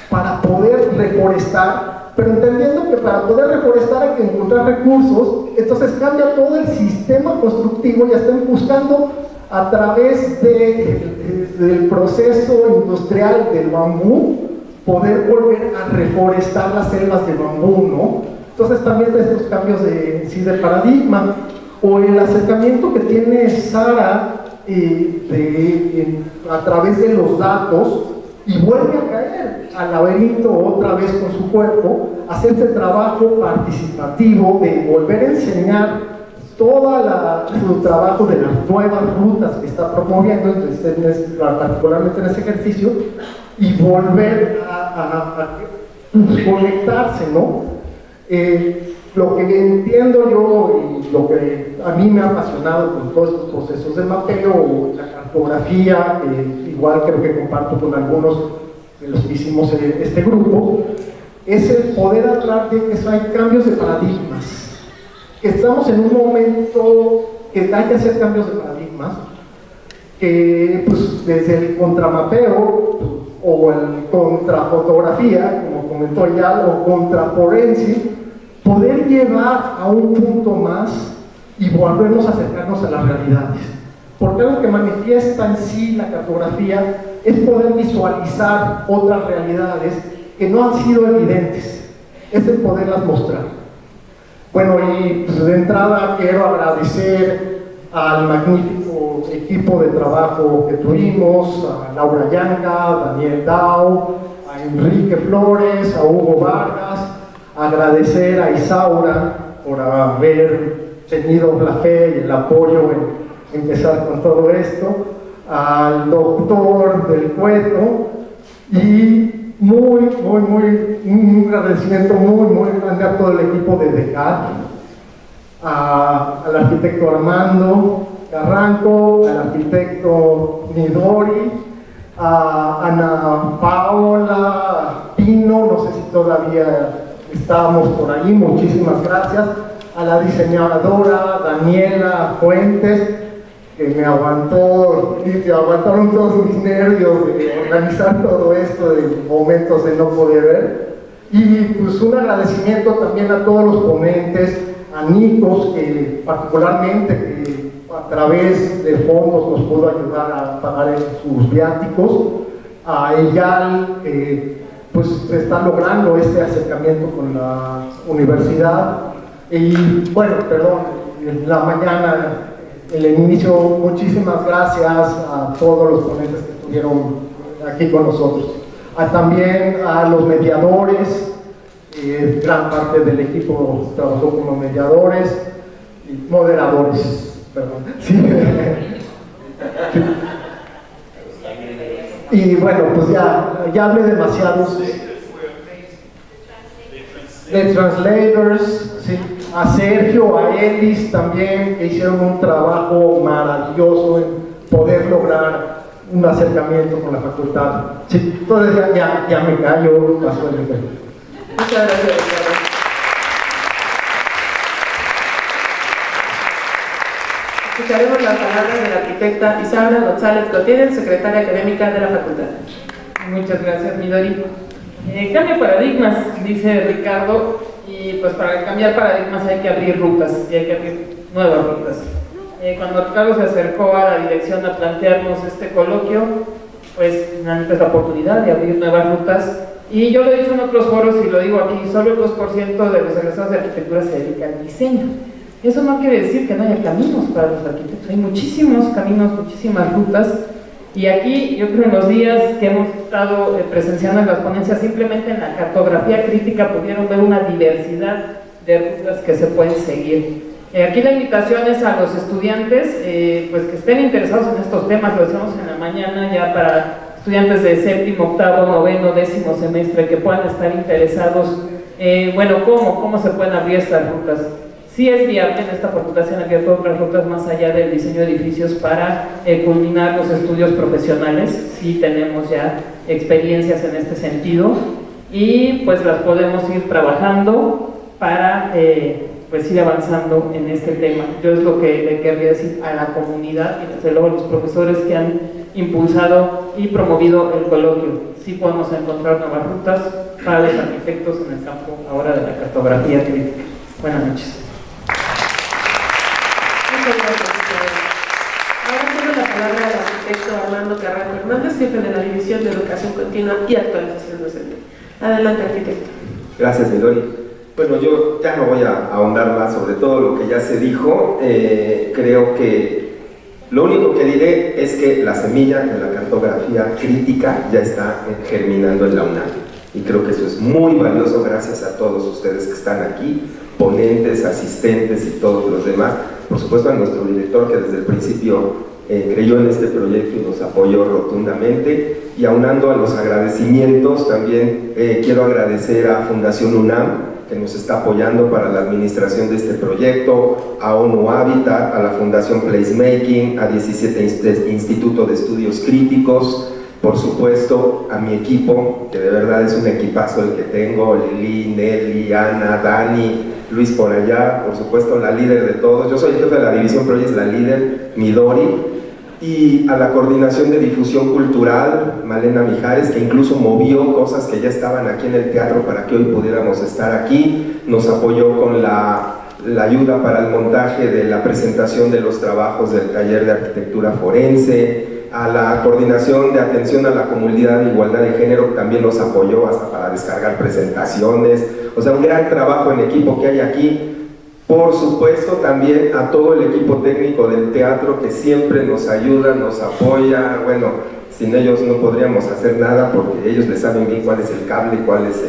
para poder reforestar, pero entendiendo que para poder reforestar hay que encontrar recursos. Entonces cambia todo el sistema constructivo y están buscando a través del proceso industrial del bambú poder volver a reforestar las selvas de bambú, ¿no? Entonces también de estos cambios de paradigma, o el acercamiento que tiene Sara a través de los datos, y vuelve a caer al laberinto otra vez con su cuerpo, hacer este trabajo participativo de volver a enseñar todo su trabajo de las nuevas rutas que está promoviendo, particularmente en ese ejercicio, y volver a conectarse, ¿no? Lo que entiendo yo y lo que a mí me ha apasionado con todos estos procesos de mapeo, la cartografía, igual creo que comparto con algunos de los que hicimos este grupo, es el poder hablar de que hay cambios de paradigmas, que estamos en un momento que hay que hacer cambios de paradigmas, que pues desde el contramapeo o el contrafotografía, como comentó Eyal, o contraforense, poder llevar a un punto más y volvernos a acercarnos a las realidades. Porque algo que manifiesta en sí la cartografía es poder visualizar otras realidades que no han sido evidentes, es el poderlas mostrar. Bueno, y pues de entrada quiero agradecer al magnífico equipo de trabajo que tuvimos, a Laura Yanga, a Daniel Dao, a Enrique Flores, a Hugo Vargas, agradecer a Isaura por haber tenido la fe y el apoyo en empezar con todo esto, al doctor del Cueto, y un agradecimiento muy grande a todo el equipo de DECAT, al arquitecto Armando Carranco, al arquitecto Midori, a Ana Paola Pino, no sé si todavía estábamos por ahí, muchísimas gracias, a la diseñadora Daniela Fuentes, que me aguantaron todos mis nervios de organizar todo esto, de momentos de no poder ver, y pues un agradecimiento también a todos los ponentes, a Nikos, que particularmente que a través de fondos nos pudo ayudar a pagar sus viáticos, a Eyal, que pues está logrando este acercamiento con la universidad, y bueno, perdón, en la mañana, en el inicio, muchísimas gracias a todos los ponentes que estuvieron aquí con nosotros, también a los mediadores, gran parte del equipo trabajó como mediadores, y moderadores, perdón, sí. Y bueno, pues ya hablé demasiados de translators, ¿sí? A Sergio, a Elis también, que hicieron un trabajo maravilloso en poder lograr un acercamiento con la facultad. Sí, entonces ya me callo, paso el micrófono. Muchas gracias. Escucharemos las palabras de la arquitecta Isaura González Gautier, secretaria académica de la facultad. Muchas gracias, Midori. Cambio paradigmas, dice Ricardo, y pues para cambiar paradigmas hay que abrir rutas, y hay que abrir nuevas rutas. Cuando Ricardo se acercó a la dirección a plantearnos este coloquio, pues antes la oportunidad de abrir nuevas rutas, y yo lo he dicho en otros foros y lo digo aquí, solo el 2% de los egresados de arquitectura se dedica al diseño. Eso no quiere decir que no haya caminos para los arquitectos, hay muchísimos caminos, muchísimas rutas, y aquí yo creo en los días que hemos estado presenciando en las ponencias, simplemente en la cartografía crítica pudieron ver una diversidad de rutas que se pueden seguir. Aquí la invitación es a los estudiantes pues que estén interesados en estos temas, lo decíamos en la mañana ya para estudiantes de séptimo, octavo, noveno, décimo semestre que puedan estar interesados, bueno, ¿cómo se pueden abrir estas rutas? Sí es viable en esta facultad, se han abierto otras rutas más allá del diseño de edificios para culminar los estudios profesionales, sí tenemos ya experiencias en este sentido y pues las podemos ir trabajando para pues ir avanzando en este tema. Yo es lo que le querría decir a la comunidad y desde luego a los profesores que han impulsado y promovido el coloquio. Sí podemos encontrar nuevas rutas para los arquitectos en el campo ahora de la cartografía crítica. Buenas noches. Muchas gracias. Ahora tengo la palabra al arquitecto Armando Carranco Hernández, jefe de la División de Educación Continua y Actualización Docente. Adelante, arquitecto. Gracias, Midori. Bueno, yo ya no voy a ahondar más sobre todo lo que ya se dijo. Creo que lo único que diré es que la semilla de la cartografía crítica ya está germinando en la UNAM. Y creo que eso es muy valioso gracias a todos ustedes que están aquí, ponentes, asistentes y todos los demás. Por supuesto a nuestro director que desde el principio creyó en este proyecto y nos apoyó rotundamente. Y aunando a los agradecimientos, también quiero agradecer a Fundación UNAM, que nos está apoyando para la administración de este proyecto, a ONU Habitat, a la Fundación Placemaking, a 17 Instituto de Estudios Críticos, por supuesto a mi equipo, que de verdad es un equipazo el que tengo, Lili, Nelly, Ana, Dani, Luis por allá, por supuesto la líder de todos, yo soy el jefe de la división, pero ella es la líder, Midori, y a la coordinación de difusión cultural, Malena Mijares, que incluso movió cosas que ya estaban aquí en el teatro para que hoy pudiéramos estar aquí, nos apoyó con la ayuda para el montaje de la presentación de los trabajos del taller de arquitectura forense, a la coordinación de atención a la comunidad de igualdad de género, también nos apoyó hasta para descargar presentaciones, o sea, un gran trabajo en equipo que hay aquí. Por supuesto también a todo el equipo técnico del teatro que siempre nos ayuda, nos apoya, bueno, sin ellos no podríamos hacer nada porque ellos les saben bien cuál es el cable, cuál es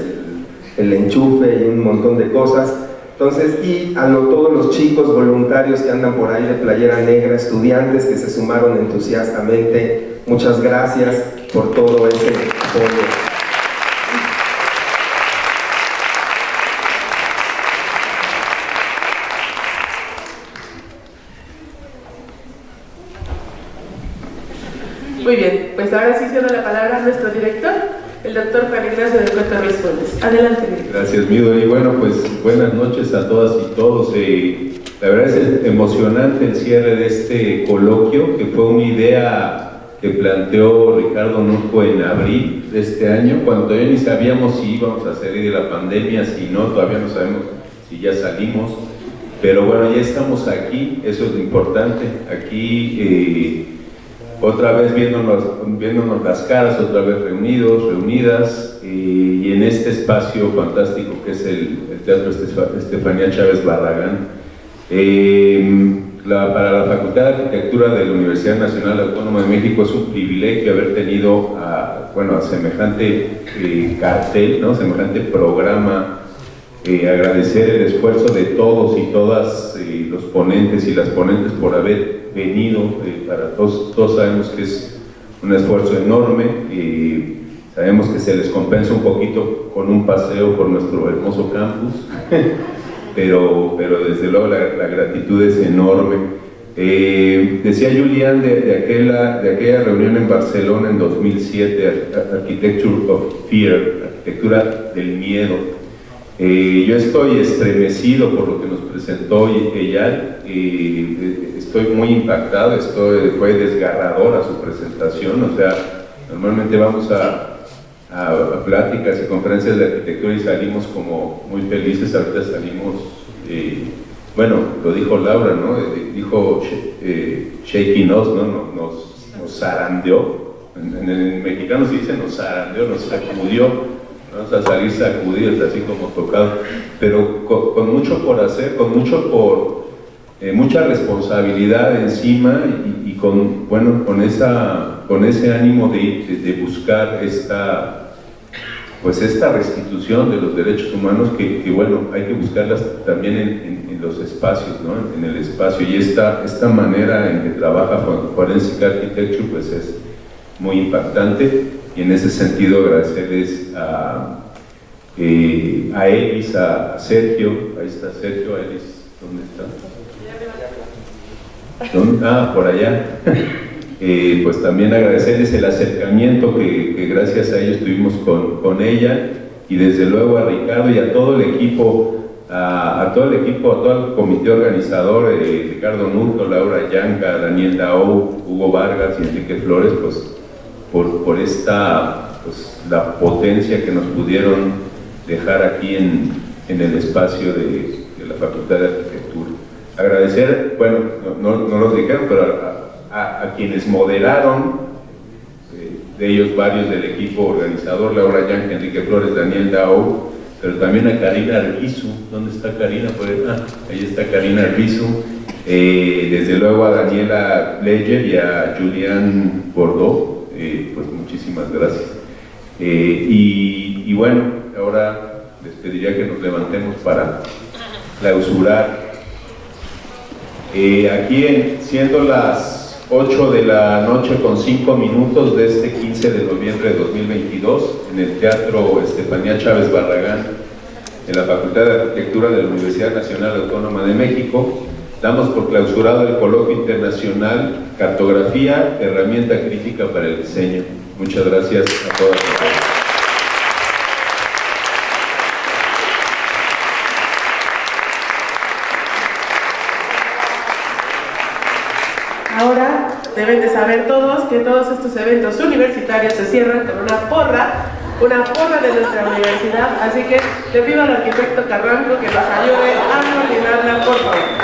el enchufe y un montón de cosas. Entonces, y a todos los chicos voluntarios que andan por ahí de playera negra, estudiantes que se sumaron entusiastamente, muchas gracias por todo ese apoyo. Muy bien, pues ahora sí cedo la palabra a nuestro director, el doctor Juan Ignacio del Cuento Respondes. Adelante, director. Gracias, Mido. Y bueno, pues buenas noches a todas y todos. La verdad es emocionante el cierre de este coloquio, que fue una idea que planteó Ricardo Nurco en abril de este año, cuando todavía ni sabíamos si íbamos a salir de la pandemia, si no, todavía no sabemos si ya salimos. Pero bueno, ya estamos aquí, eso es lo importante. Aquí otra vez viéndonos las caras, otra vez reunidos, reunidas, y en este espacio fantástico que es el Teatro Estefanía Chávez Barragán. Para la Facultad de Arquitectura de la Universidad Nacional Autónoma de México es un privilegio haber tenido a semejante cartel, ¿no? Semejante programa. Agradecer el esfuerzo de todos y todas los ponentes y las ponentes por haber venido, para todos sabemos que es un esfuerzo enorme y sabemos que se les compensa un poquito con un paseo por nuestro hermoso campus, pero desde luego la gratitud es enorme. Decía Julián de aquella reunión en Barcelona en 2007, Architecture of Fear, arquitectura del miedo. Yo estoy estremecido por lo que nos presentó Eyal, estoy muy impactado, fue desgarradora su presentación. O sea, normalmente vamos a a pláticas y conferencias de arquitectura y salimos como muy felices. Ahorita salimos, bueno, lo dijo Laura, ¿no? Dijo shaking us, ¿no? Nos zarandeó. En mexicano se dice nos zarandeó, nos sacudió. Vamos a salir sacudidos, así como tocados, pero con mucho por hacer, con mucha responsabilidad encima y con, bueno, con ese ánimo de buscar esta restitución de los derechos humanos que bueno, hay que buscarlas también en los espacios, ¿no? En el espacio, y esta manera en que trabaja Forensic Architecture pues es muy impactante, y en ese sentido agradecerles a Elis, a Sergio. Ahí está Sergio. Elis, ¿dónde está? ¿Dónde? Ah, por allá. Pues también agradecerles el acercamiento que gracias a ellos tuvimos con ella, y desde luego a Ricardo y a todo el equipo, a todo el comité organizador, Ricardo Nurto, Laura Yanca, Daniel Dao, Hugo Vargas y Enrique Flores, pues por esta, pues, la potencia que nos pudieron dejar aquí en el espacio de la Facultad de Arquitectura. Agradecer, bueno, no lo dijeron, pero a quienes moderaron, de ellos varios del equipo organizador, Laura Yanca, Enrique Flores, Daniel Dao, pero también a Karina Arbizu. ¿Dónde está Karina? Ahí está Karina Arbizu. Desde luego a Daniela Leyer y a Julián Bordeaux. Pues muchísimas gracias. Y bueno, ahora les pediría que nos levantemos para clausurar. Aquí siendo las 8 de la noche con 5 minutos de este 15 de noviembre de 2022, en el Teatro Estefanía Chávez Barragán, en la Facultad de Arquitectura de la Universidad Nacional Autónoma de México, damos por clausurado el Coloquio Internacional Cartografía, Herramienta Crítica para el Diseño. Muchas gracias a todas y a todos. Ahora deben de saber todos que todos estos eventos universitarios se cierran con una porra de nuestra universidad, así que le pido al arquitecto Carranco que nos ayude a coordinarla, por favor.